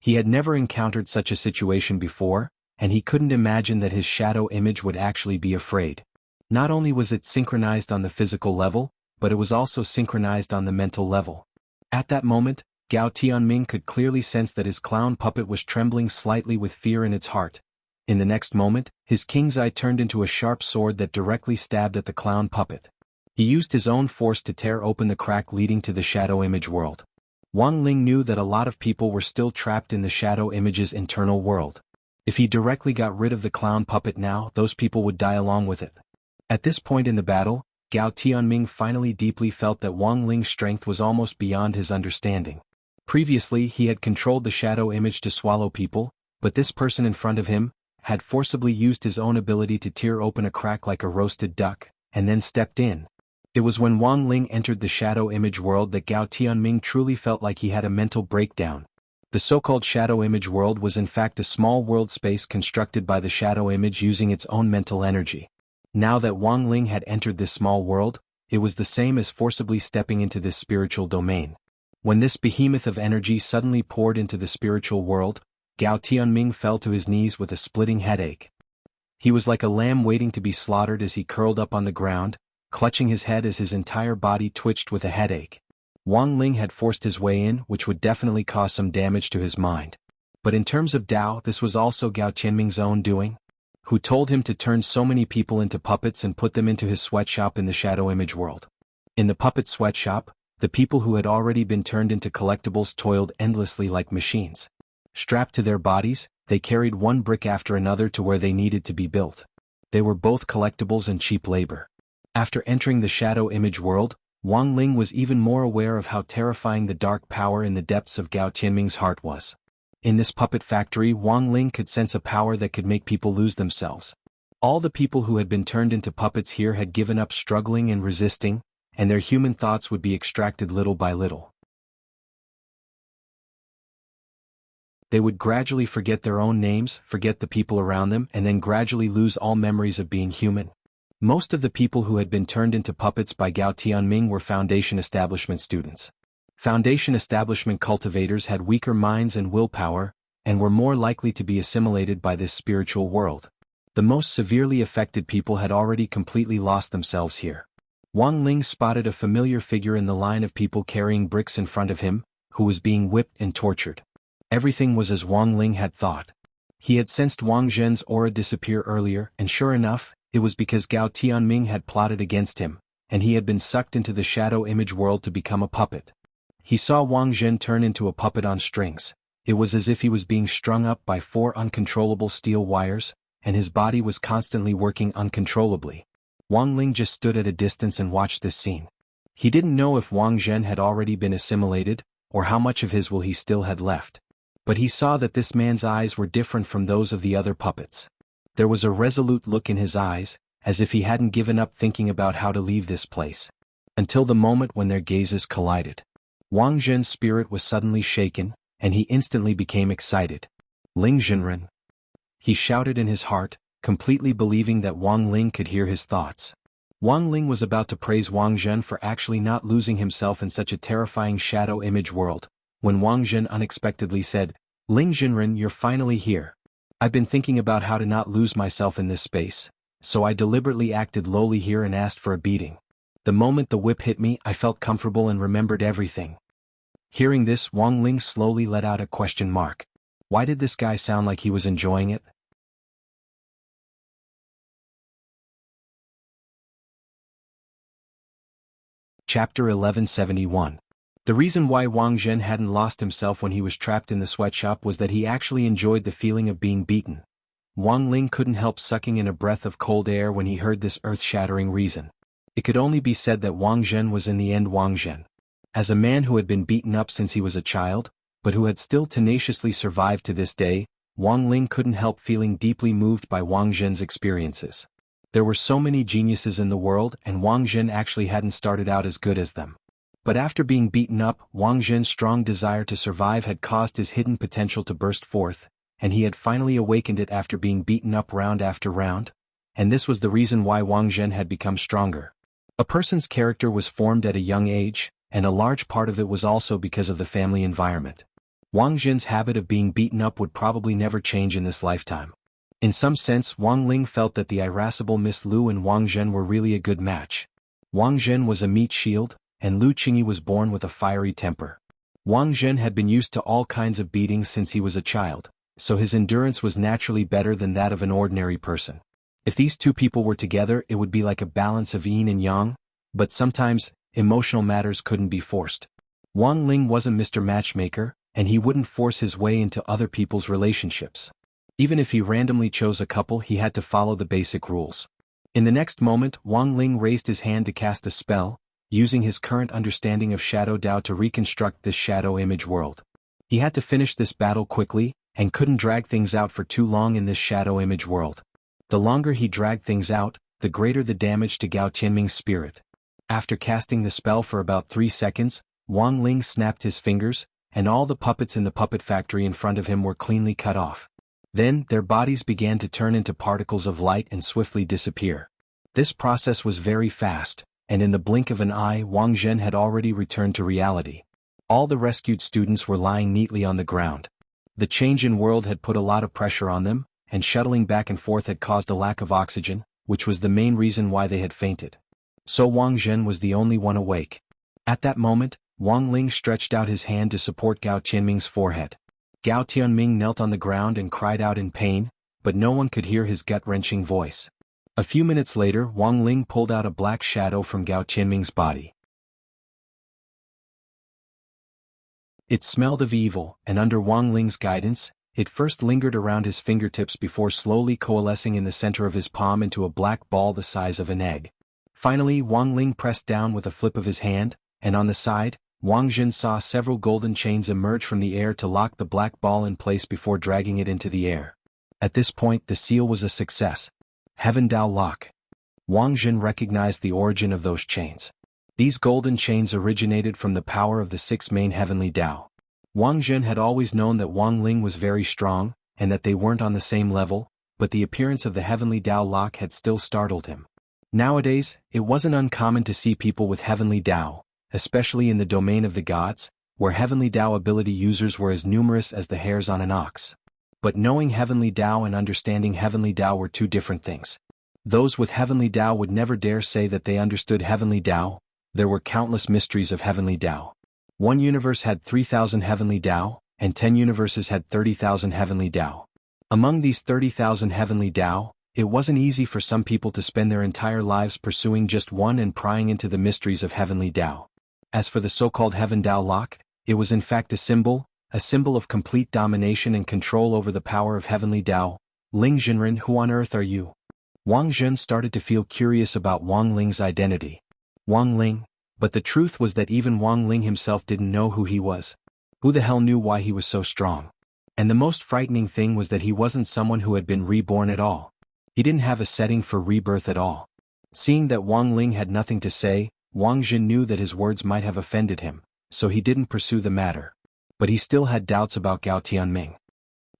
He had never encountered such a situation before, and he couldn't imagine that his shadow image would actually be afraid. Not only was it synchronized on the physical level, but it was also synchronized on the mental level. At that moment, Gao Tianming could clearly sense that his clown puppet was trembling slightly with fear in its heart. In the next moment, his king's eye turned into a sharp sword that directly stabbed at the clown puppet. He used his own force to tear open the crack leading to the shadow image world. Wang Ling knew that a lot of people were still trapped in the shadow image's internal world. If he directly got rid of the clown puppet now, those people would die along with it. At this point in the battle, Gao Tianming finally deeply felt that Wang Ling's strength was almost beyond his understanding. Previously he had controlled the shadow image to swallow people, but this person in front of him had forcibly used his own ability to tear open a crack like a roasted duck, and then stepped in. It was when Wang Ling entered the shadow image world that Gao Tianming truly felt like he had a mental breakdown. The so-called shadow image world was in fact a small world space constructed by the shadow image using its own mental energy. Now that Wang Ling had entered this small world, it was the same as forcibly stepping into this spiritual domain. When this behemoth of energy suddenly poured into the spiritual world, Gao Tianming fell to his knees with a splitting headache. He was like a lamb waiting to be slaughtered as he curled up on the ground, clutching his head as his entire body twitched with a headache. Wang Ling had forced his way in, which would definitely cause some damage to his mind. But in terms of Dao, this was also Gao Tianming's own doing. Who told him to turn so many people into puppets and put them into his sweatshop in the shadow image world. In the puppet sweatshop, the people who had already been turned into collectibles toiled endlessly like machines. Strapped to their bodies, they carried one brick after another to where they needed to be built. They were both collectibles and cheap labor. After entering the shadow image world, Wang Ling was even more aware of how terrifying the dark power in the depths of Gao Tianming's heart was. In this puppet factory, Wang Ling could sense a power that could make people lose themselves. All the people who had been turned into puppets here had given up struggling and resisting, and their human thoughts would be extracted little by little. They would gradually forget their own names, forget the people around them, and then gradually lose all memories of being human. Most of the people who had been turned into puppets by Gao Tianming were Foundation Establishment students. Foundation Establishment cultivators had weaker minds and willpower, and were more likely to be assimilated by this spiritual world. The most severely affected people had already completely lost themselves here. Wang Ling spotted a familiar figure in the line of people carrying bricks in front of him, who was being whipped and tortured. Everything was as Wang Ling had thought. He had sensed Wang Zhen's aura disappear earlier, and sure enough, it was because Gao Tianming had plotted against him, and he had been sucked into the shadow image world to become a puppet. He saw Wang Zhen turn into a puppet on strings. It was as if he was being strung up by 4 uncontrollable steel wires, and his body was constantly working uncontrollably. Wang Ling just stood at a distance and watched this scene. He didn't know if Wang Zhen had already been assimilated, or how much of his will he still had left. But he saw that this man's eyes were different from those of the other puppets. There was a resolute look in his eyes, as if he hadn't given up thinking about how to leave this place. Until the moment when their gazes collided. Wang Zhen's spirit was suddenly shaken, and he instantly became excited. Ling Zhenren. He shouted in his heart, completely believing that Wang Ling could hear his thoughts. Wang Ling was about to praise Wang Zhen for actually not losing himself in such a terrifying shadow image world, when Wang Zhen unexpectedly said, "Ling Zhenren, you're finally here. I've been thinking about how to not lose myself in this space, so I deliberately acted lowly here and asked for a beating. The moment the whip hit me, I felt comfortable and remembered everything." Hearing this, Wang Ling slowly let out a question mark. Why did this guy sound like he was enjoying it? Chapter 1171. The reason why Wang Zhen hadn't lost himself when he was trapped in the sweatshop was that he actually enjoyed the feeling of being beaten. Wang Ling couldn't help sucking in a breath of cold air when he heard this earth-shattering reason. It could only be said that Wang Zhen was in the end Wang Zhen. As a man who had been beaten up since he was a child, but who had still tenaciously survived to this day, Wang Ling couldn't help feeling deeply moved by Wang Zhen's experiences. There were so many geniuses in the world, and Wang Zhen actually hadn't started out as good as them. But after being beaten up, Wang Zhen's strong desire to survive had caused his hidden potential to burst forth, and he had finally awakened it after being beaten up round after round, and this was the reason why Wang Zhen had become stronger. A person's character was formed at a young age, and a large part of it was also because of the family environment. Wang Zhen's habit of being beaten up would probably never change in this lifetime. In some sense, Wang Ling felt that the irascible Miss Lu and Wang Zhen were really a good match. Wang Zhen was a meat shield, and Lu Qingyi was born with a fiery temper. Wang Zhen had been used to all kinds of beatings since he was a child, so his endurance was naturally better than that of an ordinary person. If these two people were together, it would be like a balance of yin and yang, but sometimes, emotional matters couldn't be forced. Wang Ling wasn't Mr. Matchmaker, and he wouldn't force his way into other people's relationships. Even if he randomly chose a couple, he had to follow the basic rules. In the next moment, Wang Ling raised his hand to cast a spell, using his current understanding of Shadow Dao to reconstruct this shadow image world. He had to finish this battle quickly, and couldn't drag things out for too long in this shadow image world. The longer he dragged things out, the greater the damage to Gao Tianming's spirit. After casting the spell for about 3 seconds, Wang Ling snapped his fingers, and all the puppets in the puppet factory in front of him were cleanly cut off. Then, their bodies began to turn into particles of light and swiftly disappear. This process was very fast, and in the blink of an eye Wang Zhen had already returned to reality. All the rescued students were lying neatly on the ground. The change in world had put a lot of pressure on them, and shuttling back and forth had caused a lack of oxygen, which was the main reason why they had fainted. So Wang Zhen was the only one awake. At that moment, Wang Ling stretched out his hand to support Gao Tianming's forehead. Gao Tianming knelt on the ground and cried out in pain, but no one could hear his gut-wrenching voice. A few minutes later, Wang Ling pulled out a black shadow from Gao Tianming's body. It smelled of evil, and under Wang Ling's guidance, it first lingered around his fingertips before slowly coalescing in the center of his palm into a black ball the size of an egg. Finally, Wang Ling pressed down with a flip of his hand, and on the side, Wang Zhen saw several golden chains emerge from the air to lock the black ball in place before dragging it into the air. At this point, the seal was a success. Heaven Dao Lock. Wang Zhen recognized the origin of those chains. These golden chains originated from the power of the 6 main heavenly Dao. Wang Zhen had always known that Wang Ling was very strong, and that they weren't on the same level, but the appearance of the heavenly Dao Lock had still startled him. Nowadays, it wasn't uncommon to see people with heavenly Dao, especially in the domain of the gods, where heavenly Dao ability users were as numerous as the hairs on an ox. But knowing heavenly Dao and understanding heavenly Dao were two different things. Those with heavenly Dao would never dare say that they understood heavenly Dao. There were countless mysteries of heavenly Dao. One universe had 3,000 heavenly Dao, and 10 universes had 30,000 heavenly Dao. Among these 30,000 heavenly Dao, it wasn't easy for some people to spend their entire lives pursuing just one and prying into the mysteries of heavenly Dao. As for the so-called Heaven Dao Lock, it was in fact a symbol of complete domination and control over the power of heavenly Dao. Ling Jinren, who on earth are you? Wang Zhen started to feel curious about Wang Ling's identity. Wang Ling, but the truth was that even Wang Ling himself didn't know who he was. Who the hell knew why he was so strong? And the most frightening thing was that he wasn't someone who had been reborn at all. He didn't have a setting for rebirth at all. Seeing that Wang Ling had nothing to say, Wang Zhen knew that his words might have offended him, so he didn't pursue the matter. But he still had doubts about Gao Tianming.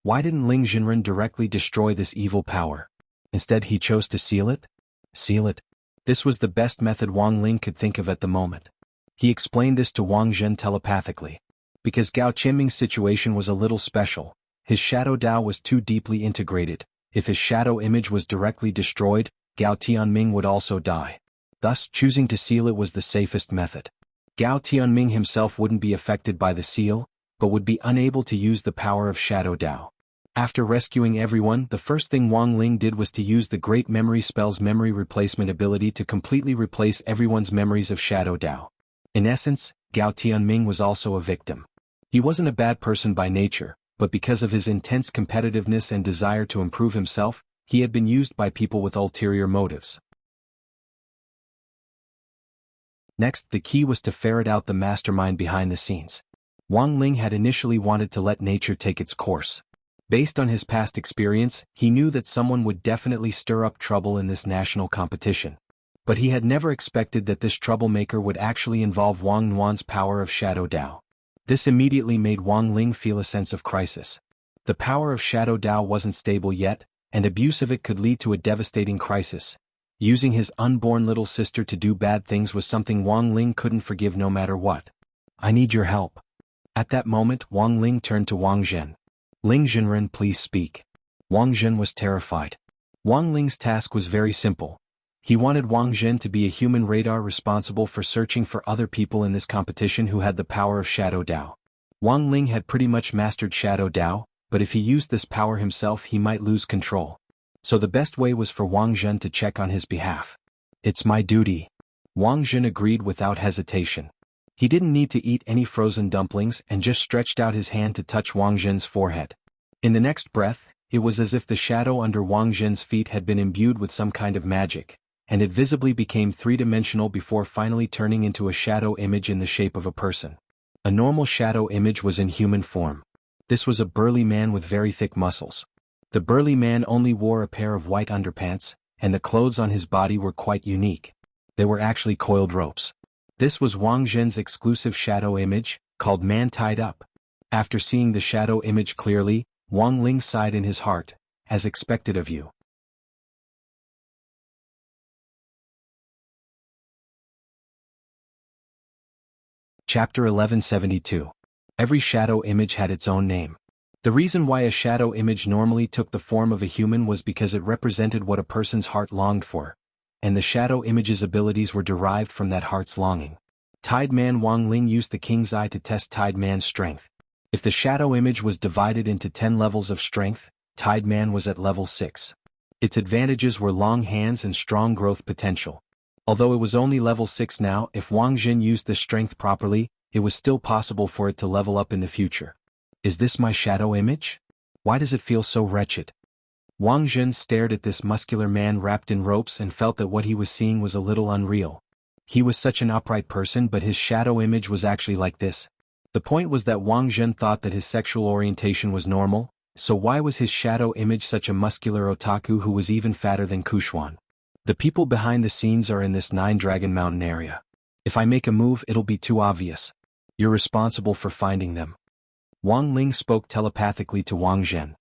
Why didn't Ling Jinren directly destroy this evil power? Instead he chose to seal it? Seal it? This was the best method Wang Ling could think of at the moment. He explained this to Wang Zhen telepathically. Because Gao Tianming's situation was a little special, his shadow Dao was too deeply integrated. If his shadow image was directly destroyed, Gao Tianming would also die. Thus, choosing to seal it was the safest method. Gao Tianming himself wouldn't be affected by the seal, but would be unable to use the power of Shadow Dao. After rescuing everyone, the first thing Wang Ling did was to use the Great Memory Spell's memory replacement ability to completely replace everyone's memories of Shadow Dao. In essence, Gao Tianming was also a victim. He wasn't a bad person by nature, but because of his intense competitiveness and desire to improve himself, he had been used by people with ulterior motives. Next, the key was to ferret out the mastermind behind the scenes. Wang Ling had initially wanted to let nature take its course. Based on his past experience, he knew that someone would definitely stir up trouble in this national competition. But he had never expected that this troublemaker would actually involve Wang Nuan's power of Shadow Dao. This immediately made Wang Ling feel a sense of crisis. The power of Shadow Dao wasn't stable yet, and abuse of it could lead to a devastating crisis. Using his unborn little sister to do bad things was something Wang Ling couldn't forgive no matter what. I need your help. At that moment Wang Ling turned to Wang Zhen. "Ling Zhenren, please speak." Wang Zhen was terrified. Wang Ling's task was very simple. He wanted Wang Zhen to be a human radar responsible for searching for other people in this competition who had the power of Shadow Dao. Wang Ling had pretty much mastered Shadow Dao, but if he used this power himself he might lose control. So the best way was for Wang Zhen to check on his behalf. "It's my duty." Wang Zhen agreed without hesitation. He didn't need to eat any frozen dumplings and just stretched out his hand to touch Wang Zhen's forehead. In the next breath, it was as if the shadow under Wang Zhen's feet had been imbued with some kind of magic, and it visibly became three-dimensional before finally turning into a shadow image in the shape of a person. A normal shadow image was in human form. This was a burly man with very thick muscles. The burly man only wore a pair of white underpants, and the clothes on his body were quite unique. They were actually coiled ropes. This was Wang Zhen's exclusive shadow image, called Man Tied Up. After seeing the shadow image clearly, Wang Ling sighed in his heart, "As expected of you." Chapter 1172. Every shadow image had its own name. The reason why a shadow image normally took the form of a human was because it represented what a person's heart longed for, and the shadow image's abilities were derived from that heart's longing. Tied Man Wang Ling used the King's Eye to test Tied Man's strength. If the shadow image was divided into 10 levels of strength, Tied Man was at level 6. Its advantages were long hands and strong growth potential. Although it was only level 6 now, if Wang Zhen used the strength properly, it was still possible for it to level up in the future. "Is this my shadow image? Why does it feel so wretched?" Wang Zhen stared at this muscular man wrapped in ropes and felt that what he was seeing was a little unreal. He was such an upright person, but his shadow image was actually like this. The point was that Wang Zhen thought that his sexual orientation was normal, so why was his shadow image such a muscular otaku who was even fatter than Kushuan? "The people behind the scenes are in this 9-Dragon Mountain area. If I make a move it'll be too obvious. You're responsible for finding them." Wang Ling spoke telepathically to Wang Zhen.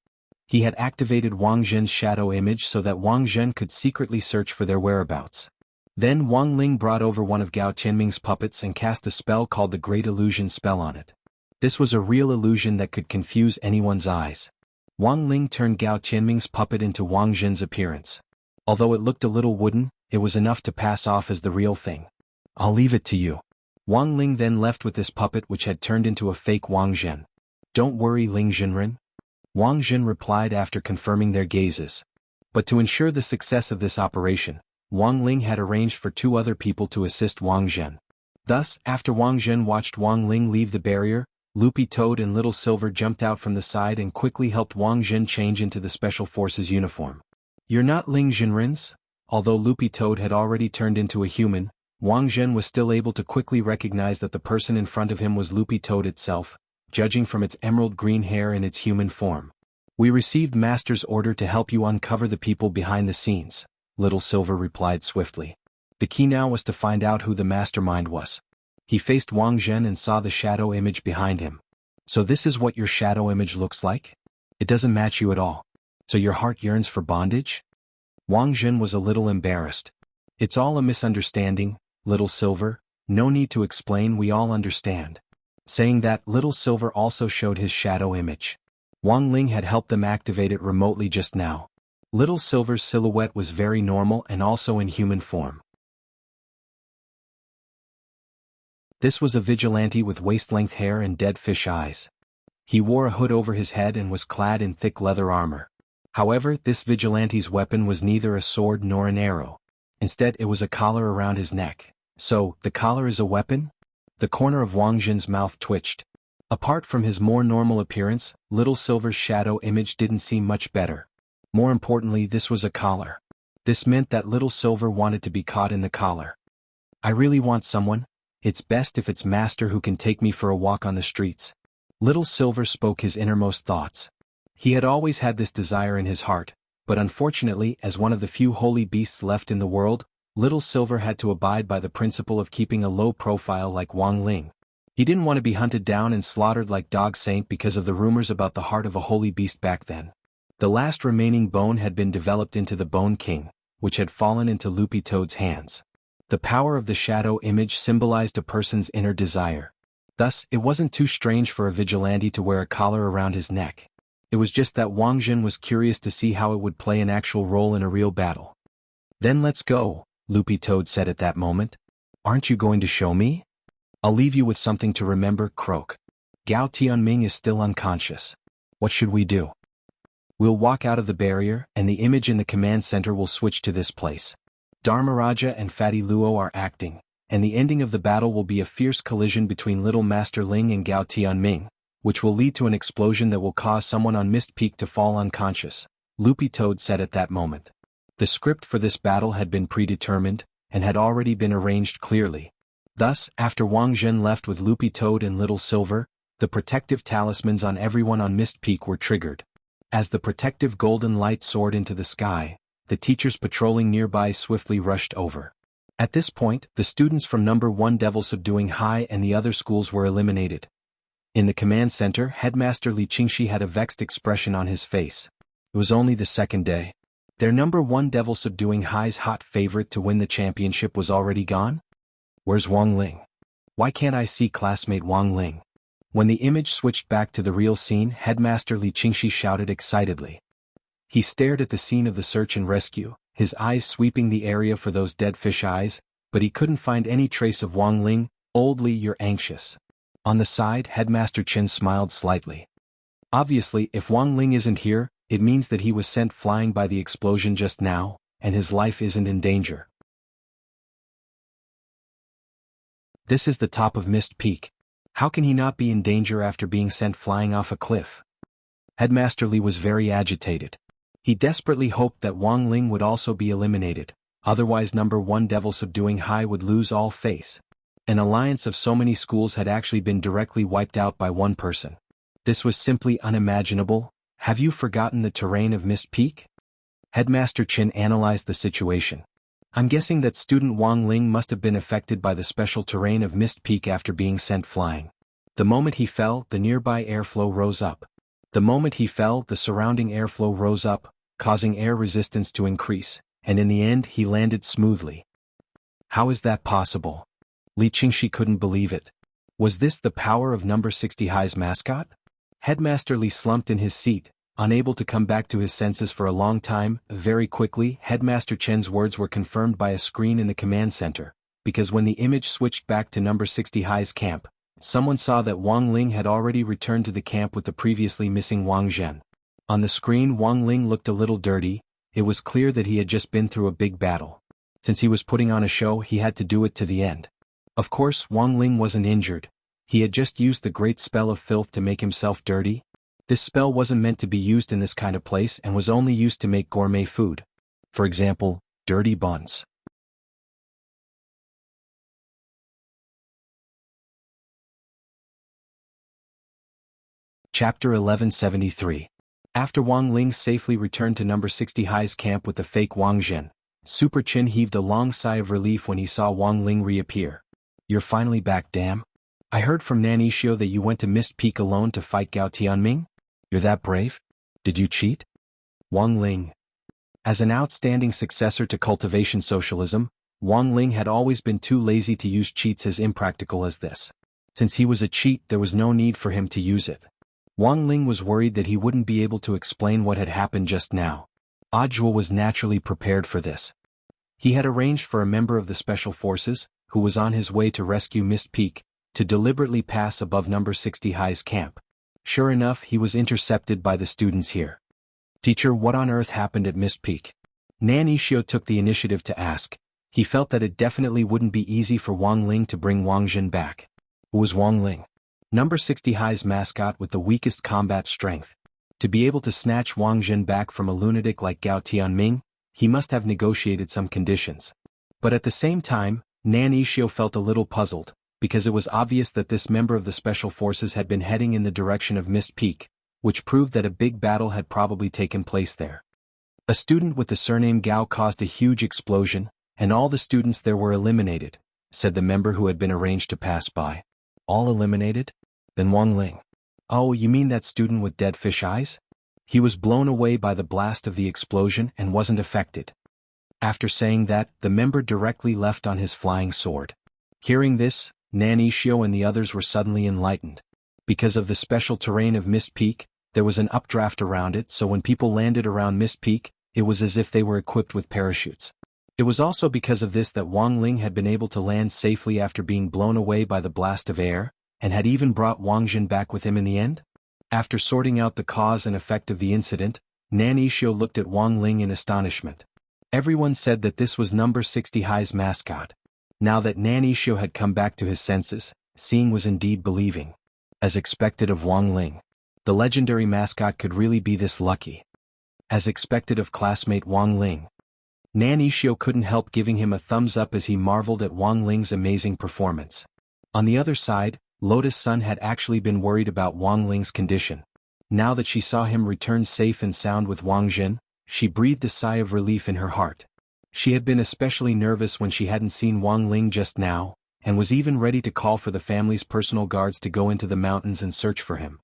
He had activated Wang Zhen's shadow image so that Wang Zhen could secretly search for their whereabouts. Then Wang Ling brought over one of Gao Tianming's puppets and cast a spell called the Great Illusion spell on it. This was a real illusion that could confuse anyone's eyes. Wang Ling turned Gao Tianming's puppet into Wang Zhen's appearance. Although it looked a little wooden, it was enough to pass off as the real thing. "I'll leave it to you." Wang Ling then left with this puppet which had turned into a fake Wang Zhen. "Don't worry, Ling Zhenren," Wang Zhen replied after confirming their gazes. But to ensure the success of this operation, Wang Ling had arranged for 2 other people to assist Wang Zhen. Thus, after Wang Zhen watched Wang Ling leave the barrier, Loopy Toad and Little Silver jumped out from the side and quickly helped Wang Zhen change into the Special Forces uniform. "You're not Ling Zhenren's?" Although Loopy Toad had already turned into a human, Wang Zhen was still able to quickly recognize that the person in front of him was Loopy Toad itself, judging from its emerald green hair and its human form. "We received Master's order to help you uncover the people behind the scenes," Little Silver replied swiftly. The key now was to find out who the mastermind was. He faced Wang Zhen and saw the shadow image behind him. "So this is what your shadow image looks like? It doesn't match you at all. So your heart yearns for bondage?" Wang Zhen was a little embarrassed. "It's all a misunderstanding, Little Silver. No need to explain, we all understand." Saying that, Little Silver also showed his shadow image. Wang Ling had helped them activate it remotely just now. Little Silver's silhouette was very normal and also in human form. This was a vigilante with waist-length hair and dead fish eyes. He wore a hood over his head and was clad in thick leather armor. However, this vigilante's weapon was neither a sword nor an arrow. Instead, it was a collar around his neck. "So, the collar is a weapon?" The corner of Wang Zhen's mouth twitched. Apart from his more normal appearance, Little Silver's shadow image didn't seem much better. More importantly, this was a collar. This meant that Little Silver wanted to be caught in the collar. "I really want someone. It's best if it's Master who can take me for a walk on the streets." Little Silver spoke his innermost thoughts. He had always had this desire in his heart, but unfortunately, as one of the few holy beasts left in the world, Little Silver had to abide by the principle of keeping a low profile like Wang Ling. He didn't want to be hunted down and slaughtered like Dog Saint because of the rumors about the heart of a holy beast back then. The last remaining bone had been developed into the Bone King, which had fallen into Loopy Toad's hands. The power of the shadow image symbolized a person's inner desire. Thus, it wasn't too strange for a vigilante to wear a collar around his neck. It was just that Wang Jin was curious to see how it would play an actual role in a real battle. Then let's go, Loopy Toad said at that moment. Aren't you going to show me? I'll leave you with something to remember, Croak. Gao Tianming is still unconscious. What should we do? We'll walk out of the barrier, and the image in the command center will switch to this place. Dharmaraja and Fatty Luo are acting, and the ending of the battle will be a fierce collision between Little Master Ling and Gao Tianming, which will lead to an explosion that will cause someone on Mist Peak to fall unconscious, Loopy Toad said at that moment. The script for this battle had been predetermined, and had already been arranged clearly. Thus, after Wang Zhen left with Loopy Toad and Little Silver, the protective talismans on everyone on Mist Peak were triggered. As the protective golden light soared into the sky, the teachers patrolling nearby swiftly rushed over. At this point, the students from number 1 Devil Subduing High and the other schools were eliminated. In the command center, Headmaster Li Qingxi had a vexed expression on his face. It was only the second day. Their number 1 Devil Subduing High's hot favorite to win the championship was already gone? Where's Wang Ling? Why can't I see classmate Wang Ling? When the image switched back to the real scene, Headmaster Li Qingxi shouted excitedly. He stared at the scene of the search and rescue, his eyes sweeping the area for those dead fish eyes, but he couldn't find any trace of Wang Ling. Old Li, you're anxious. On the side, Headmaster Chen smiled slightly. Obviously, if Wang Ling isn't here, it means that he was sent flying by the explosion just now, and his life isn't in danger. This is the top of Mist Peak. How can he not be in danger after being sent flying off a cliff? Headmaster Li was very agitated. He desperately hoped that Wang Ling would also be eliminated, otherwise number 1 Devil Subduing High would lose all face. An alliance of so many schools had actually been directly wiped out by one person. This was simply unimaginable. Have you forgotten the terrain of Mist Peak? Headmaster Chen analyzed the situation. I'm guessing that student Wang Ling must have been affected by the special terrain of Mist Peak after being sent flying. The moment he fell, the nearby airflow rose up. The moment he fell, the surrounding airflow rose up, causing air resistance to increase, and in the end he landed smoothly. How is that possible? Li Qingxi couldn't believe it. Was this the power of number 60 High's mascot? Headmaster Li slumped in his seat, unable to come back to his senses for a long time. Very quickly, Headmaster Chen's words were confirmed by a screen in the command center, because when the image switched back to number 60 High's camp, someone saw that Wang Ling had already returned to the camp with the previously missing Wang Zhen. On the screen, Wang Ling looked a little dirty. It was clear that he had just been through a big battle. Since he was putting on a show, he had to do it to the end. Of course, Wang Ling wasn't injured. He had just used the great spell of filth to make himself dirty. This spell wasn't meant to be used in this kind of place and was only used to make gourmet food. For example, dirty buns. Chapter 1173. After Wang Ling safely returned to number 60 High's camp with the fake Wang Zhen, Super Chin heaved a long sigh of relief when he saw Wang Ling reappear. You're finally back, damn. I heard from Nan Ishio that you went to Mist Peak alone to fight Gao Tianming? You're that brave? Did you cheat? Wang Ling. As an outstanding successor to Cultivation Socialism, Wang Ling had always been too lazy to use cheats as impractical as this. Since he was a cheat, there was no need for him to use it. Wang Ling was worried that he wouldn't be able to explain what had happened just now. Ajua was naturally prepared for this. He had arranged for a member of the Special Forces, who was on his way to rescue Mist Peak, to deliberately pass above number 60 High's camp. Sure enough, he was intercepted by the students here. Teacher, what on earth happened at Mist Peak? Nan Ishio took the initiative to ask. He felt that it definitely wouldn't be easy for Wang Ling to bring Wang Zhen back. Who was Wang Ling? Number 60 High's mascot with the weakest combat strength. To be able to snatch Wang Zhen back from a lunatic like Gao Tianming, he must have negotiated some conditions. But at the same time, Nan Ishio felt a little puzzled, because it was obvious that this member of the Special Forces had been heading in the direction of Mist Peak, which proved that a big battle had probably taken place there. A student with the surname Gao caused a huge explosion, and all the students there were eliminated, said the member who had been arranged to pass by. All eliminated? Then Wang Ling. Oh, you mean that student with dead fish eyes? He was blown away by the blast of the explosion and wasn't affected. After saying that, the member directly left on his flying sword. Hearing this, Nanishio and the others were suddenly enlightened. Because of the special terrain of Mist Peak, there was an updraft around it, so when people landed around Mist Peak, it was as if they were equipped with parachutes. It was also because of this that Wang Ling had been able to land safely after being blown away by the blast of air, and had even brought Wang Jin back with him in the end. After sorting out the cause and effect of the incident, Nanishio looked at Wang Ling in astonishment. Everyone said that this was number 60 High's mascot. Now that Nanishio had come back to his senses, seeing was indeed believing. As expected of Wang Ling, the legendary mascot could really be this lucky. As expected of classmate Wang Ling, Nanishio couldn't help giving him a thumbs up as he marveled at Wang Ling's amazing performance. On the other side, Lotus Sun had actually been worried about Wang Ling's condition. Now that she saw him return safe and sound with Wang Jin, she breathed a sigh of relief in her heart. She had been especially nervous when she hadn't seen Wang Ling just now, and was even ready to call for the family's personal guards to go into the mountains and search for him.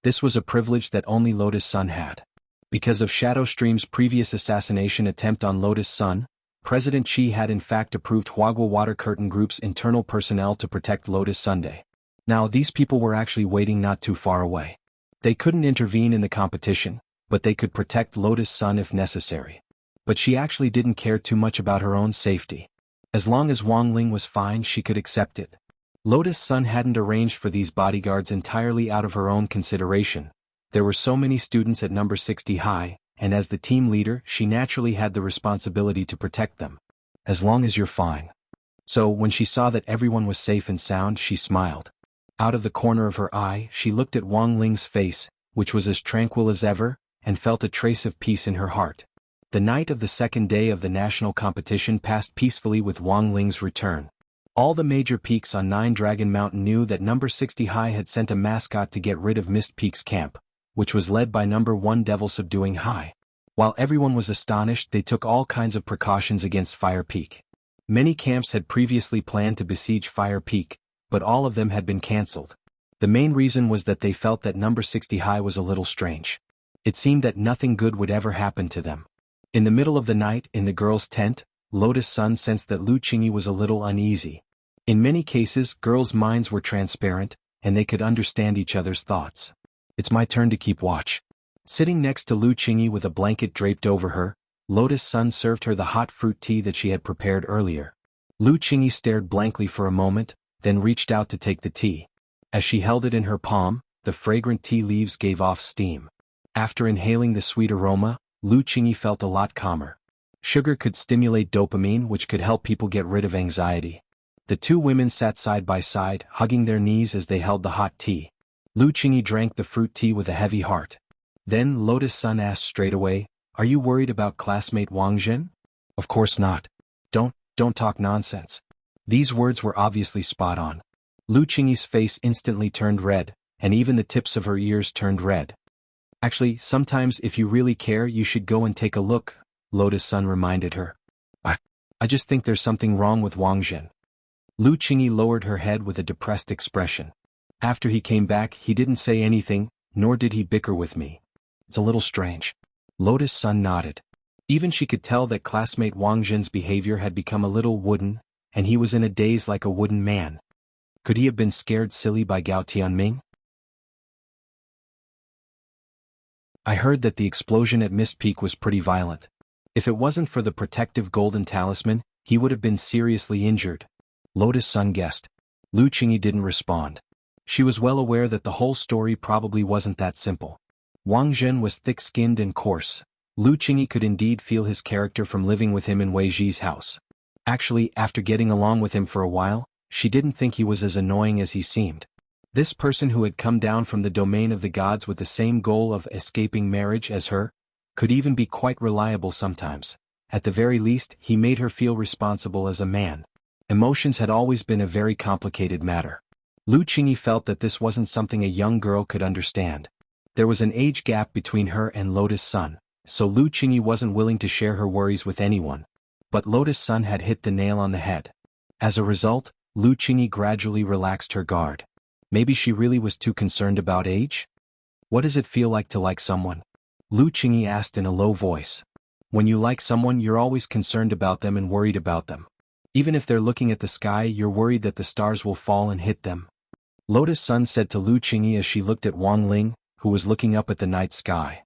This was a privilege that only Lotus Sun had. Because of Shadow Stream's previous assassination attempt on Lotus Sun, President Qi had in fact approved Huagua Water Curtain Group's internal personnel to protect Lotus Sunday. Now these people were actually waiting not too far away. They couldn't intervene in the competition, but they could protect Lotus Sun if necessary. But she actually didn't care too much about her own safety. As long as Wang Ling was fine, she could accept it. Lotus Sun hadn't arranged for these bodyguards entirely out of her own consideration. There were so many students at number 60 High, and as the team leader, she naturally had the responsibility to protect them. As long as you're fine. So when she saw that everyone was safe and sound, she smiled. Out of the corner of her eye, she looked at Wang Ling's face, which was as tranquil as ever, and felt a trace of peace in her heart. The night of the second day of the national competition passed peacefully with Wang Ling's return. All the major peaks on Nine Dragon Mountain knew that number 60 High had sent a mascot to get rid of Mist Peak's camp, which was led by number 1 Devil Subduing High. While everyone was astonished, they took all kinds of precautions against Fire Peak. Many camps had previously planned to besiege Fire Peak, but all of them had been cancelled. The main reason was that they felt that number 60 High was a little strange. It seemed that nothing good would ever happen to them. In the middle of the night, in the girls' tent, Lotus Sun sensed that Lu Qingyi was a little uneasy. In many cases, girls' minds were transparent, and they could understand each other's thoughts. It's my turn to keep watch. Sitting next to Lu Qingyi with a blanket draped over her, Lotus Sun served her the hot fruit tea that she had prepared earlier. Lu Qingyi stared blankly for a moment, then reached out to take the tea. As she held it in her palm, the fragrant tea leaves gave off steam. After inhaling the sweet aroma, Lu Qingyi felt a lot calmer. Sugar could stimulate dopamine, which could help people get rid of anxiety. The two women sat side by side, hugging their knees as they held the hot tea. Lu Qingyi drank the fruit tea with a heavy heart. Then Lotus Sun asked straight away, "Are you worried about classmate Wang Jin?" "Of course not. Don't talk nonsense." These words were obviously spot on. Lu Qingyi's face instantly turned red, and even the tips of her ears turned red. "Actually, sometimes if you really care you should go and take a look," Lotus Sun reminded her. I just think there's something wrong with Wang Jin." Lu Qingyi lowered her head with a depressed expression. "After he came back, he didn't say anything, nor did he bicker with me. It's a little strange." Lotus Sun nodded. Even she could tell that classmate Wang Jin's behavior had become a little wooden, and he was in a daze like a wooden man. Could he have been scared silly by Gao Tianming? "I heard that the explosion at Mist Peak was pretty violent. If it wasn't for the protective golden talisman, he would have been seriously injured," Lotus Sun guessed. Lu Qingyi didn't respond. She was well aware that the whole story probably wasn't that simple. Wang Jin was thick-skinned and coarse. Lu Qingyi could indeed feel his character from living with him in Wei Ji's house. Actually, after getting along with him for a while, she didn't think he was as annoying as he seemed. This person who had come down from the domain of the gods with the same goal of escaping marriage as her, could even be quite reliable sometimes. At the very least, he made her feel responsible as a man. Emotions had always been a very complicated matter. Lu Qingyi felt that this wasn't something a young girl could understand. There was an age gap between her and Lotus Sun, so Lu Qingyi wasn't willing to share her worries with anyone. But Lotus Sun had hit the nail on the head. As a result, Lu Qingyi gradually relaxed her guard. Maybe she really was too concerned about age? "What does it feel like to like someone?" Lu Qingyi asked in a low voice. "When you like someone, you're always concerned about them and worried about them. Even if they're looking at the sky, you're worried that the stars will fall and hit them. Lotus Sun said to Lu Qingyi as she looked at Wang Ling, who was looking up at the night sky.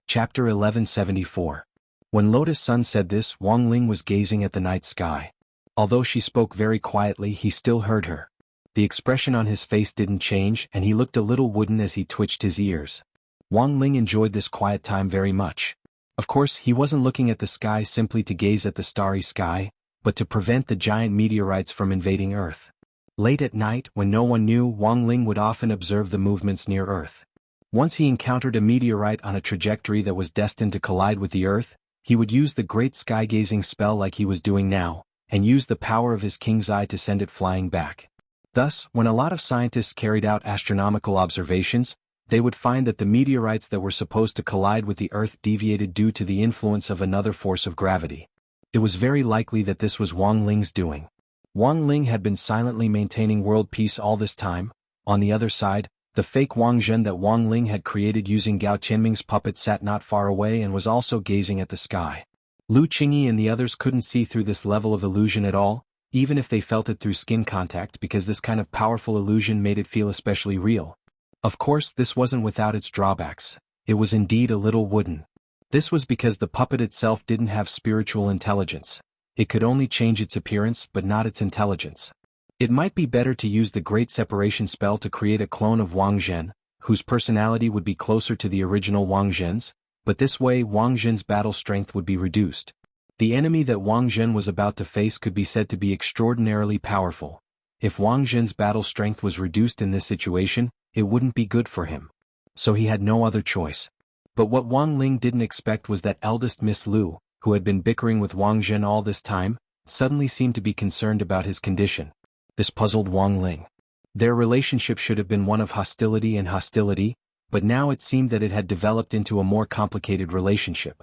Chapter 1174. When Lotus Sun said this, Wang Ling was gazing at the night sky. Although she spoke very quietly, he still heard her. The expression on his face didn't change, and he looked a little wooden as he twitched his ears. Wang Ling enjoyed this quiet time very much. Of course, he wasn't looking at the sky simply to gaze at the starry sky, but to prevent the giant meteorites from invading Earth. Late at night, when no one knew, Wang Ling would often observe the movements near Earth. Once he encountered a meteorite on a trajectory that was destined to collide with the Earth, he would use the great sky-gazing spell like he was doing now, and use the power of his king's eye to send it flying back. Thus, when a lot of scientists carried out astronomical observations, they would find that the meteorites that were supposed to collide with the Earth deviated due to the influence of another force of gravity. It was very likely that this was Wang Ling's doing. Wang Ling had been silently maintaining world peace all this time. On the other side, the fake Wang Zhen that Wang Ling had created using Gao Qianming's puppet sat not far away and was also gazing at the sky. Lu Qingyi and the others couldn't see through this level of illusion at all, even if they felt it through skin contact, because this kind of powerful illusion made it feel especially real. Of course, this wasn't without its drawbacks. It was indeed a little wooden. This was because the puppet itself didn't have spiritual intelligence. It could only change its appearance but not its intelligence. It might be better to use the Great Separation spell to create a clone of Wang Zhen, whose personality would be closer to the original Wang Zhen's, but this way Wang Zhen's battle strength would be reduced. The enemy that Wang Zhen was about to face could be said to be extraordinarily powerful. If Wang Zhen's battle strength was reduced in this situation, it wouldn't be good for him. So he had no other choice. But what Wang Ling didn't expect was that eldest Miss Lu, who had been bickering with Wang Zhen all this time, suddenly seemed to be concerned about his condition. This puzzled Wang Ling. Their relationship should have been one of hostility, but now it seemed that it had developed into a more complicated relationship.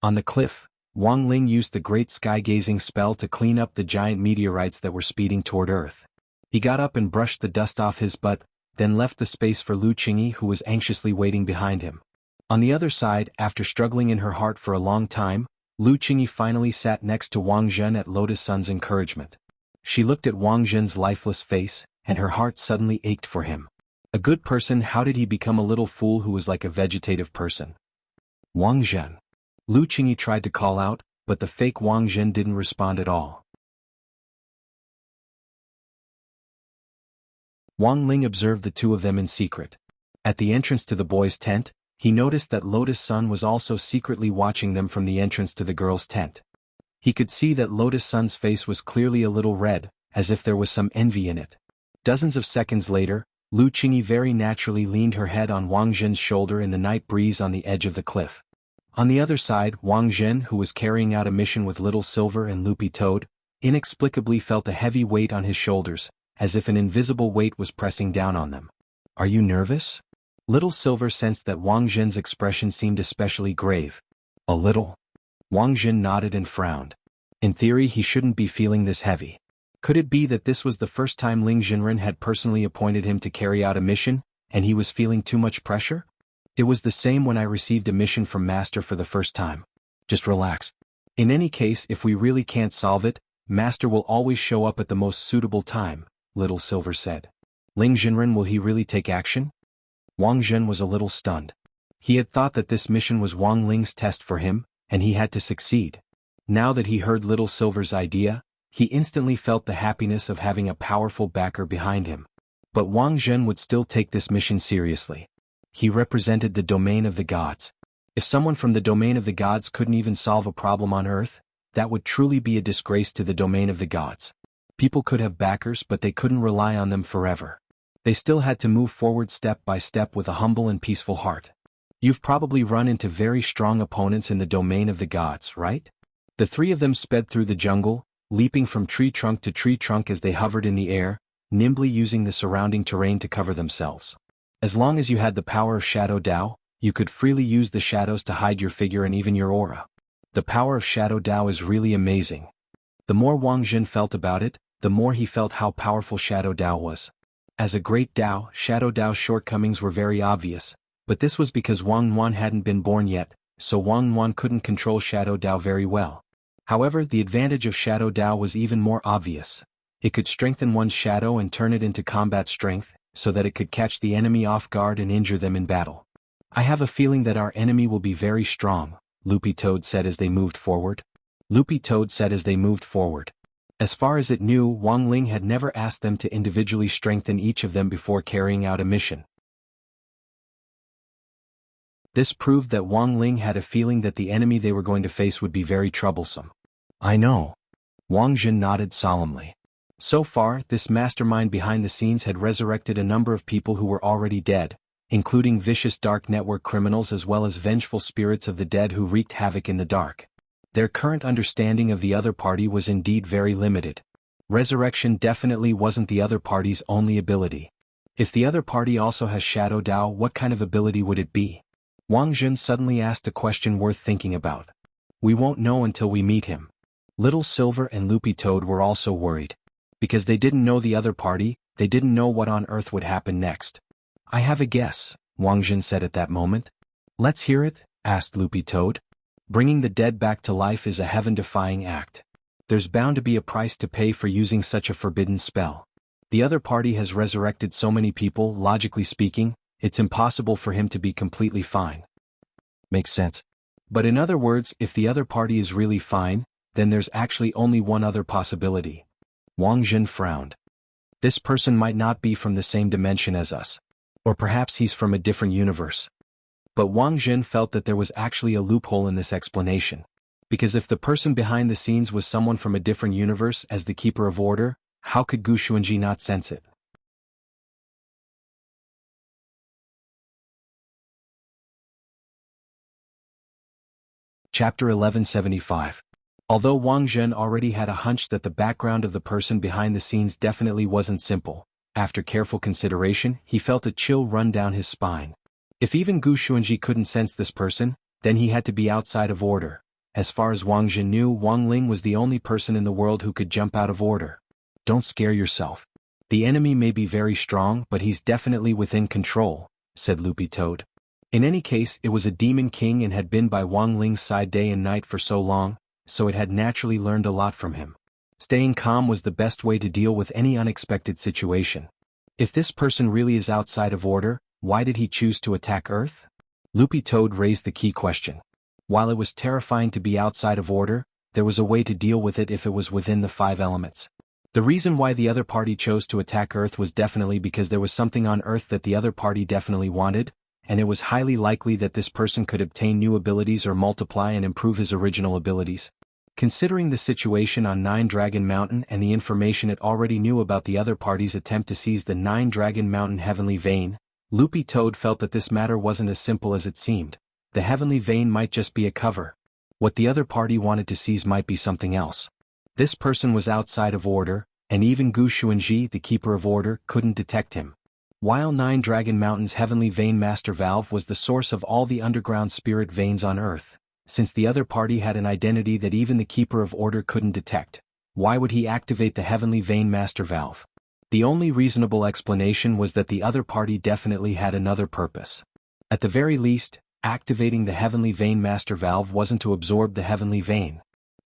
On the cliff, Wang Ling used the great sky-gazing spell to clean up the giant meteorites that were speeding toward Earth. He got up and brushed the dust off his butt, then left the space for Lu Qingyi, who was anxiously waiting behind him. On the other side, after struggling in her heart for a long time, Lu Qingyi finally sat next to Wang Zhen at Lotus Sun's encouragement. She looked at Wang Zhen's lifeless face, and her heart suddenly ached for him. A good person, how did he become a little fool who was like a vegetative person? Wang Zhen. Lu Qingyi tried to call out, but the fake Wang Zhen didn't respond at all. Wang Ling observed the two of them in secret. At the entrance to the boys' tent, he noticed that Lotus Sun was also secretly watching them from the entrance to the girls' tent. He could see that Lotus Sun's face was clearly a little red, as if there was some envy in it. Dozens of seconds later, Lu Qingyi very naturally leaned her head on Wang Zhen's shoulder in the night breeze on the edge of the cliff. On the other side, Wang Zhen, who was carrying out a mission with Little Silver and Loopy Toad, inexplicably felt a heavy weight on his shoulders, as if an invisible weight was pressing down on them. "Are you nervous?" Little Silver sensed that Wang Zhen's expression seemed especially grave. "A little." Wang Zhen nodded and frowned. In theory, he shouldn't be feeling this heavy. Could it be that this was the first time Ling Jinren had personally appointed him to carry out a mission, and he was feeling too much pressure? It was the same when I received a mission from Master for the first time. Just relax. In any case, if we really can't solve it, Master will always show up at the most suitable time, Little Silver said. Ling Jinren, will he really take action? Wang Zhen was a little stunned. He had thought that this mission was Wang Ling's test for him, and he had to succeed. Now that he heard Little Silver's idea, he instantly felt the happiness of having a powerful backer behind him. But Wang Zhen would still take this mission seriously. He represented the domain of the gods. If someone from the domain of the gods couldn't even solve a problem on Earth, that would truly be a disgrace to the domain of the gods. People could have backers, but they couldn't rely on them forever. They still had to move forward step by step with a humble and peaceful heart. You've probably run into very strong opponents in the domain of the gods, right? The three of them sped through the jungle, leaping from tree trunk to tree trunk as they hovered in the air, nimbly using the surrounding terrain to cover themselves. As long as you had the power of Shadow Dao, you could freely use the shadows to hide your figure and even your aura. The power of Shadow Dao is really amazing. The more Wang Zhen felt about it, the more he felt how powerful Shadow Dao was. As a great Dao, Shadow Dao's shortcomings were very obvious, But this was because Wang Yuan hadn't been born yet, so Wang Yuan couldn't control Shadow Dao very well. However, the advantage of Shadow Dao was even more obvious. It could strengthen one's shadow and turn it into combat strength, so that it could catch the enemy off guard and injure them in battle. I have a feeling that our enemy will be very strong, Loopy Toad said as they moved forward. As far as it knew, Wang Ling had never asked them to individually strengthen each of them before carrying out a mission. This proved that Wang Ling had a feeling that the enemy they were going to face would be very troublesome. I know. Wang Jin nodded solemnly. So far, this mastermind behind the scenes had resurrected a number of people who were already dead, including vicious dark network criminals as well as vengeful spirits of the dead who wreaked havoc in the dark. Their current understanding of the other party was indeed very limited. Resurrection definitely wasn't the other party's only ability. If the other party also has Shadow Dao, what kind of ability would it be? Wang Jin suddenly asked a question worth thinking about. We won't know until we meet him. Little Silver and Loopy Toad were also worried. Because they didn't know the other party, they didn't know what on earth would happen next. I have a guess, Wang Jin said at that moment. Let's hear it, asked Loopy Toad. Bringing the dead back to life is a heaven-defying act. There's bound to be a price to pay for using such a forbidden spell. The other party has resurrected so many people, logically speaking, it's impossible for him to be completely fine. Makes sense. But in other words, if the other party is really fine, then there's actually only one other possibility. Wang Jin frowned. This person might not be from the same dimension as us. Or perhaps he's from a different universe. But Wang Jin felt that there was actually a loophole in this explanation. Because if the person behind the scenes was someone from a different universe as the Keeper of Order, how could Gu Xuanji not sense it? Chapter 1175. Although Wang Jin already had a hunch that the background of the person behind the scenes definitely wasn't simple, after careful consideration, he felt a chill run down his spine. If even Gu Xuanji couldn't sense this person, then he had to be outside of order. As far as Wang Jin knew, Wang Ling was the only person in the world who could jump out of order. Don't scare yourself. The enemy may be very strong, but he's definitely within control, said Loopy Toad. In any case, it was a demon king and had been by Wang Ling's side day and night for so long, so it had naturally learned a lot from him. Staying calm was the best way to deal with any unexpected situation. If this person really is outside of order, why did he choose to attack Earth? Loopy Toad raised the key question. While it was terrifying to be outside of order, there was a way to deal with it if it was within the 5 elements. The reason why the other party chose to attack Earth was definitely because there was something on Earth that the other party definitely wanted, and it was highly likely that this person could obtain new abilities or multiply and improve his original abilities. Considering the situation on Nine Dragon Mountain and the information it already knew about the other party's attempt to seize the Nine Dragon Mountain Heavenly Vein, Loopy Toad felt that this matter wasn't as simple as it seemed. The Heavenly Vein might just be a cover. What the other party wanted to seize might be something else. This person was outside of order, and even Gu Xuanji, the Keeper of Order, couldn't detect him. While Nine Dragon Mountain's Heavenly Vein Master Valve was the source of all the underground spirit veins on Earth, since the other party had an identity that even the Keeper of Order couldn't detect, why would he activate the Heavenly Vein Master Valve? The only reasonable explanation was that the other party definitely had another purpose. At the very least, activating the Heavenly Vein Master Valve wasn't to absorb the Heavenly Vein.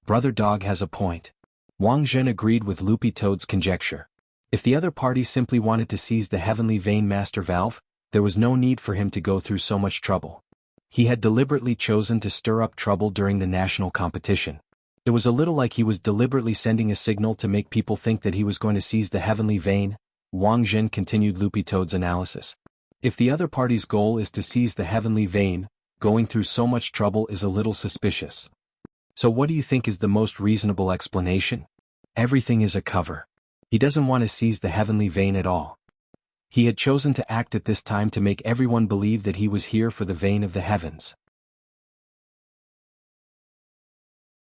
Brother Dog has a point. Wang Zhen agreed with Loopy Toad's conjecture. If the other party simply wanted to seize the Heavenly Vein Master Valve, there was no need for him to go through so much trouble. He had deliberately chosen to stir up trouble during the national competition. It was a little like he was deliberately sending a signal to make people think that he was going to seize the Heavenly Vein. Wang Zhen continued Loopy Toad's analysis. If the other party's goal is to seize the Heavenly Vein, going through so much trouble is a little suspicious. So what do you think is the most reasonable explanation? Everything is a cover. He doesn't want to seize the Heavenly Vein at all. He had chosen to act at this time to make everyone believe that he was here for the Vein of the Heavens.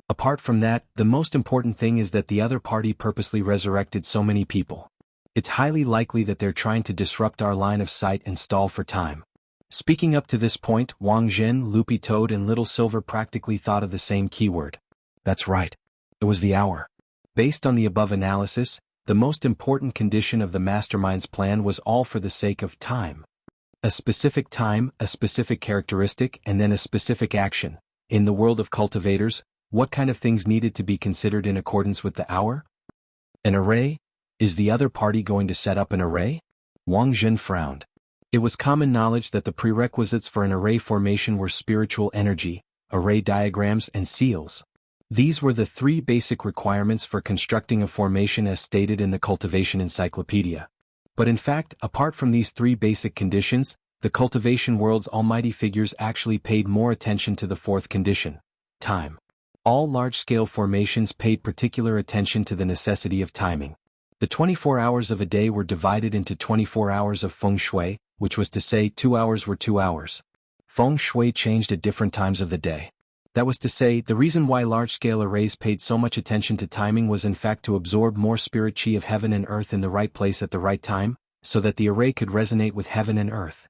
Apart from that, the most important thing is that the other party purposely resurrected so many people. It's highly likely that they're trying to disrupt our line of sight and stall for time. Speaking up to this point, Wang Zhen, Loopy Toad and Little Silver practically thought of the same keyword. That's right. It was the hour. Based on the above analysis, the most important condition of the mastermind's plan was all for the sake of time. A specific time, a specific characteristic, and then a specific action. In the world of cultivators, what kind of things needed to be considered in accordance with the hour? An array? Is the other party going to set up an array? Wang Zhen frowned. It was common knowledge that the prerequisites for an array formation were spiritual energy, array diagrams, and seals. These were the three basic requirements for constructing a formation as stated in the Cultivation Encyclopedia. But in fact, apart from these three basic conditions, the cultivation world's almighty figures actually paid more attention to the fourth condition: time. All large-scale formations paid particular attention to the necessity of timing. The 24 hours of a day were divided into 24 hours of feng shui, which was to say 2 hours were 2 hours. Feng shui changed at different times of the day. That was to say, the reason why large-scale arrays paid so much attention to timing was in fact to absorb more spirit chi of heaven and earth in the right place at the right time, so that the array could resonate with heaven and earth.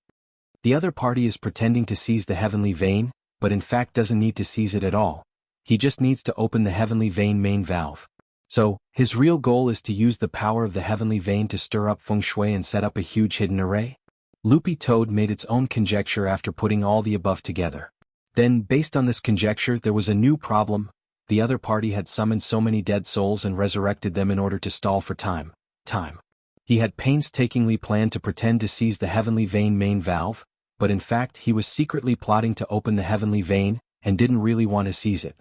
The other party is pretending to seize the heavenly vein, but in fact doesn't need to seize it at all. He just needs to open the heavenly vein main valve. So, his real goal is to use the power of the heavenly vein to stir up feng shui and set up a huge hidden array? Loopy Toad made its own conjecture after putting all the above together. Then, based on this conjecture, there was a new problem. The other party had summoned so many dead souls and resurrected them in order to stall for time. He had painstakingly planned to pretend to seize the heavenly vein main valve, but in fact he was secretly plotting to open the heavenly vein, and didn't really want to seize it.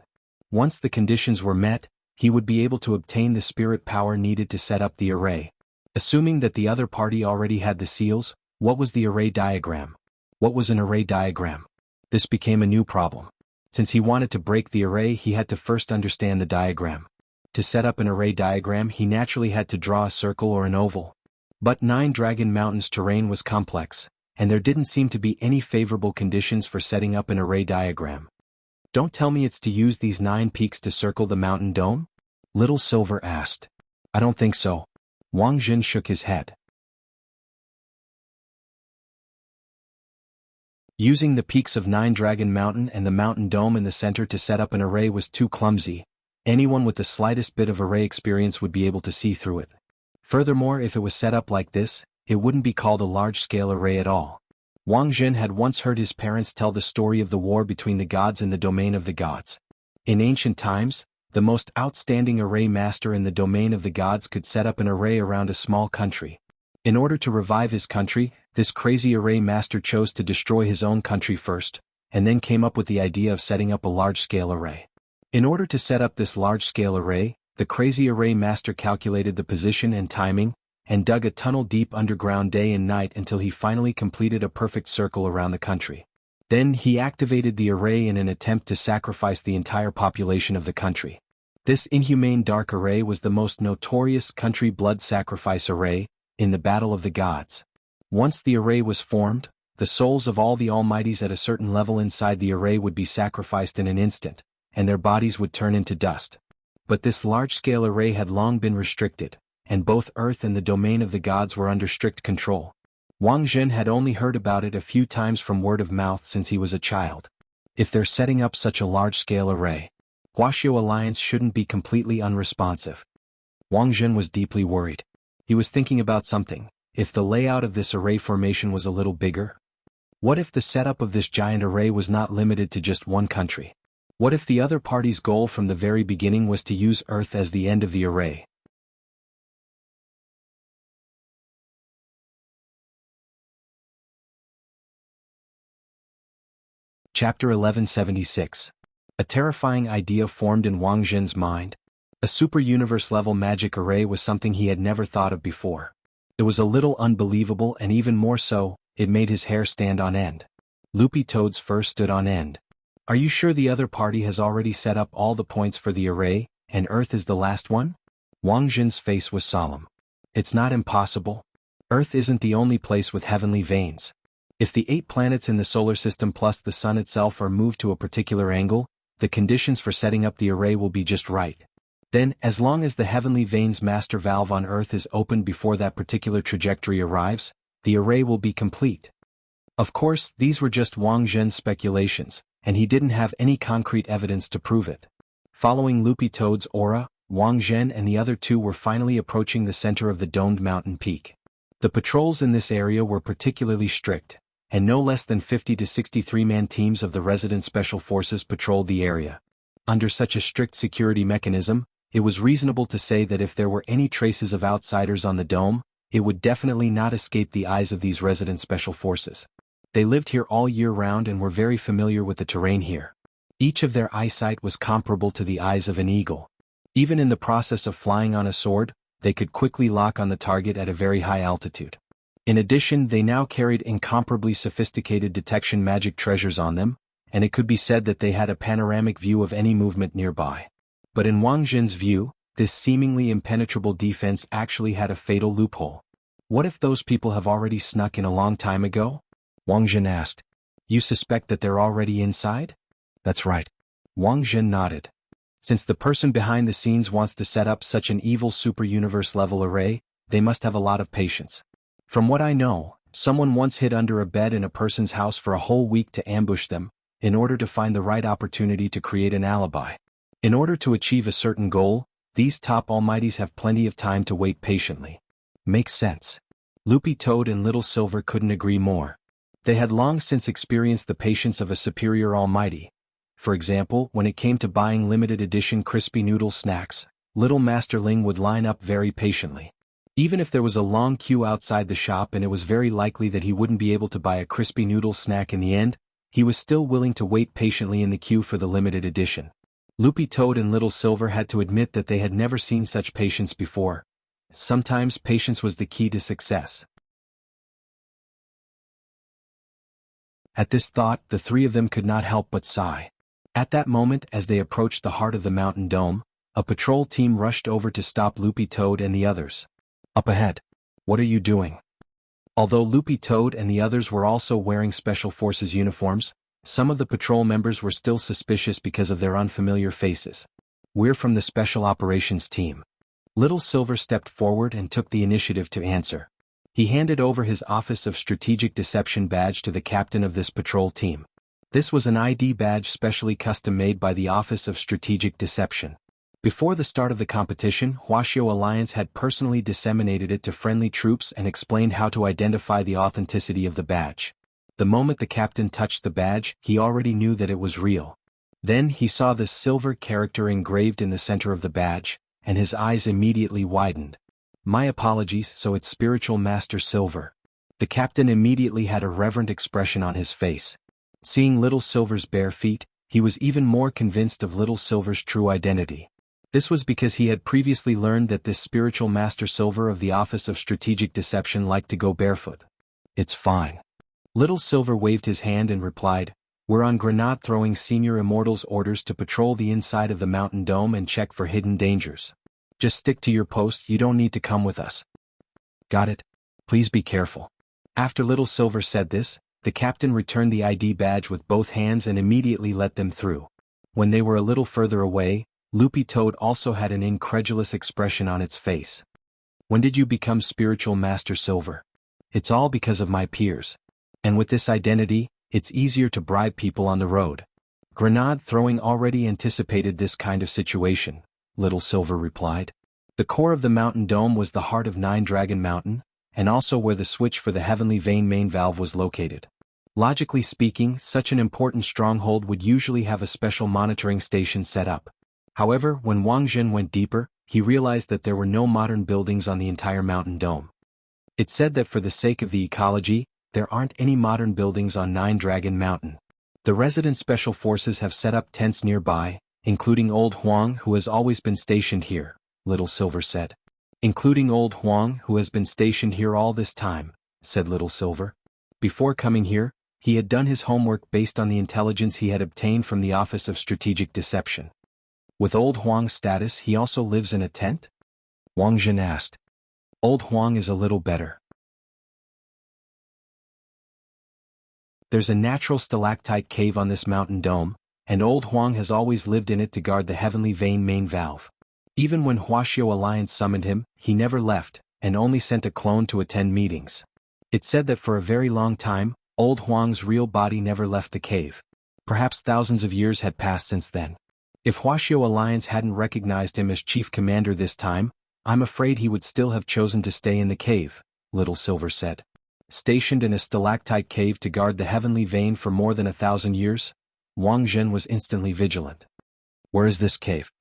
Once the conditions were met, he would be able to obtain the spirit power needed to set up the array. Assuming that the other party already had the seals, what was the array diagram? What was an array diagram? This became a new problem. Since he wanted to break the array, he had to first understand the diagram. To set up an array diagram, he naturally had to draw a circle or an oval. But Nine Dragon Mountain's terrain was complex, and there didn't seem to be any favorable conditions for setting up an array diagram. Don't tell me it's to use these 9 peaks to circle the mountain dome? Little Silver asked. I don't think so. Wang Zhen shook his head. Using the peaks of Nine Dragon Mountain and the mountain dome in the center to set up an array was too clumsy. Anyone with the slightest bit of array experience would be able to see through it. Furthermore, if it was set up like this, it wouldn't be called a large-scale array at all. Wang Zhen had once heard his parents tell the story of the war between the gods and the domain of the gods. In ancient times, the most outstanding array master in the domain of the gods could set up an array around a small country. In order to revive his country, this crazy array master chose to destroy his own country first, and then came up with the idea of setting up a large-scale array. In order to set up this large-scale array, the crazy array master calculated the position and timing, and dug a tunnel deep underground day and night until he finally completed a perfect circle around the country. Then he activated the array in an attempt to sacrifice the entire population of the country. This inhumane dark array was the most notorious country blood sacrifice array in the Battle of the Gods. Once the array was formed, the souls of all the Almighties at a certain level inside the array would be sacrificed in an instant, and their bodies would turn into dust. But this large-scale array had long been restricted, and both Earth and the domain of the gods were under strict control. Wang Zhen had only heard about it a few times from word of mouth since he was a child. If they're setting up such a large-scale array, Huaxiao Alliance shouldn't be completely unresponsive. Wang Zhen was deeply worried. He was thinking about something. If the layout of this array formation was a little bigger? What if the setup of this giant array was not limited to just one country? What if the other party's goal from the very beginning was to use Earth as the end of the array? Chapter 1176. A terrifying idea formed in Wang Zhen's mind. A super-universe-level magic array was something he had never thought of before. It was a little unbelievable, and even more so, it made his hair stand on end. Loopy Toad's fur stood on end. Are you sure the other party has already set up all the points for the array, and Earth is the last one? Wang Zhen's face was solemn. It's not impossible. Earth isn't the only place with heavenly veins. If the 8 planets in the solar system plus the sun itself are moved to a particular angle, the conditions for setting up the array will be just right. Then, as long as the heavenly veins master valve on Earth is opened before that particular trajectory arrives, the array will be complete. Of course, these were just Wang Zhen's speculations, and he didn't have any concrete evidence to prove it. Following Loopy Toad's aura, Wang Zhen and the other two were finally approaching the center of the domed mountain peak. The patrols in this area were particularly strict, and no less than 50 to 63-man teams of the resident special forces patrolled the area. Under such a strict security mechanism, it was reasonable to say that if there were any traces of outsiders on the dome, it would definitely not escape the eyes of these resident special forces. They lived here all year round and were very familiar with the terrain here. Each of their eyesight was comparable to the eyes of an eagle. Even in the process of flying on a sword, they could quickly lock on the target at a very high altitude. In addition, they now carried incomparably sophisticated detection magic treasures on them, and it could be said that they had a panoramic view of any movement nearby. But in Wang Zhen's view, this seemingly impenetrable defense actually had a fatal loophole. What if those people have already snuck in a long time ago? Wang Zhen asked. You suspect that they're already inside? That's right. Wang Zhen nodded. Since the person behind the scenes wants to set up such an evil super-universe level array, they must have a lot of patience. From what I know, someone once hid under a bed in a person's house for a whole week to ambush them, in order to find the right opportunity to create an alibi. In order to achieve a certain goal, these top almighties have plenty of time to wait patiently. Makes sense. Loopy Toad and Little Silver couldn't agree more. They had long since experienced the patience of a superior almighty. For example, when it came to buying limited edition crispy noodle snacks, Little Masterling would line up very patiently. Even if there was a long queue outside the shop and it was very likely that he wouldn't be able to buy a crispy noodle snack in the end, he was still willing to wait patiently in the queue for the limited edition. Loopy Toad and Little Silver had to admit that they had never seen such patience before. Sometimes patience was the key to success. At this thought, the three of them could not help but sigh. At that moment, as they approached the heart of the mountain dome, a patrol team rushed over to stop Loopy Toad and the others. Up ahead. What are you doing? Although Loopy Toad and the others were also wearing Special Forces uniforms, some of the patrol members were still suspicious because of their unfamiliar faces. We're from the Special Operations Team. Little Silver stepped forward and took the initiative to answer. He handed over his Office of Strategic Deception badge to the captain of this patrol team. This was an ID badge specially custom-made by the Office of Strategic Deception. Before the start of the competition, Wuxia Alliance had personally disseminated it to friendly troops and explained how to identify the authenticity of the badge. The moment the captain touched the badge, he already knew that it was real. Then he saw the silver character engraved in the center of the badge, and his eyes immediately widened. My apologies, so it's Spiritual Master Silver. The captain immediately had a reverent expression on his face. Seeing Little Silver's bare feet, he was even more convinced of Little Silver's true identity. This was because he had previously learned that this Spiritual Master Silver of the Office of Strategic Deception liked to go barefoot. It's fine. Little Silver waved his hand and replied, We're on grenade-throwing Senior Immortal's orders to patrol the inside of the mountain dome and check for hidden dangers. Just stick to your post, you don't need to come with us. Got it? Please be careful. After Little Silver said this, the captain returned the ID badge with both hands and immediately let them through. When they were a little further away, Loopy Toad also had an incredulous expression on its face. When did you become Spiritual Master Silver? It's all because of my peers. And with this identity, it's easier to bribe people on the road. Grenade throwing already anticipated this kind of situation, Little Silver replied. The core of the mountain dome was the heart of Nine Dragon Mountain, and also where the switch for the Heavenly Vein main valve was located. Logically speaking, such an important stronghold would usually have a special monitoring station set up. However, when Wang Zhen went deeper, he realized that there were no modern buildings on the entire mountain dome. It said that for the sake of the ecology, there aren't any modern buildings on Nine Dragon Mountain. The resident special forces have set up tents nearby, including Old Huang, who has always been stationed here, Little Silver said. Including Old Huang, who has been stationed here all this time, said Little Silver. Before coming here, he had done his homework based on the intelligence he had obtained from the Office of Strategic Deception. With Old Huang's status, he also lives in a tent? Wang Zhen asked. Old Huang is a little better. There's a natural stalactite cave on this mountain dome, and Old Huang has always lived in it to guard the Heavenly Vein main valve. Even when Wuxia Alliance summoned him, he never left, and only sent a clone to attend meetings. It said that for a very long time, Old Huang's real body never left the cave. Perhaps thousands of years had passed since then. If Wuxia Alliance hadn't recognized him as chief commander this time, I'm afraid he would still have chosen to stay in the cave, Little Silver said. stationed in a stalactite cave to guard the heavenly vein for more than 1,000 years? Wang Zhen was instantly vigilant. Where is this cave?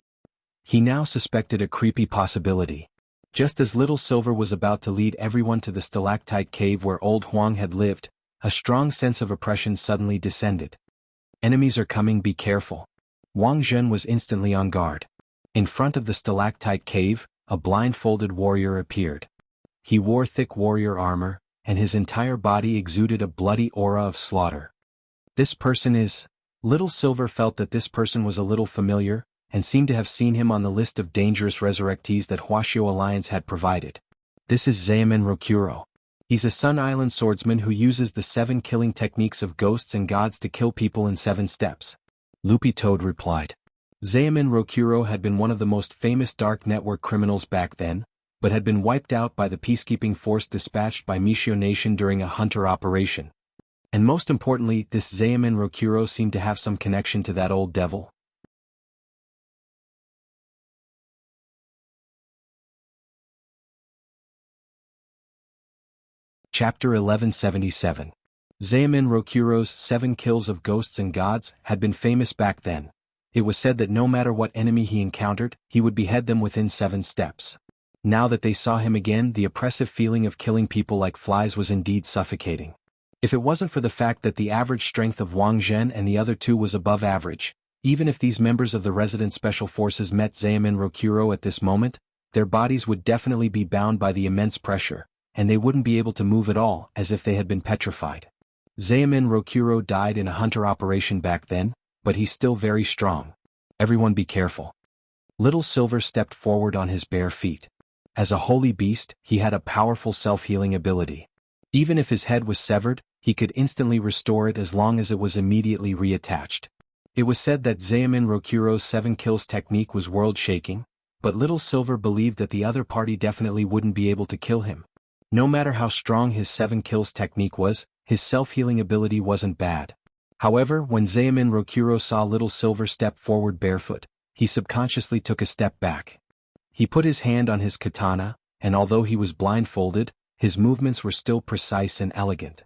He now suspected a creepy possibility. Just as Little Silver was about to lead everyone to the stalactite cave where old Huang had lived, a strong sense of oppression suddenly descended. Enemies are coming, be careful. Wang Zhen was instantly on guard. In front of the stalactite cave, a blindfolded warrior appeared. He wore thick warrior armor, and his entire body exuded a bloody aura of slaughter. This person is... Little Silver felt that this person was a little familiar, and seemed to have seen him on the list of dangerous resurrectees that Huaxiao Alliance had provided. This is Xiamen Rokuro. He's a Sun Island swordsman who uses the 7 killing techniques of ghosts and gods to kill people in 7 steps. Loopy Toad replied. Xiamen Rokuro had been one of the most famous dark network criminals back then, but had been wiped out by the peacekeeping force dispatched by Mishio Nation during a hunter operation. And most importantly, this Xiamen Rokuro seemed to have some connection to that old devil. Chapter 1177. Xiamen Rokuro's 7 kills of ghosts and gods had been famous back then. It was said that no matter what enemy he encountered, he would behead them within 7 steps. Now that they saw him again, the oppressive feeling of killing people like flies was indeed suffocating. If it wasn't for the fact that the average strength of Wang Zhen and the other two was above average, even if these members of the resident special forces met Xiamen Rokuro at this moment, their bodies would definitely be bound by the immense pressure, and they wouldn't be able to move at all, as if they had been petrified. Xiamen Rokuro died in a hunter operation back then, but he's still very strong. Everyone be careful. Little Silver stepped forward on his bare feet. As a holy beast, he had a powerful self-healing ability. Even if his head was severed, he could instantly restore it as long as it was immediately reattached. It was said that Xiamen Rokuro's 7 kills technique was world-shaking, but Little Silver believed that the other party definitely wouldn't be able to kill him. No matter how strong his 7 kills technique was, his self-healing ability wasn't bad. However, when Xiamen Rokuro saw Little Silver step forward barefoot, he subconsciously took a step back. He put his hand on his katana, and although he was blindfolded, his movements were still precise and elegant.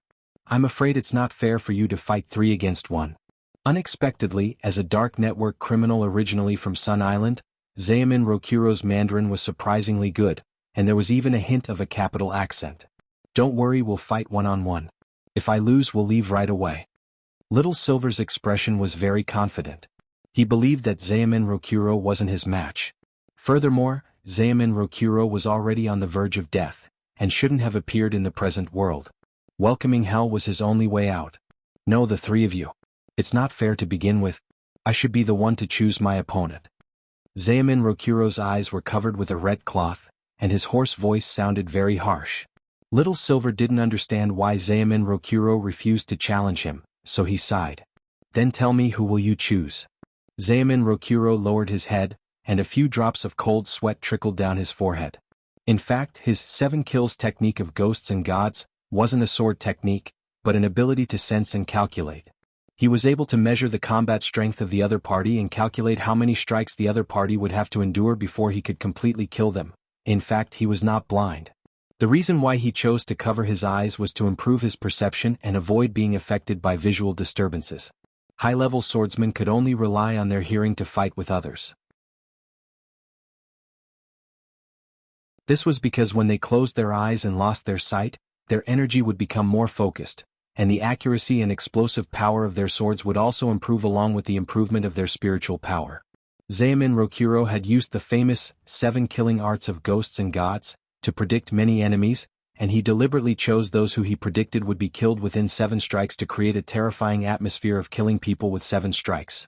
I'm afraid it's not fair for you to fight 3 against 1. Unexpectedly, as a dark network criminal originally from Sun Island, Xiamen Rokuro's Mandarin was surprisingly good, and there was even a hint of a capital accent. Don't worry, we'll fight one-on-one. If I lose, we'll leave right away. Little Silver's expression was very confident. He believed that Xiamen Rokuro wasn't his match. Furthermore, Xiamen Rokuro was already on the verge of death, and shouldn't have appeared in the present world. Welcoming hell was his only way out. No, the 3 of you. It's not fair to begin with. I should be the one to choose my opponent. Xiamen Rokuro's eyes were covered with a red cloth, and his hoarse voice sounded very harsh. Little Silver didn't understand why Xiamen Rokuro refused to challenge him, so he sighed. Then tell me, who will you choose? Xiamen Rokuro lowered his head, and a few drops of cold sweat trickled down his forehead. In fact, his 7 kills technique of ghosts and gods wasn't a sword technique, but an ability to sense and calculate. He was able to measure the combat strength of the other party and calculate how many strikes the other party would have to endure before he could completely kill them. In fact, he was not blind. The reason why he chose to cover his eyes was to improve his perception and avoid being affected by visual disturbances. High-level swordsmen could only rely on their hearing to fight with others. This was because when they closed their eyes and lost their sight, their energy would become more focused, and the accuracy and explosive power of their swords would also improve along with the improvement of their spiritual power. Xiamen Rokuro had used the famous 7 killing arts of ghosts and gods to predict many enemies, and he deliberately chose those who he predicted would be killed within 7 strikes to create a terrifying atmosphere of killing people with 7 strikes.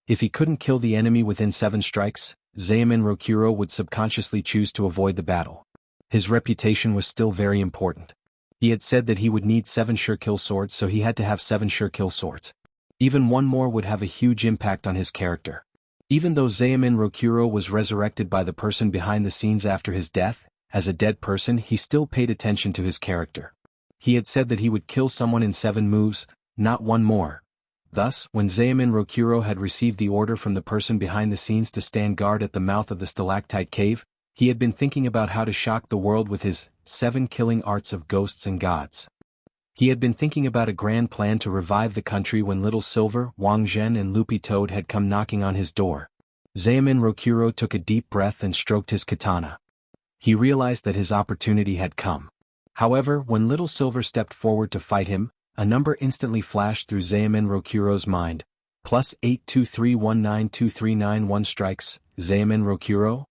If he couldn't kill the enemy within 7 strikes, Xiamen Rokuro would subconsciously choose to avoid the battle. His reputation was still very important. He had said that he would need 7 sure kill swords, so he had to have 7 sure kill swords. Even one more would have a huge impact on his character. Even though Xiamen Rokuro was resurrected by the person behind the scenes after his death, as a dead person, he still paid attention to his character. He had said that he would kill someone in 7 moves, not 1 more. Thus, when Xiamen Rokuro had received the order from the person behind the scenes to stand guard at the mouth of the stalactite cave, he had been thinking about how to shock the world with his 7 killing arts of ghosts and gods. He had been thinking about a grand plan to revive the country when Little Silver, Wang Zhen and Loopy Toad had come knocking on his door. Zaemin Rokuro took a deep breath and stroked his katana. He realized that his opportunity had come. However, when Little Silver stepped forward to fight him, a number instantly flashed through Zaemin Rokuro's mind. +823192391 strikes, Zaemin Rokuro?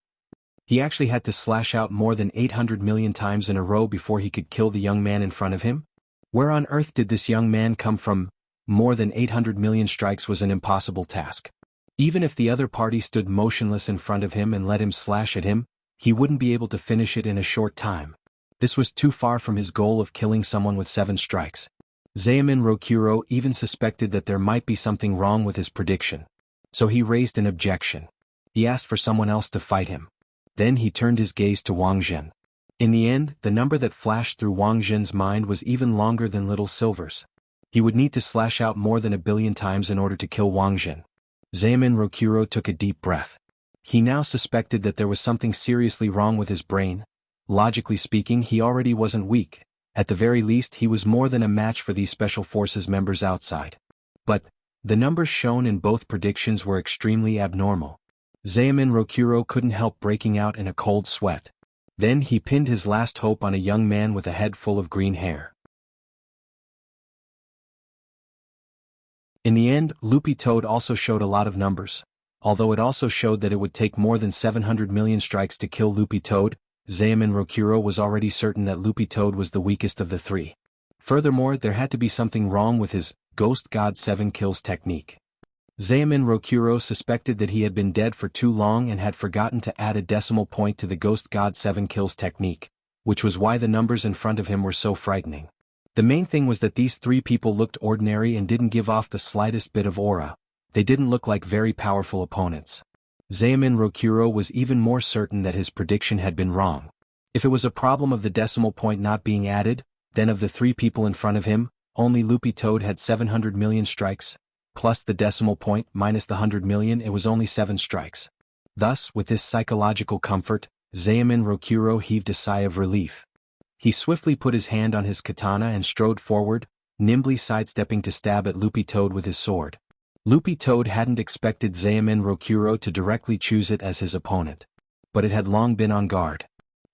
He actually had to slash out more than 800 million times in a row before he could kill the young man in front of him? Where on earth did this young man come from? More than 800 million strikes was an impossible task. Even if the other party stood motionless in front of him and let him slash at him, he wouldn't be able to finish it in a short time. This was too far from his goal of killing someone with 7 strikes. Zaemin Rokuro even suspected that there might be something wrong with his prediction. So he raised an objection. He asked for someone else to fight him. Then he turned his gaze to Wang Zhen. In the end, the number that flashed through Wang Zhen's mind was even longer than Little Silver's. He would need to slash out more than 1 billion times in order to kill Wang Zhen. Zaemin Rokuro took a deep breath. He now suspected that there was something seriously wrong with his brain. Logically speaking, he already wasn't weak. At the very least, he was more than a match for these Special Forces members outside. But the numbers shown in both predictions were extremely abnormal. Zaemin Rokuro couldn't help breaking out in a cold sweat. Then he pinned his last hope on a young man with a head full of green hair. In the end, Loopy Toad also showed a lot of numbers. Although it also showed that it would take more than 700 million strikes to kill Loopy Toad, Zaemin Rokuro was already certain that Loopy Toad was the weakest of the 3. Furthermore, there had to be something wrong with his Ghost God 7 kills technique. Zaemin Rokuro suspected that he had been dead for too long and had forgotten to add a decimal point to the Ghost God 7 kills technique, which was why the numbers in front of him were so frightening. The main thing was that these 3 people looked ordinary and didn't give off the slightest bit of aura. They didn't look like very powerful opponents. Zaemin Rokuro was even more certain that his prediction had been wrong. If it was a problem of the decimal point not being added, then of the 3 people in front of him, only Loopy Toad had 700 million strikes, plus the decimal point minus the 100 million, it was only 7 strikes. Thus, with this psychological comfort, Zaemin Rokuro heaved a sigh of relief. He swiftly put his hand on his katana and strode forward, nimbly sidestepping to stab at Loopy Toad with his sword. Loopy Toad hadn't expected Zaemin Rokuro to directly choose it as his opponent. But it had long been on guard.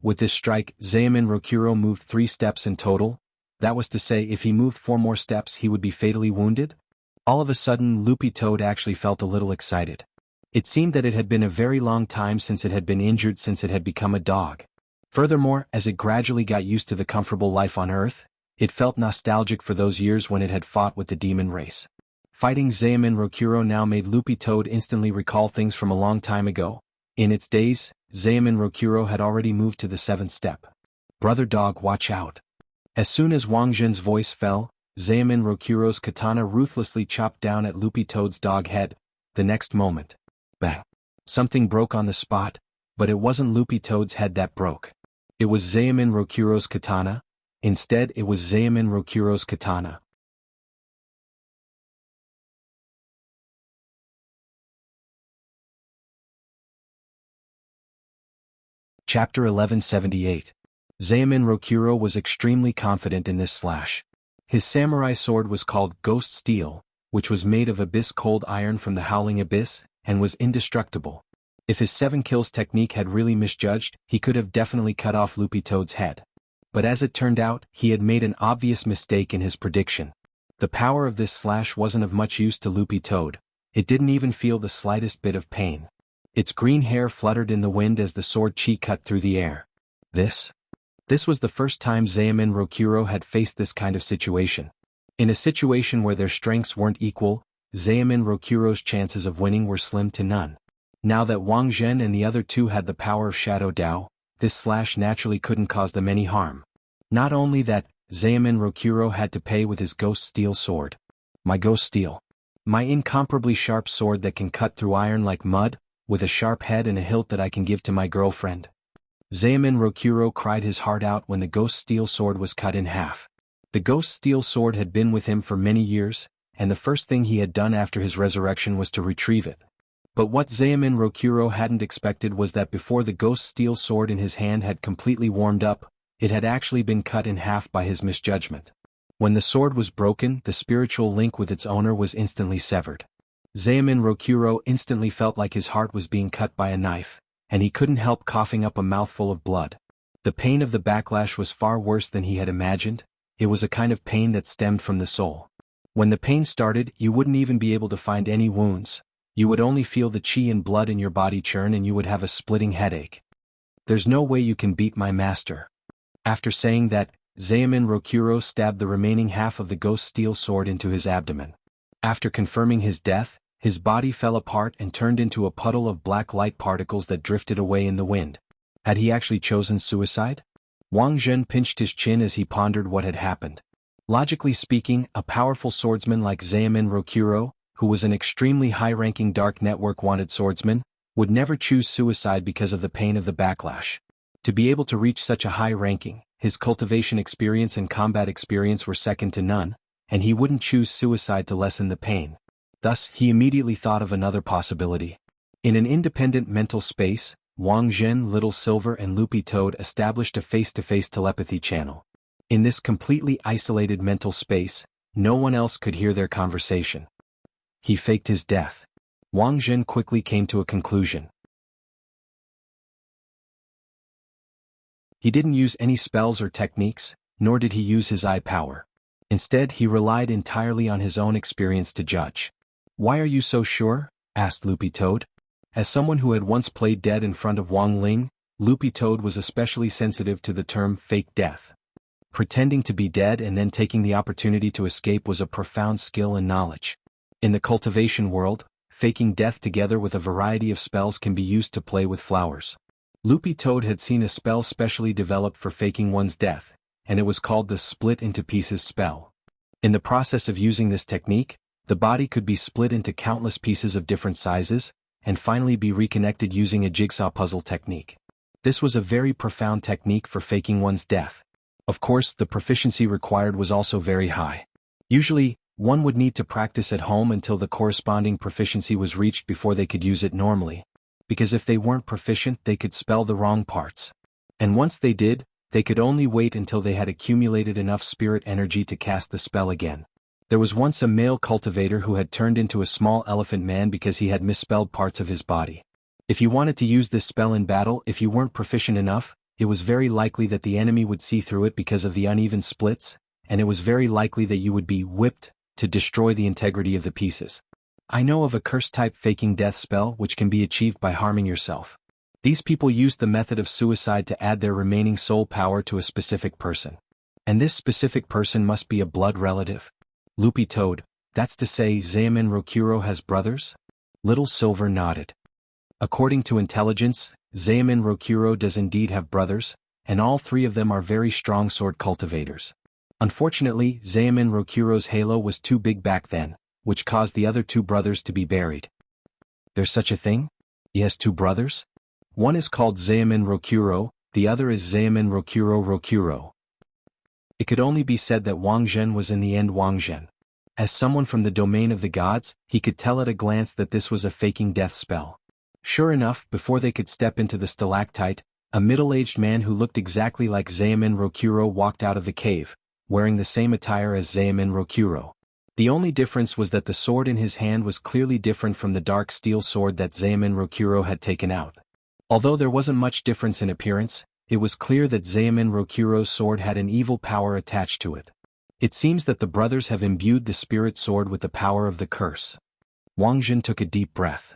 With this strike, Zaemin Rokuro moved 3 steps in total. That was to say, if he moved 4 more steps he would be fatally wounded? All of a sudden, Loopy Toad actually felt a little excited. It seemed that it had been a very long time since it had been injured, since it had become a dog. Furthermore, as it gradually got used to the comfortable life on Earth, it felt nostalgic for those years when it had fought with the demon race. Fighting Zaemin Rokuro now made Loopy Toad instantly recall things from a long time ago. In its days, Zaemin Rokuro had already moved to the 7th step. Brother dog, watch out. As soon as Wang Zhen's voice fell, Zaemin Rokuro's katana ruthlessly chopped down at Loopy Toad's dog head. The next moment, bang! Something broke on the spot, but it wasn't Loopy Toad's head that broke. It was Zaemin Rokuro's katana. Instead, it was Zaemin Rokuro's katana. Chapter 1178. Zaemin Rokuro was extremely confident in this slash. His samurai sword was called Ghost Steel, which was made of abyss cold iron from the Howling Abyss, and was indestructible. If his 7 kills technique had really misjudged, he could have definitely cut off Loopy Toad's head. But as it turned out, he had made an obvious mistake in his prediction. The power of this slash wasn't of much use to Loopy Toad. It didn't even feel the slightest bit of pain. Its green hair fluttered in the wind as the sword chi cut through the air. This was the first time Zaemin Rokuro had faced this kind of situation. In a situation where their strengths weren't equal, Zaemin Rokuro's chances of winning were slim to none. Now that Wang Zhen and the other 2 had the power of Shadow Dao, this slash naturally couldn't cause them any harm. Not only that, Zaemin Rokuro had to pay with his Ghost Steel sword. My Ghost Steel. My incomparably sharp sword that can cut through iron like mud, with a sharp head and a hilt that I can give to my girlfriend. Zaemin Rokuro cried his heart out when the Ghost Steel sword was cut in half. The Ghost Steel sword had been with him for many years, and the first thing he had done after his resurrection was to retrieve it. But what Zaemin Rokuro hadn't expected was that before the Ghost Steel sword in his hand had completely warmed up, it had actually been cut in half by his misjudgment. When the sword was broken, the spiritual link with its owner was instantly severed. Zaemin Rokuro instantly felt like his heart was being cut by a knife, and he couldn't help coughing up a mouthful of blood. The pain of the backlash was far worse than he had imagined. It was a kind of pain that stemmed from the soul. When the pain started, you wouldn't even be able to find any wounds. You would only feel the chi and blood in your body churn and you would have a splitting headache. "There's no way you can beat my master." After saying that, Zaemin Rokuro stabbed the remaining half of the ghost steel sword into his abdomen. After confirming his death, his body fell apart and turned into a puddle of black light particles that drifted away in the wind. Had he actually chosen suicide? Wang Zhen pinched his chin as he pondered what had happened. Logically speaking, a powerful swordsman like Zaemin Rokuro, who was an extremely high-ranking dark network-wanted swordsman, would never choose suicide because of the pain of the backlash. To be able to reach such a high ranking, his cultivation experience and combat experience were second to none, and he wouldn't choose suicide to lessen the pain. Thus, he immediately thought of another possibility. In an independent mental space, Wang Zhen, Little Silver and Loopy Toad established a face-to-face telepathy channel. In this completely isolated mental space, no one else could hear their conversation. He faked his death. Wang Zhen quickly came to a conclusion. He didn't use any spells or techniques, nor did he use his eye power. Instead, he relied entirely on his own experience to judge. "Why are you so sure?" asked Loopy Toad. As someone who had once played dead in front of Wang Ling, Loopy Toad was especially sensitive to the term fake death. Pretending to be dead and then taking the opportunity to escape was a profound skill and knowledge. In the cultivation world, faking death together with a variety of spells can be used to play with flowers. Loopy Toad had seen a spell specially developed for faking one's death, and it was called the Split into Pieces spell. In the process of using this technique, the body could be split into countless pieces of different sizes, and finally be reconnected using a jigsaw puzzle technique. This was a very profound technique for faking one's death. Of course, the proficiency required was also very high. Usually, one would need to practice at home until the corresponding proficiency was reached before they could use it normally. Because if they weren't proficient, they could spell the wrong parts. And once they did, they could only wait until they had accumulated enough spirit energy to cast the spell again. There was once a male cultivator who had turned into a small elephant man because he had misspelled parts of his body. If you wanted to use this spell in battle, if you weren't proficient enough, it was very likely that the enemy would see through it because of the uneven splits, and it was very likely that you would be whipped to destroy the integrity of the pieces. I know of a curse-type faking death spell which can be achieved by harming yourself. These people used the method of suicide to add their remaining soul power to a specific person. And this specific person must be a blood relative. Loopy Toad, that's to say Zaemin Rokuro has brothers? Little Silver nodded. According to intelligence, Zaemin Rokuro does indeed have brothers, and all three of them are very strong sword cultivators. Unfortunately, Zaemin Rokuro's halo was too big back then, which caused the other two brothers to be buried. There's such a thing? He has two brothers? One is called Zaemin Rokuro, the other is Zaemin Rokuro. It could only be said that Wang Zhen was in the end Wang Zhen. As someone from the domain of the gods, he could tell at a glance that this was a faking death spell. Sure enough, before they could step into the stalactite, a middle-aged man who looked exactly like Zaemin Rokuro walked out of the cave, wearing the same attire as Zaemin Rokuro. The only difference was that the sword in his hand was clearly different from the dark steel sword that Zaemin Rokuro had taken out. Although there wasn't much difference in appearance, it was clear that Zaemin Rokuro's sword had an evil power attached to it. It seems that the brothers have imbued the spirit sword with the power of the curse. Wang Zhen took a deep breath.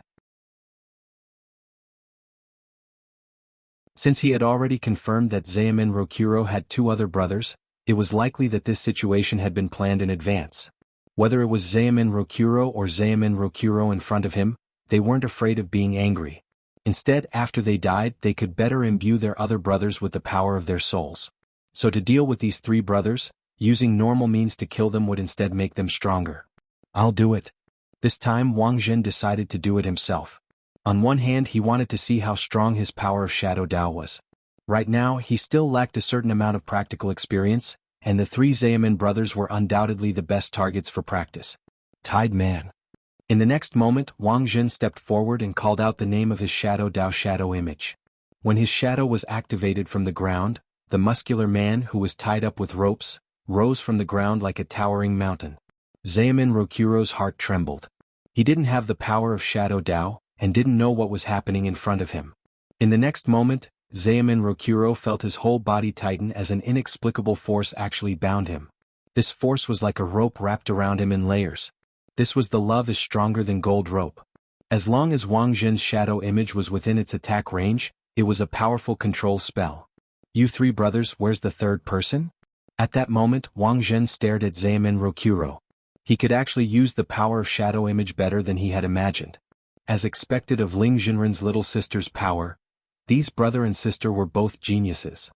Since he had already confirmed that Zaemin Rokuro had two other brothers, it was likely that this situation had been planned in advance. Whether it was Zaemin Rokuro or Zaemin Rokuro in front of him, they weren't afraid of being angry. Instead, after they died, they could better imbue their other brothers with the power of their souls. So to deal with these three brothers, using normal means to kill them would instead make them stronger. I'll do it. This time Wang Zhen decided to do it himself. On one hand, he wanted to see how strong his power of Shadow Dao was. Right now, he still lacked a certain amount of practical experience, and the three Zaemin brothers were undoubtedly the best targets for practice. Tide Man. In the next moment, Wang Zhen stepped forward and called out the name of his Shadow Dao shadow image. When his shadow was activated from the ground, the muscular man who was tied up with ropes, rose from the ground like a towering mountain. Xiamen Rokuro's heart trembled. He didn't have the power of Shadow Dao, and didn't know what was happening in front of him. In the next moment, Xiamen Rokuro felt his whole body tighten as an inexplicable force actually bound him. This force was like a rope wrapped around him in layers. This was the love is stronger than gold rope. As long as Wang Zhen's shadow image was within its attack range, it was a powerful control spell. You three brothers, where's the third person? At that moment, Wang Zhen stared at Xiamen Rokuro. He could actually use the power of shadow image better than he had imagined. As expected of Ling Jinren's little sister's power, these brother and sister were both geniuses.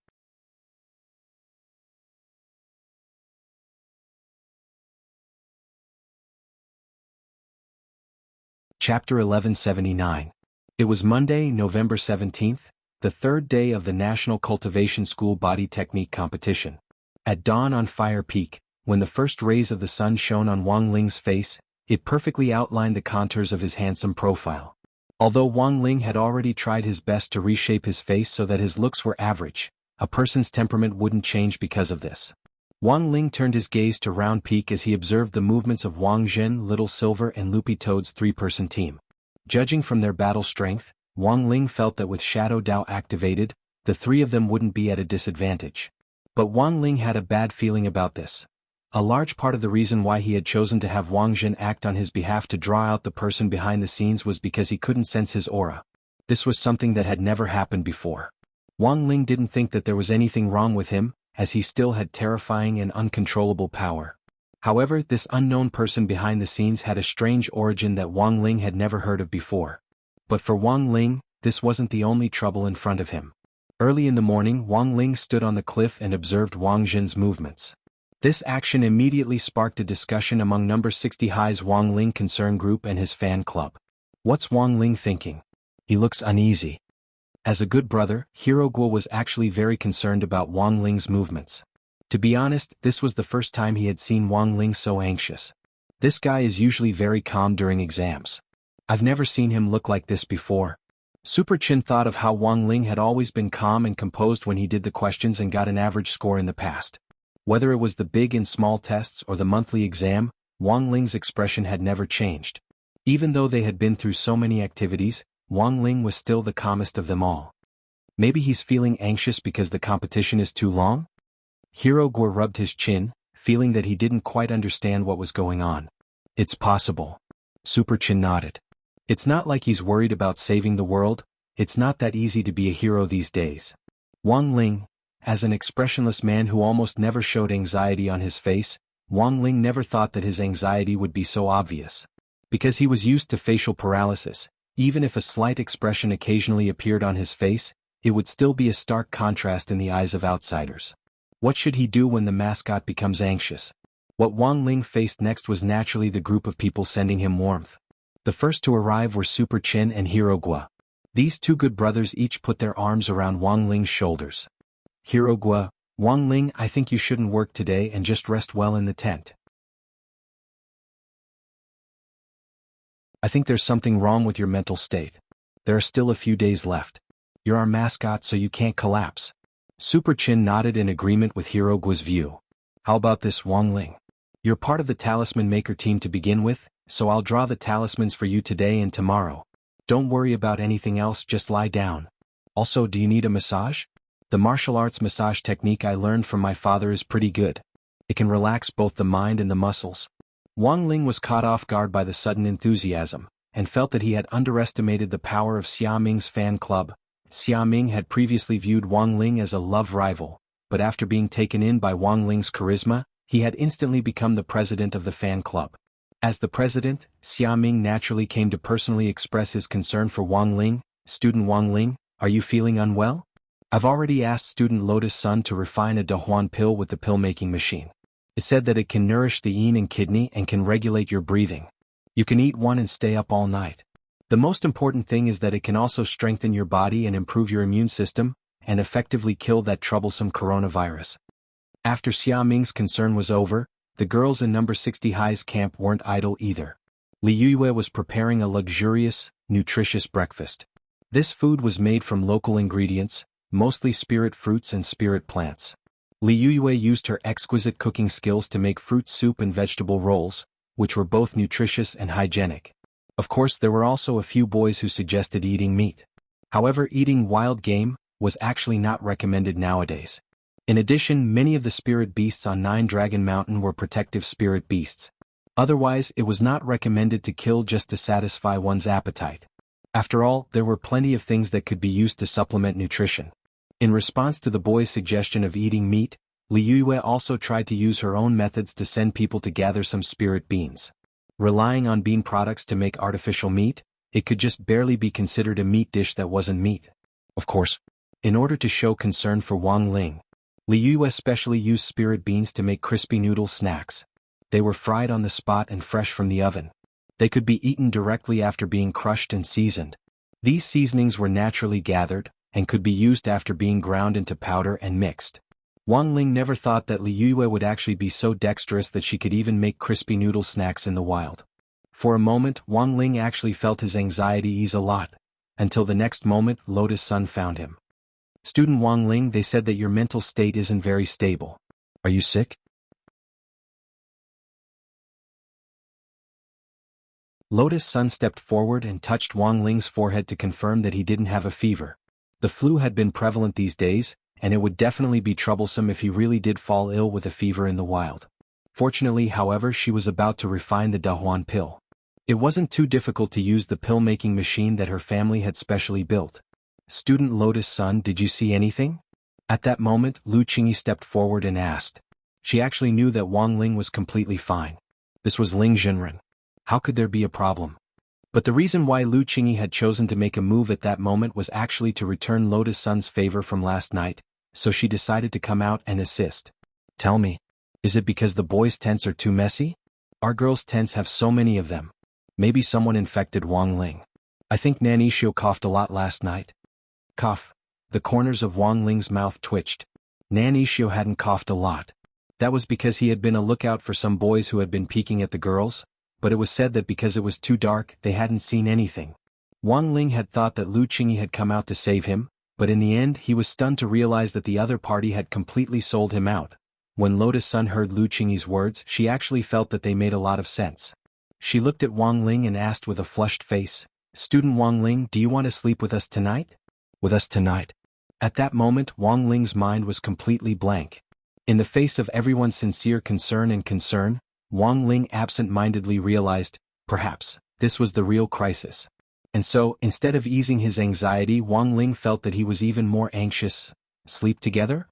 Chapter 1179. It was Monday, November 17th, the third day of the National Cultivation School Body Technique Competition. At dawn on Fire Peak, when the first rays of the sun shone on Wang Ling's face, it perfectly outlined the contours of his handsome profile. Although Wang Ling had already tried his best to reshape his face so that his looks were average, a person's temperament wouldn't change because of this. Wang Ling turned his gaze to Round Peak as he observed the movements of Wang Zhen, Little Silver and Loopy Toad's three-person team. Judging from their battle strength, Wang Ling felt that with Shadow Dao activated, the three of them wouldn't be at a disadvantage. But Wang Ling had a bad feeling about this. A large part of the reason why he had chosen to have Wang Zhen act on his behalf to draw out the person behind the scenes was because he couldn't sense his aura. This was something that had never happened before. Wang Ling didn't think that there was anything wrong with him, as he still had terrifying and uncontrollable power. However, this unknown person behind the scenes had a strange origin that Wang Ling had never heard of before. But for Wang Ling, this wasn't the only trouble in front of him. Early in the morning, Wang Ling stood on the cliff and observed Wang Zhen's movements. This action immediately sparked a discussion among number 60 High's Wang Ling concern group and his fan club. What's Wang Ling thinking? He looks uneasy. As a good brother, Hirogwa was actually very concerned about Wang Ling's movements. To be honest, this was the first time he had seen Wang Ling so anxious. This guy is usually very calm during exams. I've never seen him look like this before. Super Chin thought of how Wang Ling had always been calm and composed when he did the questions and got an average score in the past. Whether it was the big and small tests or the monthly exam, Wang Ling's expression had never changed. Even though they had been through so many activities, Wang Ling was still the calmest of them all. Maybe he's feeling anxious because the competition is too long? Hirogwa rubbed his chin, feeling that he didn't quite understand what was going on. It's possible. Super Chin nodded. It's not like he's worried about saving the world, it's not that easy to be a hero these days. Wang Ling, as an expressionless man who almost never showed anxiety on his face, Wang Ling never thought that his anxiety would be so obvious. Because he was used to facial paralysis, even if a slight expression occasionally appeared on his face, it would still be a stark contrast in the eyes of outsiders. What should he do when the mascot becomes anxious? What Wang Ling faced next was naturally the group of people sending him warmth. The first to arrive were Super Chin and Hirogwa. These two good brothers each put their arms around Wang Ling's shoulders. Hirogwa, Wang Ling, I think you shouldn't work today and just rest well in the tent. I think there's something wrong with your mental state. There are still a few days left. You're our mascot so you can't collapse. Super Chin nodded in agreement with Hirogwa's view. How about this, Wang Ling? You're part of the talisman maker team to begin with, so I'll draw the talismans for you today and tomorrow. Don't worry about anything else, just lie down. Also, do you need a massage? The martial arts massage technique I learned from my father is pretty good. It can relax both the mind and the muscles. Wang Ling was caught off guard by the sudden enthusiasm, and felt that he had underestimated the power of Xia Ming's fan club. Xia Ming had previously viewed Wang Ling as a love rival, but after being taken in by Wang Ling's charisma, he had instantly become the president of the fan club. As the president, Xia Ming naturally came to personally express his concern for Wang Ling. Student Wang Ling, are you feeling unwell? I've already asked student Lotus Sun to refine a Dahuan pill with the pill-making machine. It said that it can nourish the yin and kidney and can regulate your breathing. You can eat one and stay up all night. The most important thing is that it can also strengthen your body and improve your immune system, and effectively kill that troublesome coronavirus. After Xia Ming's concern was over, the girls in number 60 High's camp weren't idle either. Li Yuyue was preparing a luxurious, nutritious breakfast. This food was made from local ingredients, mostly spirit fruits and spirit plants. Li Yuyue used her exquisite cooking skills to make fruit soup and vegetable rolls, which were both nutritious and hygienic. Of course, there were also a few boys who suggested eating meat. However, eating wild game was actually not recommended nowadays. In addition, many of the spirit beasts on Nine Dragon Mountain were protective spirit beasts. Otherwise, it was not recommended to kill just to satisfy one's appetite. After all, there were plenty of things that could be used to supplement nutrition. In response to the boy's suggestion of eating meat, Li Yuyue also tried to use her own methods to send people to gather some spirit beans. Relying on bean products to make artificial meat, it could just barely be considered a meat dish that wasn't meat. Of course, in order to show concern for Wang Ling, Li Yuyue specially used spirit beans to make crispy noodle snacks. They were fried on the spot and fresh from the oven. They could be eaten directly after being crushed and seasoned. These seasonings were naturally gathered, and could be used after being ground into powder and mixed. Wang Ling never thought that Li Yuyue would actually be so dexterous that she could even make crispy noodle snacks in the wild. For a moment, Wang Ling actually felt his anxiety ease a lot, until the next moment Lotus Sun found him. "Student Wang Ling, they said that your mental state isn't very stable. Are you sick?" Lotus Sun stepped forward and touched Wang Ling's forehead to confirm that he didn't have a fever. The flu had been prevalent these days, and it would definitely be troublesome if he really did fall ill with a fever in the wild. Fortunately, however, she was about to refine the Dahuan pill. It wasn't too difficult to use the pill-making machine that her family had specially built. "Student Lotus Sun, did you see anything?" At that moment, Lu Qingyi stepped forward and asked. She actually knew that Wang Ling was completely fine. This was Ling Jinren. How could there be a problem? But the reason why Lu Qingyi had chosen to make a move at that moment was actually to return Lotus Sun's favor from last night, so she decided to come out and assist. "Tell me, is it because the boys' tents are too messy? Our girls' tents have so many of them. Maybe someone infected Wang Ling. I think Nanishio coughed a lot last night." Cough. The corners of Wang Ling's mouth twitched. Nanishio hadn't coughed a lot. That was because he had been a lookout for some boys who had been peeking at the girls, but it was said that because it was too dark, they hadn't seen anything. Wang Ling had thought that Lu Qingyi had come out to save him, but in the end he was stunned to realize that the other party had completely sold him out. When Lotus Sun heard Lu Qingyi's words, she actually felt that they made a lot of sense. She looked at Wang Ling and asked with a flushed face, "Student Wang Ling, do you want to sleep with us tonight?" "With us tonight?" At that moment, Wang Ling's mind was completely blank. In the face of everyone's sincere concern, Wang Ling absent-mindedly realized, perhaps, this was the real crisis. And so, instead of easing his anxiety, Wang Ling felt that he was even more anxious. "Sleep together?"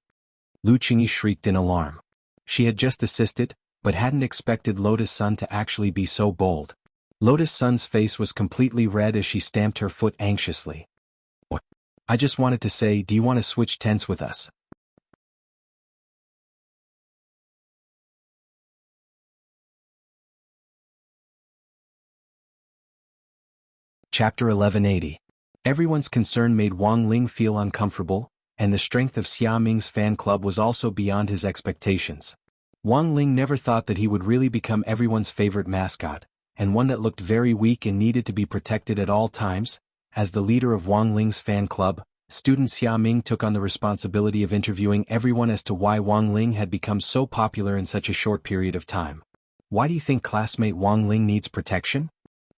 Lu Qingyi shrieked in alarm. She had just assisted, but hadn't expected Lotus Sun to actually be so bold. Lotus Sun's face was completely red as she stamped her foot anxiously. "What? I just wanted to say, do you want to switch tents with us?" Chapter 1180. Everyone's concern made Wang Ling feel uncomfortable, and the strength of Xia Ming's fan club was also beyond his expectations. Wang Ling never thought that he would really become everyone's favorite mascot, and one that looked very weak and needed to be protected at all times. As the leader of Wang Ling's fan club, student Xia Ming took on the responsibility of interviewing everyone as to why Wang Ling had become so popular in such a short period of time. "Why do you think classmate Wang Ling needs protection?"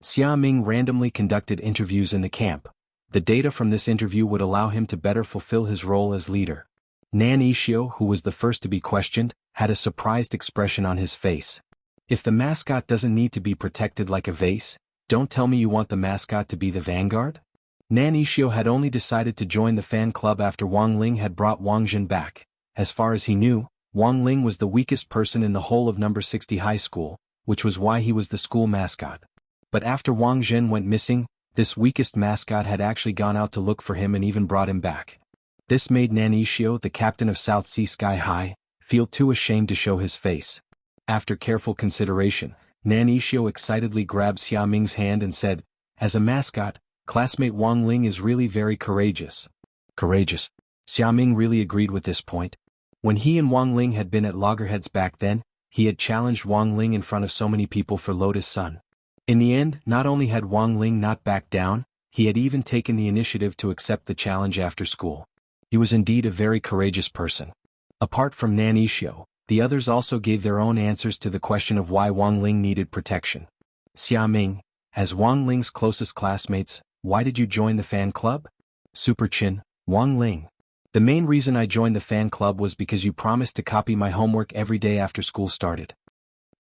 Xia Ming randomly conducted interviews in the camp. The data from this interview would allow him to better fulfill his role as leader. Nan Ishio, who was the first to be questioned, had a surprised expression on his face. "If the mascot doesn't need to be protected like a vase, don't tell me you want the mascot to be the vanguard?" Nan Ishio had only decided to join the fan club after Wang Ling had brought Wang Jin back. As far as he knew, Wang Ling was the weakest person in the whole of number 60 high school, which was why he was the school mascot. But after Wang Jin went missing, this weakest mascot had actually gone out to look for him and even brought him back. This made Nanishio, the captain of South Sea Sky High, feel too ashamed to show his face. After careful consideration, Nanishio excitedly grabbed Xia Ming's hand and said, "As a mascot, classmate Wang Ling is really very courageous." Courageous. Xia Ming really agreed with this point. When he and Wang Ling had been at loggerheads back then, he had challenged Wang Ling in front of so many people for Lotus Sun. In the end, not only had Wang Ling not backed down, he had even taken the initiative to accept the challenge after school. He was indeed a very courageous person. Apart from Nan Yixio, the others also gave their own answers to the question of why Wang Ling needed protection. Xia Ming, as Wang Ling's closest classmates, why did you join the fan club? Super Chin, Wang Ling. The main reason I joined the fan club was because you promised to copy my homework every day after school started.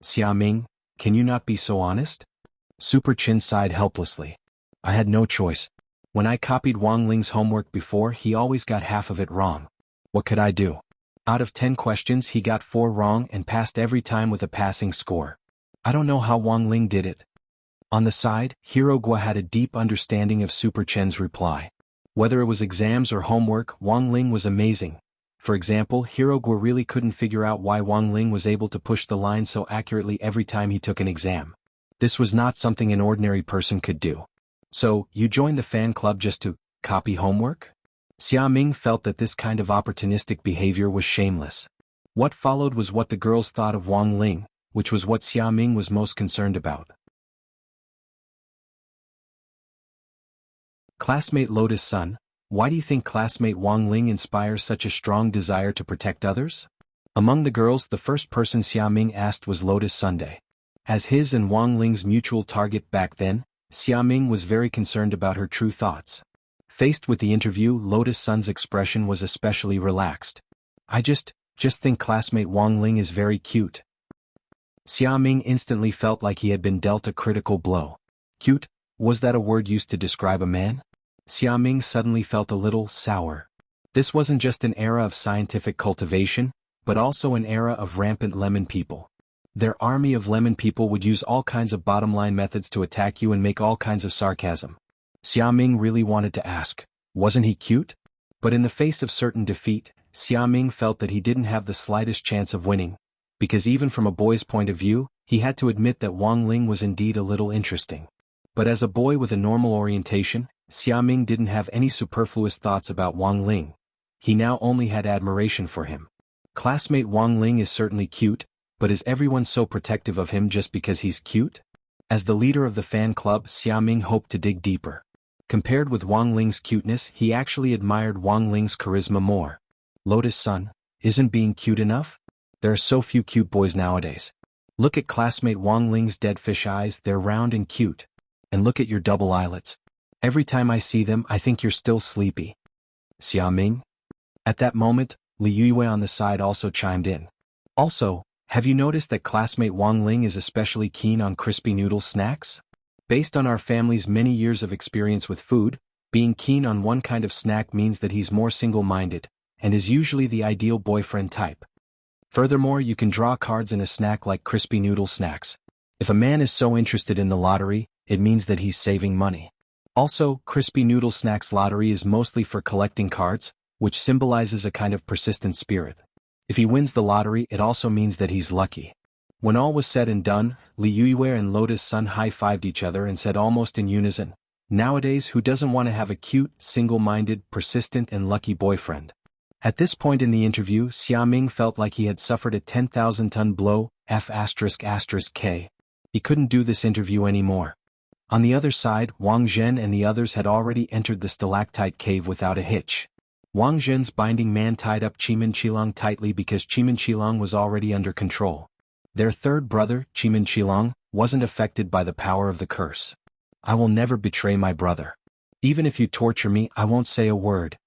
Xia Ming, can you not be so honest? Super Chin sighed helplessly. I had no choice. When I copied Wang Ling's homework before, he always got half of it wrong. What could I do? Out of 10 questions he got 4 wrong and passed every time with a passing score. I don't know how Wang Ling did it. On the side, Hero Gua had a deep understanding of Super Chen's reply. Whether it was exams or homework, Wang Ling was amazing. For example, Hero Gua really couldn't figure out why Wang Ling was able to push the line so accurately every time he took an exam. This was not something an ordinary person could do. So, you joined the fan club just to copy homework? Xia Ming felt that this kind of opportunistic behavior was shameless. What followed was what the girls thought of Wang Ling, which was what Xia Ming was most concerned about. Classmate Lotus Sun, why do you think classmate Wang Ling inspires such a strong desire to protect others? Among the girls, the first person Xia Ming asked was Lotus Sunday. As his and Wang Ling's mutual target back then, Xia Ming was very concerned about her true thoughts. Faced with the interview, Lotus Sun's expression was especially relaxed. I just think classmate Wang Ling is very cute. Xia Ming instantly felt like he had been dealt a critical blow. Cute? Was that a word used to describe a man? Xia Ming suddenly felt a little sour. This wasn't just an era of scientific cultivation, but also an era of rampant lemon people. Their army of lemon people would use all kinds of bottom-line methods to attack you and make all kinds of sarcasm. Xia Ming really wanted to ask, wasn't he cute? But in the face of certain defeat, Xia Ming felt that he didn't have the slightest chance of winning, because even from a boy's point of view, he had to admit that Wang Ling was indeed a little interesting. But as a boy with a normal orientation, Xia Ming didn't have any superfluous thoughts about Wang Ling. He now only had admiration for him. Classmate Wang Ling is certainly cute, but is everyone so protective of him just because he's cute? As the leader of the fan club, Xia Ming hoped to dig deeper. Compared with Wang Ling's cuteness, he actually admired Wang Ling's charisma more. Lotus Sun, isn't being cute enough? There are so few cute boys nowadays. Look at classmate Wang Ling's dead fish eyes, they're round and cute. And look at your double eyelids. Every time I see them, I think you're still sleepy. Xia Ming? At that moment, Li Yue on the side also chimed in. Also, have you noticed that classmate Wang Ling is especially keen on crispy noodle snacks? Based on our family's many years of experience with food, being keen on one kind of snack means that he's more single-minded, and is usually the ideal boyfriend type. Furthermore, you can draw cards in a snack like crispy noodle snacks. If a man is so interested in the lottery, it means that he's saving money. Also, crispy noodle snacks lottery is mostly for collecting cards, which symbolizes a kind of persistent spirit. If he wins the lottery, it also means that he's lucky. When all was said and done, Li Yue and Lotus Sun high-fived each other and said almost in unison, nowadays who doesn't want to have a cute, single-minded, persistent and lucky boyfriend? At this point in the interview, Xia Ming felt like he had suffered a 10,000-ton blow, F***K. He couldn't do this interview anymore. On the other side, Wang Zhen and the others had already entered the stalactite cave without a hitch. Wang Zhen's binding man tied up Chimin Qilong tightly because Chimin Qilong was already under control. Their third brother, Chimin Qilong, wasn't affected by the power of the curse. I will never betray my brother. Even if you torture me, I won't say a word.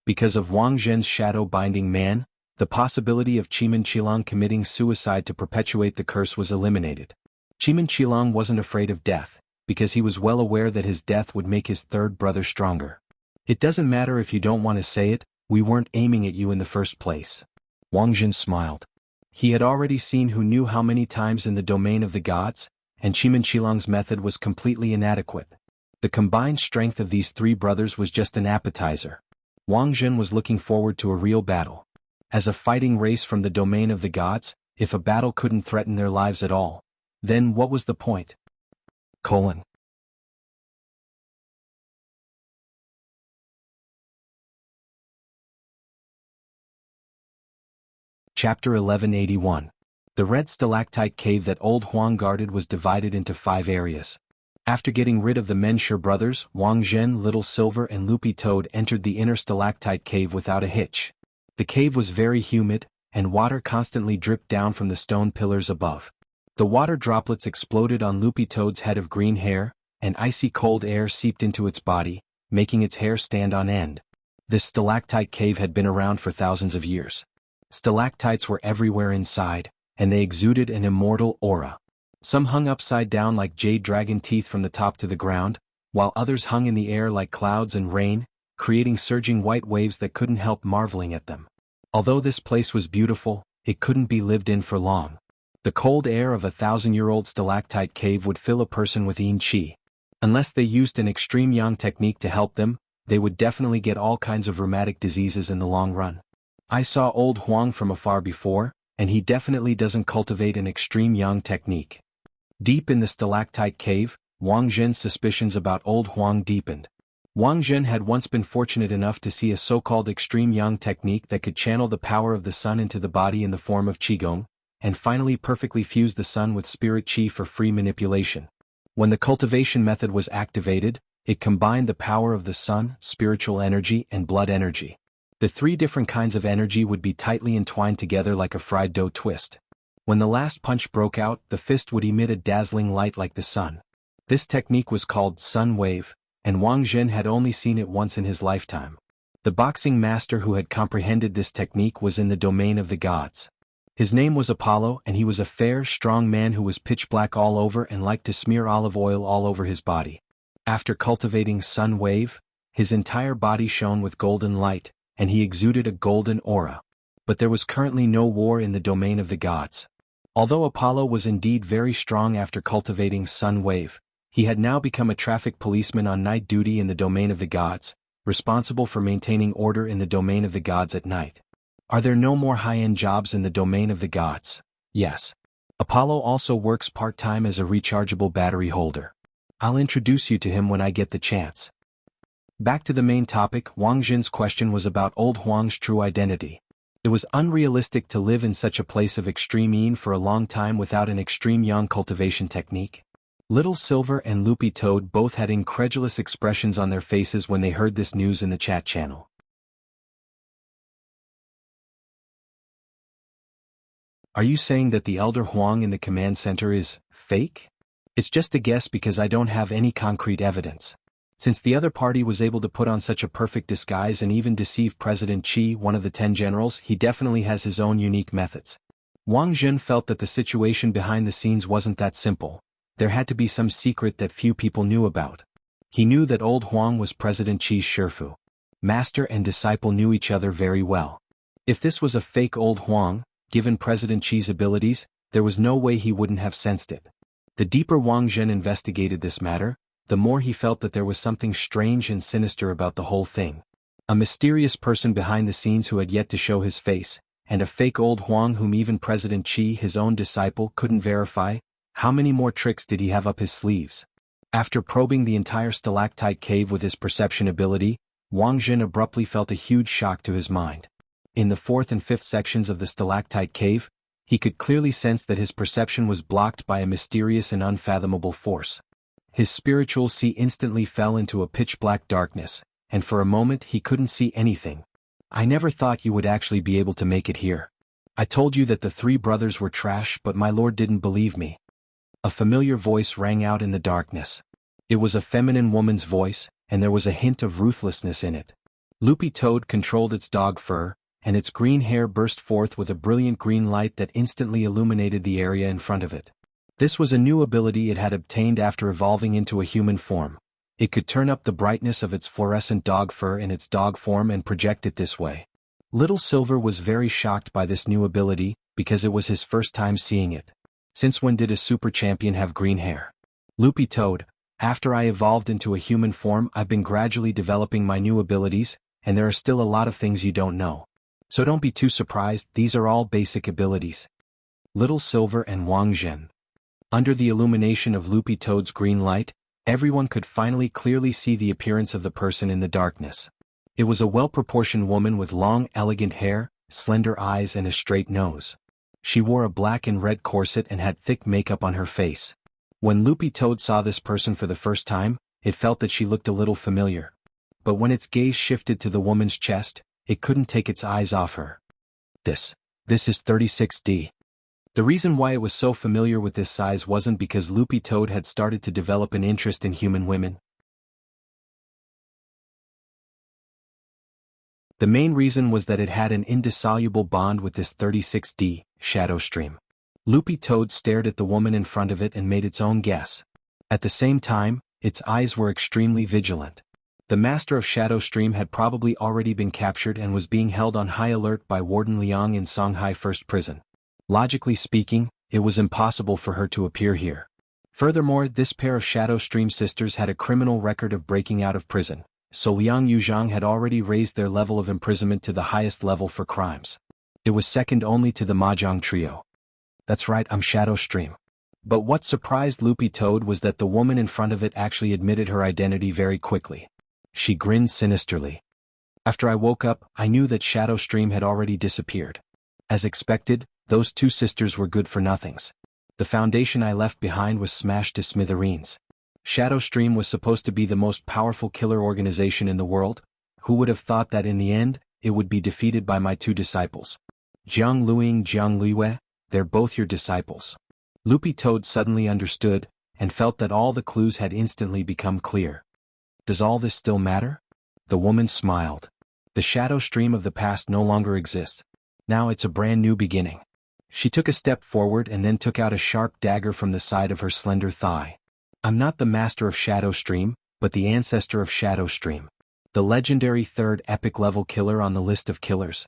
Because of Wang Zhen's shadow binding man, the possibility of Chimin Qilong committing suicide to perpetuate the curse was eliminated. Chimin Qilong wasn't afraid of death, because he was well aware that his death would make his third brother stronger. It doesn't matter if you don't want to say it, we weren't aiming at you in the first place. Wang Zhen smiled. He had already seen who knew how many times in the domain of the gods, and Chimin Qilong's method was completely inadequate. The combined strength of these three brothers was just an appetizer. Wang Zhen was looking forward to a real battle. As a fighting race from the domain of the gods, if a battle couldn't threaten their lives at all, then what was the point? Chapter 1181. The red stalactite cave that old Huang guarded was divided into 5 areas. After getting rid of the Menshir brothers, Wang Zhen, Little Silver and Loopy Toad entered the inner stalactite cave without a hitch. The cave was very humid, and water constantly dripped down from the stone pillars above. The water droplets exploded on Loopy Toad's head of green hair, and icy cold air seeped into its body, making its hair stand on end. This stalactite cave had been around for thousands of years. Stalactites were everywhere inside, and they exuded an immortal aura. Some hung upside down like jade dragon teeth from the top to the ground, while others hung in the air like clouds and rain, creating surging white waves that couldn't help marveling at them. Although this place was beautiful, it couldn't be lived in for long. The cold air of a 1,000-year-old stalactite cave would fill a person with yin qi. Unless they used an extreme yang technique to help them, they would definitely get all kinds of rheumatic diseases in the long run. I saw old Huang from afar before, and he definitely doesn't cultivate an extreme yang technique. Deep in the stalactite cave, Wang Zhen's suspicions about old Huang deepened. Wang Zhen had once been fortunate enough to see a so-called extreme yang technique that could channel the power of the sun into the body in the form of qigong, and finally perfectly fuse the sun with spirit qi for free manipulation. When the cultivation method was activated, it combined the power of the sun, spiritual energy, and blood energy. The three different kinds of energy would be tightly entwined together like a fried dough twist. When the last punch broke out, the fist would emit a dazzling light like the sun. This technique was called sun wave, and Wang Zhen had only seen it once in his lifetime. The boxing master who had comprehended this technique was in the domain of the gods. His name was Apollo, and he was a fair, strong man who was pitch black all over and liked to smear olive oil all over his body. After cultivating sun wave, his entire body shone with golden light, and he exuded a golden aura. But there was currently no war in the domain of the gods. Although Apollo was indeed very strong after cultivating sun wave, he had now become a traffic policeman on night duty in the domain of the gods, responsible for maintaining order in the domain of the gods at night. Are there no more high-end jobs in the domain of the gods? Yes. Apollo also works part-time as a rechargeable battery holder. I'll introduce you to him when I get the chance. Back to the main topic, Wang Zhen's question was about old Huang's true identity. It was unrealistic to live in such a place of extreme yin for a long time without an extreme yang cultivation technique. Little Silver and Loopy Toad both had incredulous expressions on their faces when they heard this news in the chat channel. Are you saying that the Elder Huang in the command center is fake? It's just a guess because I don't have any concrete evidence. Since the other party was able to put on such a perfect disguise and even deceive President Qi, one of the 10 generals, he definitely has his own unique methods. Wang Zhen felt that the situation behind the scenes wasn't that simple. There had to be some secret that few people knew about. He knew that old Huang was President Qi's Shifu. Master and disciple knew each other very well. If this was a fake old Huang, given President Qi's abilities, there was no way he wouldn't have sensed it. The deeper Wang Zhen investigated this matter, the more he felt that there was something strange and sinister about the whole thing. A mysterious person behind the scenes who had yet to show his face, and a fake old Huang whom even President Qi, his own disciple, couldn't verify. How many more tricks did he have up his sleeves? After probing the entire stalactite cave with his perception ability, Wang Zhen abruptly felt a huge shock to his mind. In the 4th and 5th sections of the stalactite cave, he could clearly sense that his perception was blocked by a mysterious and unfathomable force. His spiritual see instantly fell into a pitch-black darkness, and for a moment he couldn't see anything. I never thought you would actually be able to make it here. I told you that the 3 brothers were trash, but my lord didn't believe me. A familiar voice rang out in the darkness. It was a feminine woman's voice, and there was a hint of ruthlessness in it. Loopy Toad controlled its dog fur, and its green hair burst forth with a brilliant green light that instantly illuminated the area in front of it. This was a new ability it had obtained after evolving into a human form. It could turn up the brightness of its fluorescent dog fur in its dog form and project it this way. Little Silver was very shocked by this new ability, because it was his first time seeing it. Since when did a super champion have green hair? Loopy Toad, after I evolved into a human form, I've been gradually developing my new abilities, and there are still a lot of things you don't know. So don't be too surprised, these are all basic abilities. Little Silver and Wang Zhen. Under the illumination of Loopy Toad's green light, everyone could finally clearly see the appearance of the person in the darkness. It was a well-proportioned woman with long, elegant hair, slender eyes and a straight nose. She wore a black and red corset and had thick makeup on her face. When Loopy Toad saw this person for the first time, it felt that she looked a little familiar. But when its gaze shifted to the woman's chest, it couldn't take its eyes off her. This is 36D. The reason why it was so familiar with this size wasn't because Loopy Toad had started to develop an interest in human women. The main reason was that it had an indissoluble bond with this 36D, Shadow Stream. Loopy Toad stared at the woman in front of it and made its own guess. At the same time, its eyes were extremely vigilant. The master of Shadow Stream had probably already been captured and was being held on high alert by Warden Liang in Songhai First Prison. Logically speaking, it was impossible for her to appear here. Furthermore, this pair of Shadow Stream sisters had a criminal record of breaking out of prison, so Liang Yuzhang had already raised their level of imprisonment to the highest level for crimes. It was second only to the Mahjong trio. That's right, I'm Shadow Stream. But what surprised Loopy Toad was that the woman in front of it actually admitted her identity very quickly. She grinned sinisterly. After I woke up, I knew that Shadow Stream had already disappeared. As expected, those two sisters were good for nothings. The foundation I left behind was smashed to smithereens. Shadow Stream was supposed to be the most powerful killer organization in the world. Who would have thought that in the end, it would be defeated by my two disciples? Jiang Luing, Jiang Luiwei, they're both your disciples. Loopy Toad suddenly understood, and felt that all the clues had instantly become clear. Does all this still matter? The woman smiled. The Shadow Stream of the past no longer exists. Now it's a brand new beginning. She took a step forward and then took out a sharp dagger from the side of her slender thigh. I'm not the master of Shadow Stream, but the ancestor of Shadow Stream. The legendary third epic level killer on the list of killers.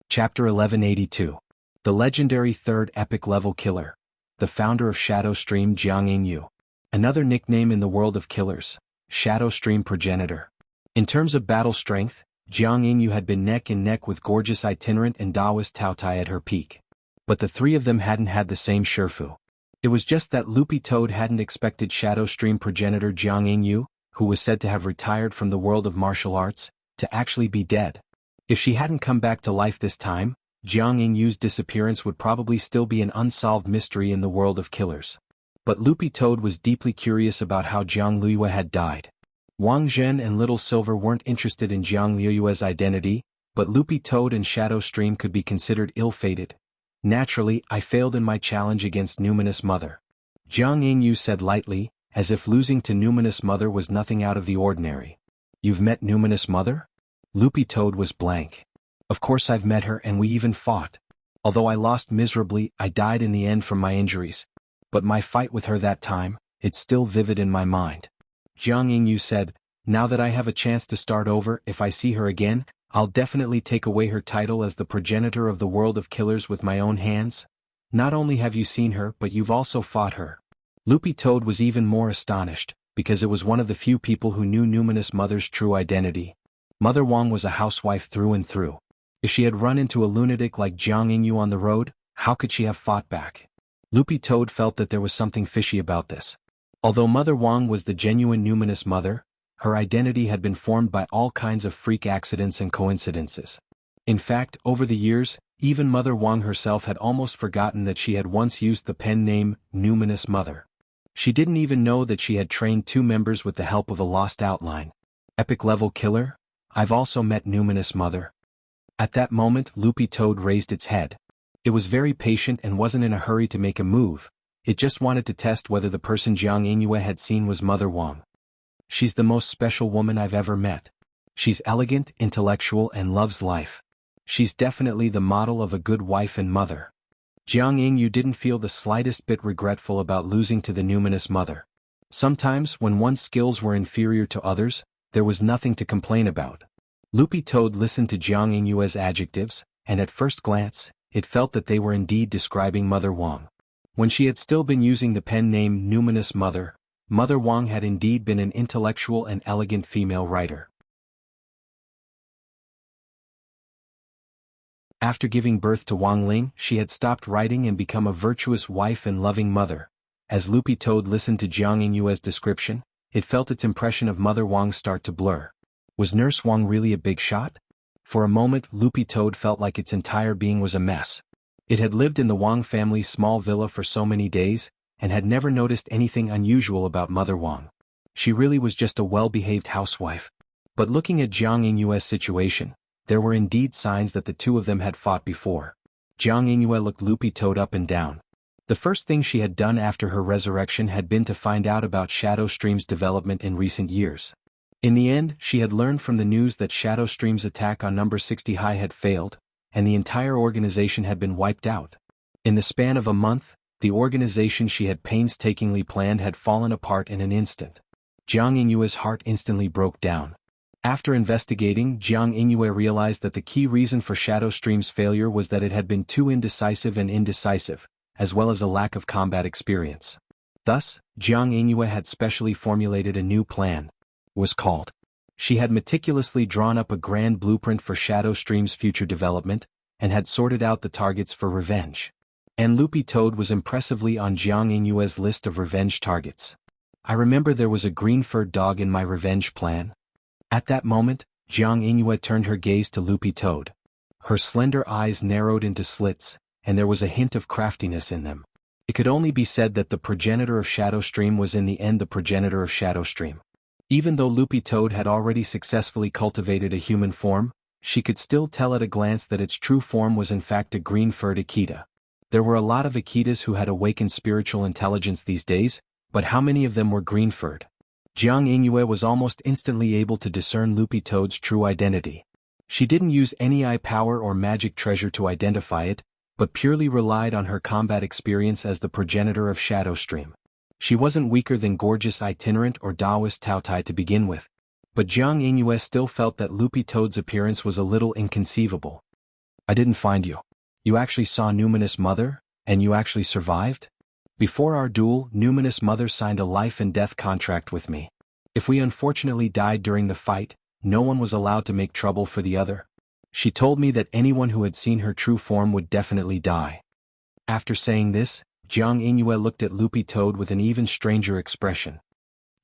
Chapter 1182. The legendary third epic level killer. The founder of Shadow Stream, Jianghu. Another nickname in the world of killers, Shadow Stream progenitor. In terms of battle strength, Jianghu had been neck and neck with gorgeous itinerant and Taoist Taotai at her peak. But the three of them hadn't had the same Shifu. It was just that Loopy Toad hadn't expected Shadow Stream progenitor Jianghu, who was said to have retired from the world of martial arts, to actually be dead. If she hadn't come back to life this time, Jianghu's disappearance would probably still be an unsolved mystery in the world of killers. But Loopy Toad was deeply curious about how Jiang Luiwei had died. Wang Zhen and Little Silver weren't interested in Jiang Luiwei's identity, but Loopy Toad and Shadow Stream could be considered ill-fated. Naturally, I failed in my challenge against Numinous Mother. Jianghu said lightly, as if losing to Numinous Mother was nothing out of the ordinary. You've met Numinous Mother? Loopy Toad was blank. Of course I've met her and we even fought. Although I lost miserably, I died in the end from my injuries. But my fight with her that time, it's still vivid in my mind. Jianghu said, now that I have a chance to start over, if I see her again, I'll definitely take away her title as the progenitor of the world of killers with my own hands. Not only have you seen her, but you've also fought her. Loopy Toad was even more astonished, because it was one of the few people who knew Numinous Mother's true identity. Mother Wang was a housewife through and through. If she had run into a lunatic like Jianghu on the road, how could she have fought back? Loopy Toad felt that there was something fishy about this. Although Mother Wang was the genuine Numinous Mother, her identity had been formed by all kinds of freak accidents and coincidences. In fact, over the years, even Mother Wang herself had almost forgotten that she had once used the pen name Numinous Mother. She didn't even know that she had trained two members with the help of a lost outline. Epic level killer? I've also met Numinous Mother. At that moment, Loopy Toad raised its head. It was very patient and wasn't in a hurry to make a move. It just wanted to test whether the person Jianghu had seen was Mother Wang. She's the most special woman I've ever met. She's elegant, intellectual, and loves life. She's definitely the model of a good wife and mother. Jianghu didn't feel the slightest bit regretful about losing to the Numinous Mother. Sometimes, when one's skills were inferior to others, there was nothing to complain about. Loopy Toad listened to Jianghu's adjectives, and at first glance, it felt that they were indeed describing Mother Wang. When she had still been using the pen name Numinous Mother, Mother Wang had indeed been an intellectual and elegant female writer. After giving birth to Wang Ling, she had stopped writing and become a virtuous wife and loving mother. As Loopy Toad listened to Jianghu's description, it felt its impression of Mother Wang start to blur. Was Nurse Wang really a big shot? For a moment, Loopy Toad felt like its entire being was a mess. It had lived in the Wang family's small villa for so many days, and had never noticed anything unusual about Mother Wang. She really was just a well-behaved housewife. But looking at Jiang Yingyue's situation, there were indeed signs that the two of them had fought before. Jiang Yingyue looked Loopy Toad up and down. The first thing she had done after her resurrection had been to find out about Shadow Stream's development in recent years. In the end, she had learned from the news that Shadow Stream's attack on number 60 High had failed, and the entire organization had been wiped out. In the span of a month, the organization she had painstakingly planned had fallen apart in an instant. Jiang Yingyue's heart instantly broke down. After investigating, Jiang Yingyue realized that the key reason for Shadow Stream's failure was that it had been too indecisive, as well as a lack of combat experience. Thus, Jiang Yingyue had specially formulated a new plan. Was called. She had meticulously drawn up a grand blueprint for Shadow Stream's future development, and had sorted out the targets for revenge. And Loopy Toad was impressively on Jiang Yingyue's list of revenge targets. I remember there was a green-furred dog in my revenge plan. At that moment, Jiang Yingyue turned her gaze to Loopy Toad. Her slender eyes narrowed into slits, and there was a hint of craftiness in them. It could only be said that the progenitor of Shadow Stream was in the end the progenitor of Shadow Stream. Even though Loopy Toad had already successfully cultivated a human form, she could still tell at a glance that its true form was in fact a green-furred Akita. There were a lot of Akitas who had awakened spiritual intelligence these days, but how many of them were green-furred? Jiang Yingyue was almost instantly able to discern Loopy Toad's true identity. She didn't use any eye power or magic treasure to identify it, but purely relied on her combat experience as the progenitor of Shadow Stream. She wasn't weaker than gorgeous itinerant or Taoist Taotai to begin with. But Jiang Yingyue still felt that Loopy Toad's appearance was a little inconceivable. I didn't find you. You actually saw Numinous Mother, and you actually survived? Before our duel, Numinous Mother signed a life and death contract with me. If we unfortunately died during the fight, no one was allowed to make trouble for the other. She told me that anyone who had seen her true form would definitely die. After saying this, Jiang Yingyue looked at Loopy Toad with an even stranger expression.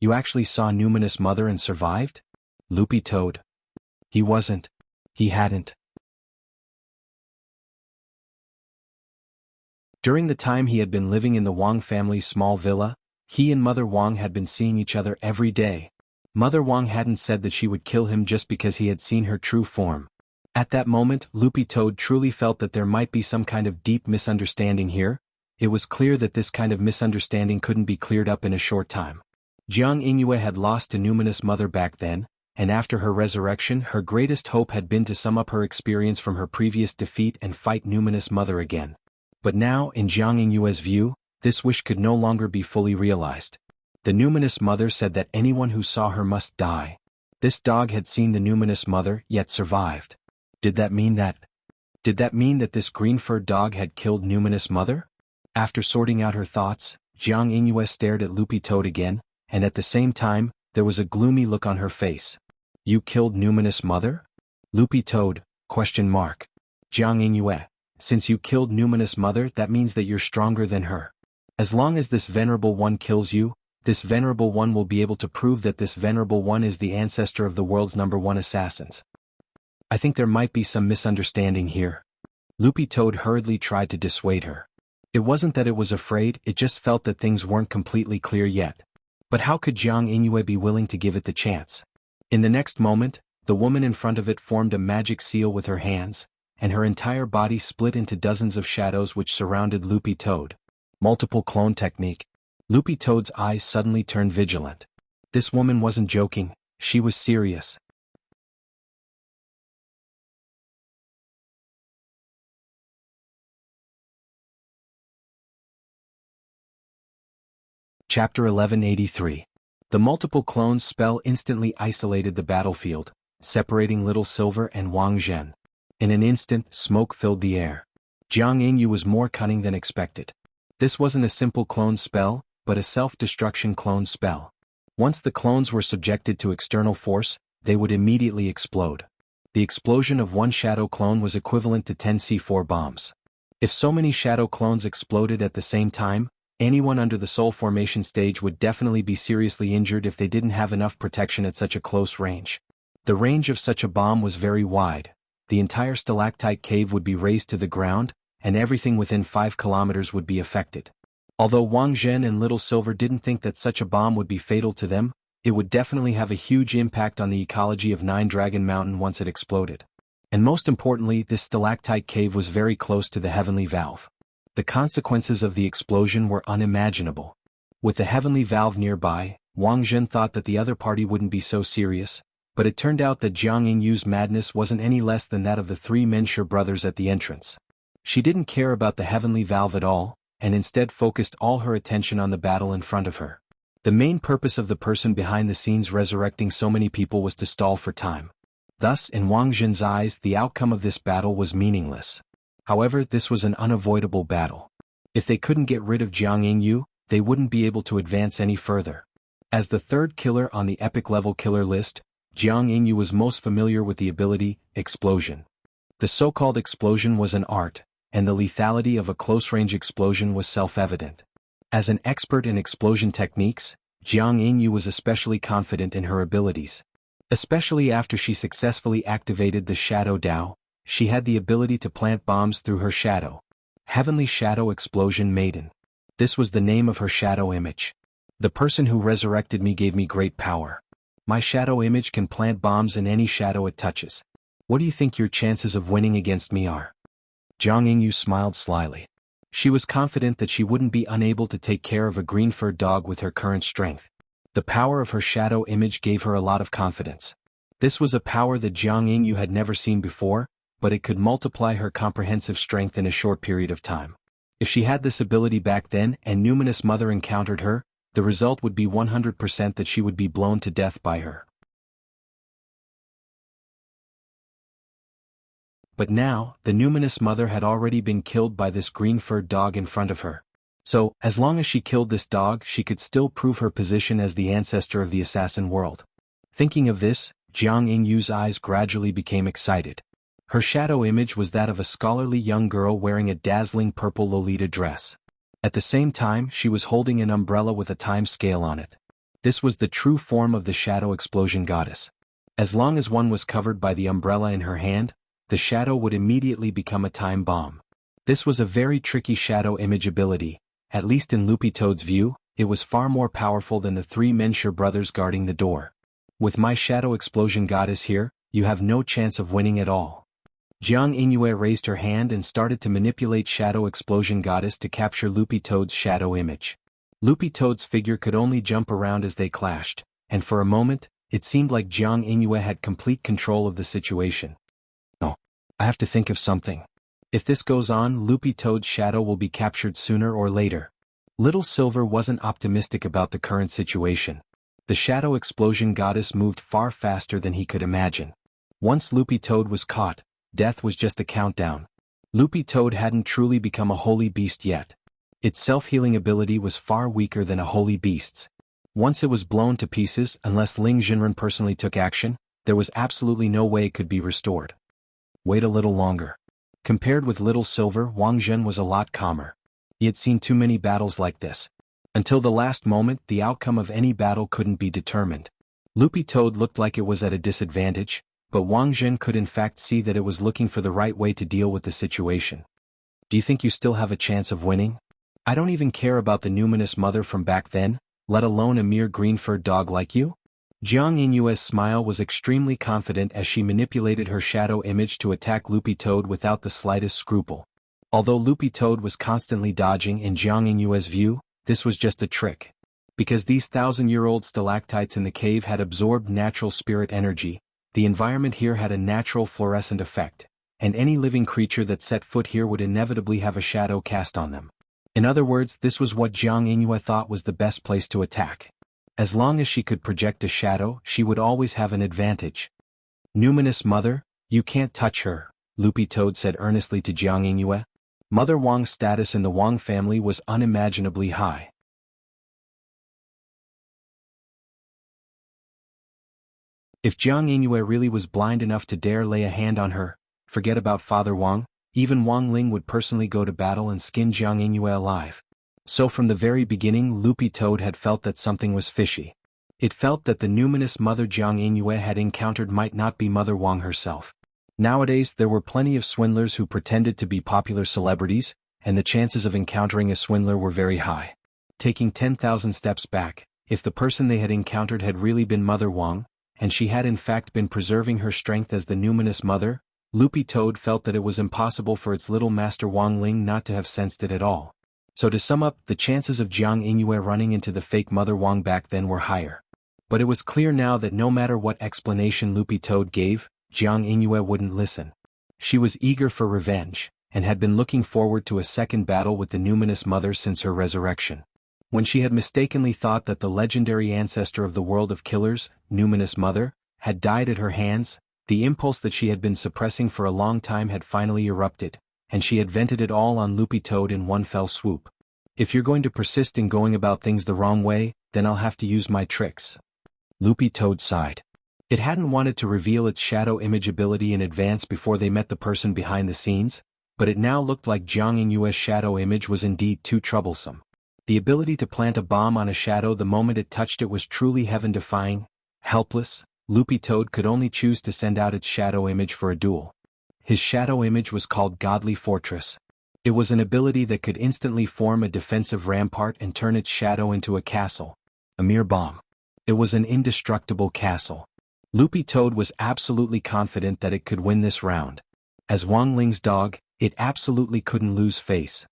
You actually saw Numinous Mother and survived? Loopy Toad. He wasn't. He hadn't. During the time he had been living in the Wang family's small villa, he and Mother Wang had been seeing each other every day. Mother Wang hadn't said that she would kill him just because he had seen her true form. At that moment, Loopy Toad truly felt that there might be some kind of deep misunderstanding here. It was clear that this kind of misunderstanding couldn't be cleared up in a short time. Jiang Yingyue had lost to Numinous Mother back then, and after her resurrection her greatest hope had been to sum up her experience from her previous defeat and fight Numinous Mother again. But now, in Jiang Yingyue's view, this wish could no longer be fully realized. The Numinous Mother said that anyone who saw her must die. This dog had seen the Numinous Mother, yet survived. Did that mean that this green-furred dog had killed Numinous Mother? After sorting out her thoughts, Jiang Yingyue stared at Loopy Toad again, and at the same time, there was a gloomy look on her face. You killed Numinous Mother? Loopy Toad, ? Jiang Yingyue, since you killed Numinous Mother, that means that you're stronger than her. As long as this Venerable One kills you, this Venerable One will be able to prove that this Venerable One is the ancestor of the world's #1 assassins. I think there might be some misunderstanding here. Loopy Toad hurriedly tried to dissuade her. It wasn't that it was afraid, it just felt that things weren't completely clear yet. But how could Jiang Yingyue be willing to give it the chance? In the next moment, the woman in front of it formed a magic seal with her hands, and her entire body split into dozens of shadows which surrounded Loopy Toad. Multiple clone technique. Loopy Toad's eyes suddenly turned vigilant. This woman wasn't joking, she was serious. Chapter 1183. The multiple clones spell instantly isolated the battlefield, separating Little Silver and Wang Zhen. In an instant, smoke filled the air. Jiang Yingyue was more cunning than expected. This wasn't a simple clone spell, but a self-destruction clone spell. Once the clones were subjected to external force, they would immediately explode. The explosion of one shadow clone was equivalent to 10 C4 bombs. If so many shadow clones exploded at the same time, anyone under the soul formation stage would definitely be seriously injured if they didn't have enough protection at such a close range. The range of such a bomb was very wide. The entire stalactite cave would be razed to the ground, and everything within 5 kilometers would be affected. Although Wang Zhen and Little Silver didn't think that such a bomb would be fatal to them, it would definitely have a huge impact on the ecology of Nine Dragon Mountain once it exploded. And most importantly, this stalactite cave was very close to the heavenly valve. The consequences of the explosion were unimaginable. With the heavenly valve nearby, Wang Zhen thought that the other party wouldn't be so serious, but it turned out that Jiang Yingyu's madness wasn't any less than that of the 3 Menshir brothers at the entrance. She didn't care about the heavenly valve at all, and instead focused all her attention on the battle in front of her. The main purpose of the person behind the scenes resurrecting so many people was to stall for time. Thus, in Wang Zhen's eyes, the outcome of this battle was meaningless. However, this was an unavoidable battle. If they couldn't get rid of Jiang Yingyu, they wouldn't be able to advance any further. As the 3rd killer on the epic level killer list, Jiang Yingyu was most familiar with the ability, Explosion. The so-called explosion was an art, and the lethality of a close-range explosion was self-evident. As an expert in explosion techniques, Jiang Yingyu was especially confident in her abilities. Especially after she successfully activated the Shadow Dao, she had the ability to plant bombs through her shadow. Heavenly Shadow Explosion Maiden. This was the name of her shadow image. The person who resurrected me gave me great power. My shadow image can plant bombs in any shadow it touches. What do you think your chances of winning against me are? Jiang Yingyu smiled slyly. She was confident that she wouldn't be unable to take care of a green-furred dog with her current strength. The power of her shadow image gave her a lot of confidence. This was a power that Jiang Yingyu had never seen before, but it could multiply her comprehensive strength in a short period of time. If she had this ability back then and Numinous Mother encountered her, the result would be 100% that she would be blown to death by her. But now, the Numinous Mother had already been killed by this green-furred dog in front of her. So, as long as she killed this dog, she could still prove her position as the ancestor of the assassin world. Thinking of this, Jiang Yingyu's eyes gradually became excited. Her shadow image was that of a scholarly young girl wearing a dazzling purple Lolita dress. At the same time, she was holding an umbrella with a time scale on it. This was the true form of the Shadow Explosion Goddess. As long as one was covered by the umbrella in her hand, the shadow would immediately become a time bomb. This was a very tricky shadow image ability. At least in Loopy Toad's view, it was far more powerful than the 3 Menshir brothers guarding the door. With my Shadow Explosion Goddess here, you have no chance of winning at all. Jiang Yingyue raised her hand and started to manipulate Shadow Explosion Goddess to capture Loopy Toad's shadow image. Loopy Toad's figure could only jump around as they clashed, and for a moment, it seemed like Jiang Yingyue had complete control of the situation. No, I have to think of something. If this goes on, Loopy Toad's shadow will be captured sooner or later. Little Silver wasn't optimistic about the current situation. The Shadow Explosion Goddess moved far faster than he could imagine. Once Loopy Toad was caught, death was just a countdown. Loopy Toad hadn't truly become a holy beast yet. Its self-healing ability was far weaker than a holy beast's. Once it was blown to pieces, unless Ling Jinren personally took action, there was absolutely no way it could be restored. Wait a little longer. Compared with Little Silver, Wang Zhen was a lot calmer. He had seen too many battles like this. Until the last moment, the outcome of any battle couldn't be determined. Loopy Toad looked like it was at a disadvantage, but Wang Zhen could in fact see that it was looking for the right way to deal with the situation. Do you think you still have a chance of winning? I don't even care about the Numinous Mother from back then, let alone a mere green-furred dog like you? Jiang Yingyue's smile was extremely confident as she manipulated her shadow image to attack Loopy Toad without the slightest scruple. Although Loopy Toad was constantly dodging in Jiang Yingyue's view, this was just a trick. Because these 1,000-year-old stalactites in the cave had absorbed natural spirit energy, the environment here had a natural fluorescent effect, and any living creature that set foot here would inevitably have a shadow cast on them. In other words, this was what Jiang Yingyue thought was the best place to attack. As long as she could project a shadow, she would always have an advantage. Numinous Mother, you can't touch her, Loopy Toad said earnestly to Jiang Yingyue. Mother Wang's status in the Wang family was unimaginably high. If Jiang Yingyue really was blind enough to dare lay a hand on her, forget about Father Wang, even Wang Ling would personally go to battle and skin Jiang Yingyue alive. So from the very beginning, Loopy Toad had felt that something was fishy. It felt that the numinous mother Jiang Yingyue had encountered might not be Mother Wang herself. Nowadays there were plenty of swindlers who pretended to be popular celebrities, and the chances of encountering a swindler were very high. Taking 10,000 steps back, if the person they had encountered had really been Mother Wang, and she had in fact been preserving her strength as the numinous mother, Loopy Toad felt that it was impossible for its little master Wang Ling not to have sensed it at all. So to sum up, the chances of Jiang Yingyue running into the fake Mother Wang back then were higher. But it was clear now that no matter what explanation Loopy Toad gave, Jiang Yingyue wouldn't listen. She was eager for revenge, and had been looking forward to a second battle with the numinous mother since her resurrection. When she had mistakenly thought that the legendary ancestor of the world of killers, numinous mother, had died at her hands, the impulse that she had been suppressing for a long time had finally erupted, and she had vented it all on Loopy Toad in one fell swoop. If you're going to persist in going about things the wrong way, then I'll have to use my tricks. Loopy Toad sighed. It hadn't wanted to reveal its shadow image ability in advance before they met the person behind the scenes, but it now looked like Jiang Yingyue's shadow image was indeed too troublesome. The ability to plant a bomb on a shadow the moment it touched it was truly heaven-defying. Helpless, Loopy Toad could only choose to send out its shadow image for a duel. His shadow image was called Godly Fortress. It was an ability that could instantly form a defensive rampart and turn its shadow into a castle. A mere bomb. It was an indestructible castle. Loopy Toad was absolutely confident that it could win this round. As Wang Ling's dog, it absolutely couldn't lose face.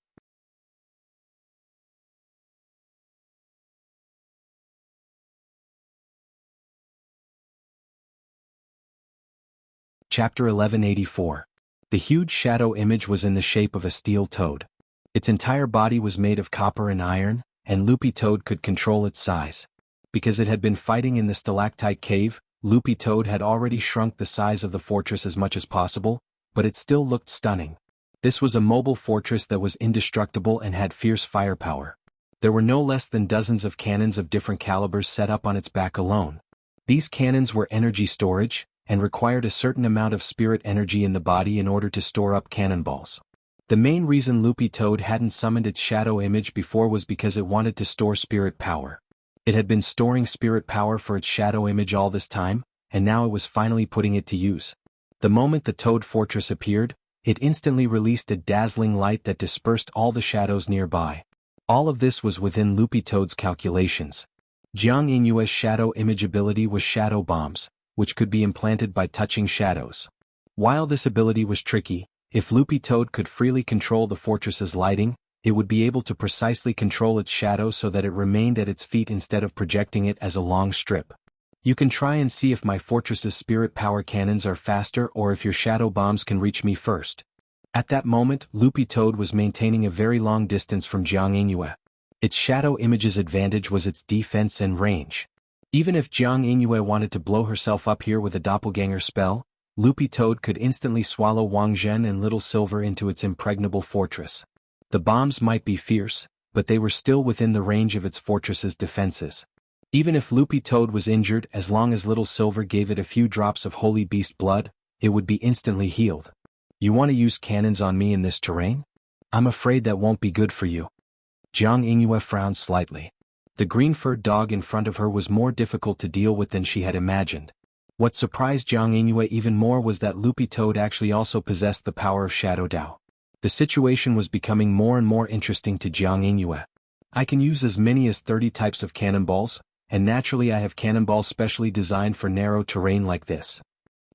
Chapter 1184. The huge shadow image was in the shape of a steel toad. Its entire body was made of copper and iron, and Loopy Toad could control its size. Because it had been fighting in the stalactite cave, Loopy Toad had already shrunk the size of the fortress as much as possible, but it still looked stunning. This was a mobile fortress that was indestructible and had fierce firepower. There were no less than dozens of cannons of different calibers set up on its back alone. These cannons were energy storage, and required a certain amount of spirit energy in the body in order to store up cannonballs. The main reason Loopy Toad hadn't summoned its shadow image before was because it wanted to store spirit power. It had been storing spirit power for its shadow image all this time, and now it was finally putting it to use. The moment the Toad Fortress appeared, it instantly released a dazzling light that dispersed all the shadows nearby. All of this was within Loopy Toad's calculations. Jiang Yingyue's shadow image ability was shadow bombs, which could be implanted by touching shadows. While this ability was tricky, if Loopy Toad could freely control the fortress's lighting, it would be able to precisely control its shadow so that it remained at its feet instead of projecting it as a long strip. You can try and see if my fortress's spirit power cannons are faster or if your shadow bombs can reach me first. At that moment, Loopy Toad was maintaining a very long distance from Jiang Yingyue. Its shadow image's advantage was its defense and range. Even if Jiang Yingyue wanted to blow herself up here with a doppelganger spell, Loopy Toad could instantly swallow Wang Zhen and Little Silver into its impregnable fortress. The bombs might be fierce, but they were still within the range of its fortress's defenses. Even if Loopy Toad was injured, as long as Little Silver gave it a few drops of holy beast blood, it would be instantly healed. You want to use cannons on me in this terrain? I'm afraid that won't be good for you. Jiang Yingyue frowned slightly. The green-furred dog in front of her was more difficult to deal with than she had imagined. What surprised Jiang Yingyue even more was that Loopy Toad actually also possessed the power of Shadow Dao. The situation was becoming more and more interesting to Jiang Yingyue. I can use as many as 30 types of cannonballs, and naturally I have cannonballs specially designed for narrow terrain like this.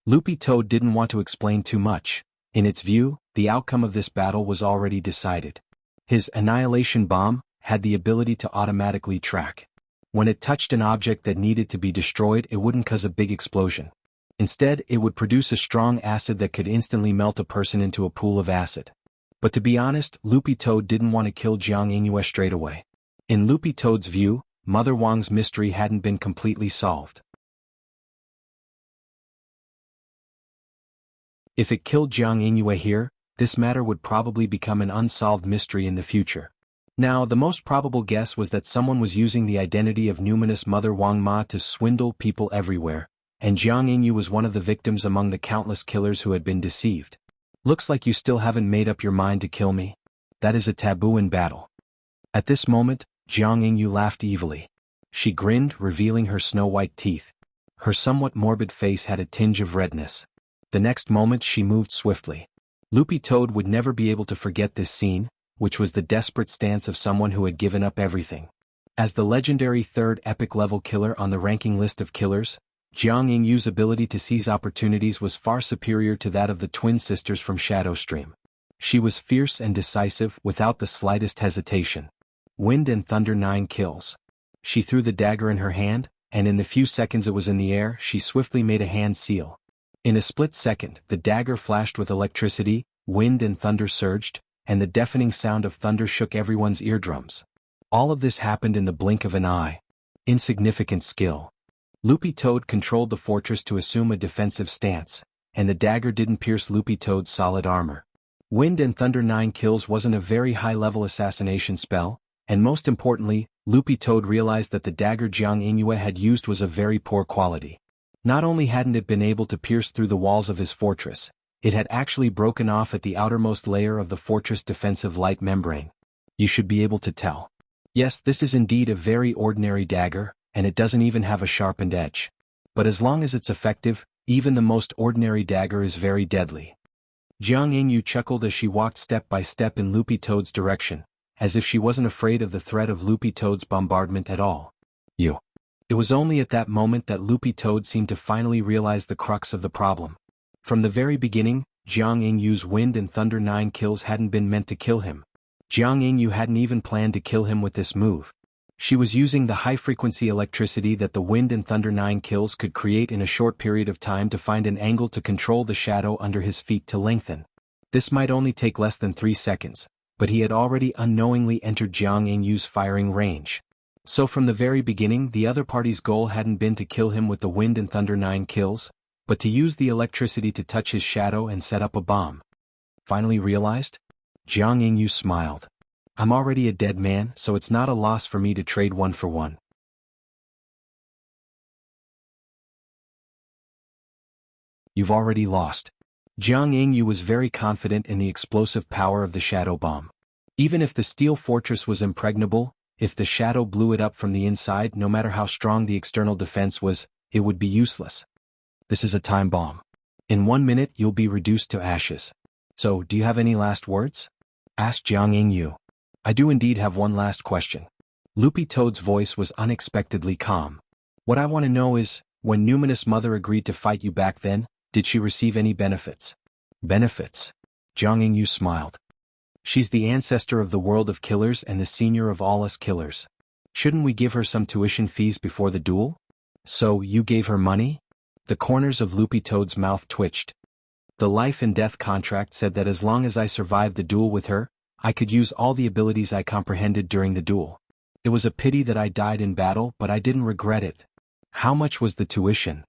Loopy Toad didn't want to explain too much. In its view, the outcome of this battle was already decided. His Annihilation Bomb had the ability to automatically track. When it touched an object that needed to be destroyed, it wouldn't cause a big explosion. Instead, it would produce a strong acid that could instantly melt a person into a pool of acid. But to be honest, Loopy Toad didn't want to kill Jiang Yingyue straight away. In Loopy Toad's view, Mother Wang's mystery hadn't been completely solved. If it killed Jiang Yingyue here, this matter would probably become an unsolved mystery in the future. Now, the most probable guess was that someone was using the identity of numinous Mother Wang Ma to swindle people everywhere, and Jiang Yingyue was one of the victims among the countless killers who had been deceived. Looks like you still haven't made up your mind to kill me. That is a taboo in battle. At this moment, Jiang Yingyue laughed evilly. She grinned, revealing her snow-white teeth. Her somewhat morbid face had a tinge of redness. The next moment she moved swiftly. Loopy Toad would never be able to forget this scene, which was the desperate stance of someone who had given up everything. As the legendary third epic-level killer on the ranking list of killers, Jianghu's ability to seize opportunities was far superior to that of the twin sisters from Shadowstream. She was fierce and decisive without the slightest hesitation. Wind and Thunder 9 kills. She threw the dagger in her hand, and in the few seconds it was in the air, she swiftly made a hand seal. In a split second, the dagger flashed with electricity, wind and thunder surged, and the deafening sound of thunder shook everyone's eardrums. All of this happened in the blink of an eye. Insignificant skill. Loopy Toad controlled the fortress to assume a defensive stance, and the dagger didn't pierce Loopy Toad's solid armor. Wind and Thunder 9 kills wasn't a very high-level assassination spell, and most importantly, Loopy Toad realized that the dagger Jianghu had used was of very poor quality. Not only hadn't it been able to pierce through the walls of his fortress, it had actually broken off at the outermost layer of the fortress' defensive light membrane. You should be able to tell. Yes, this is indeed a very ordinary dagger, and it doesn't even have a sharpened edge. But as long as it's effective, even the most ordinary dagger is very deadly. Jianghu chuckled as she walked step by step in Loopy Toad's direction, as if she wasn't afraid of the threat of Loopy Toad's bombardment at all. It was only at that moment that Loopy Toad seemed to finally realize the crux of the problem. From the very beginning, Jianghu's Wind and Thunder 9 kills hadn't been meant to kill him. Jianghu hadn't even planned to kill him with this move. She was using the high-frequency electricity that the Wind and Thunder 9 kills could create in a short period of time to find an angle to control the shadow under his feet to lengthen. This might only take less than 3 seconds, but he had already unknowingly entered Jianghu's firing range. So from the very beginning, the other party's goal hadn't been to kill him with the Wind and Thunder 9 kills, but to use the electricity to touch his shadow and set up a bomb. Finally realized? Jianghu smiled. I'm already a dead man, so it's not a loss for me to trade 1 for 1. You've already lost. Jianghu was very confident in the explosive power of the shadow bomb. Even if the steel fortress was impregnable, if the shadow blew it up from the inside, no matter how strong the external defense was, it would be useless. This is a time bomb. In 1 minute you'll be reduced to ashes. So, do you have any last words? Asked Jianghu. I do indeed have one last question. Loopy Toad's voice was unexpectedly calm. What I want to know is, when Numinous Mother agreed to fight you back then, did she receive any benefits? Benefits? Jianghu smiled. She's the ancestor of the world of killers and the senior of all us killers. Shouldn't we give her some tuition fees before the duel? So, you gave her money? The corners of Loopy Toad's mouth twitched. The life and death contract said that as long as I survived the duel with her, I could use all the abilities I comprehended during the duel. It was a pity that I died in battle, but I didn't regret it. How much was the tuition?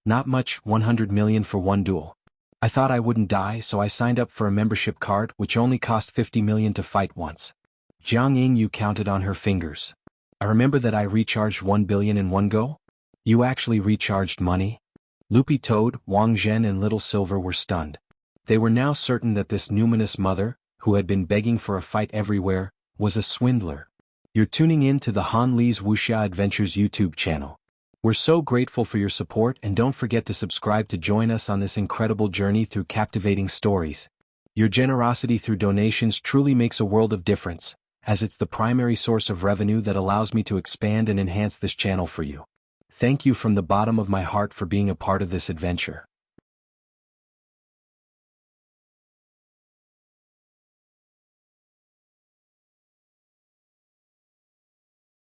Not much, 100 million for 1 duel. I thought I wouldn't die, so I signed up for a membership card which only cost 50 million to fight once. Jianghu counted on her fingers. I remember that I recharged 1 billion in one go? You actually recharged money? Loopy Toad, Wang Zhen and Little Silver were stunned. They were now certain that this Numinous Mother, who had been begging for a fight everywhere, was a swindler. You're tuning in to the Han Li's Wuxia Adventures YouTube channel. We're so grateful for your support, and don't forget to subscribe to join us on this incredible journey through captivating stories. Your generosity through donations truly makes a world of difference, as it's the primary source of revenue that allows me to expand and enhance this channel for you. Thank you from the bottom of my heart for being a part of this adventure.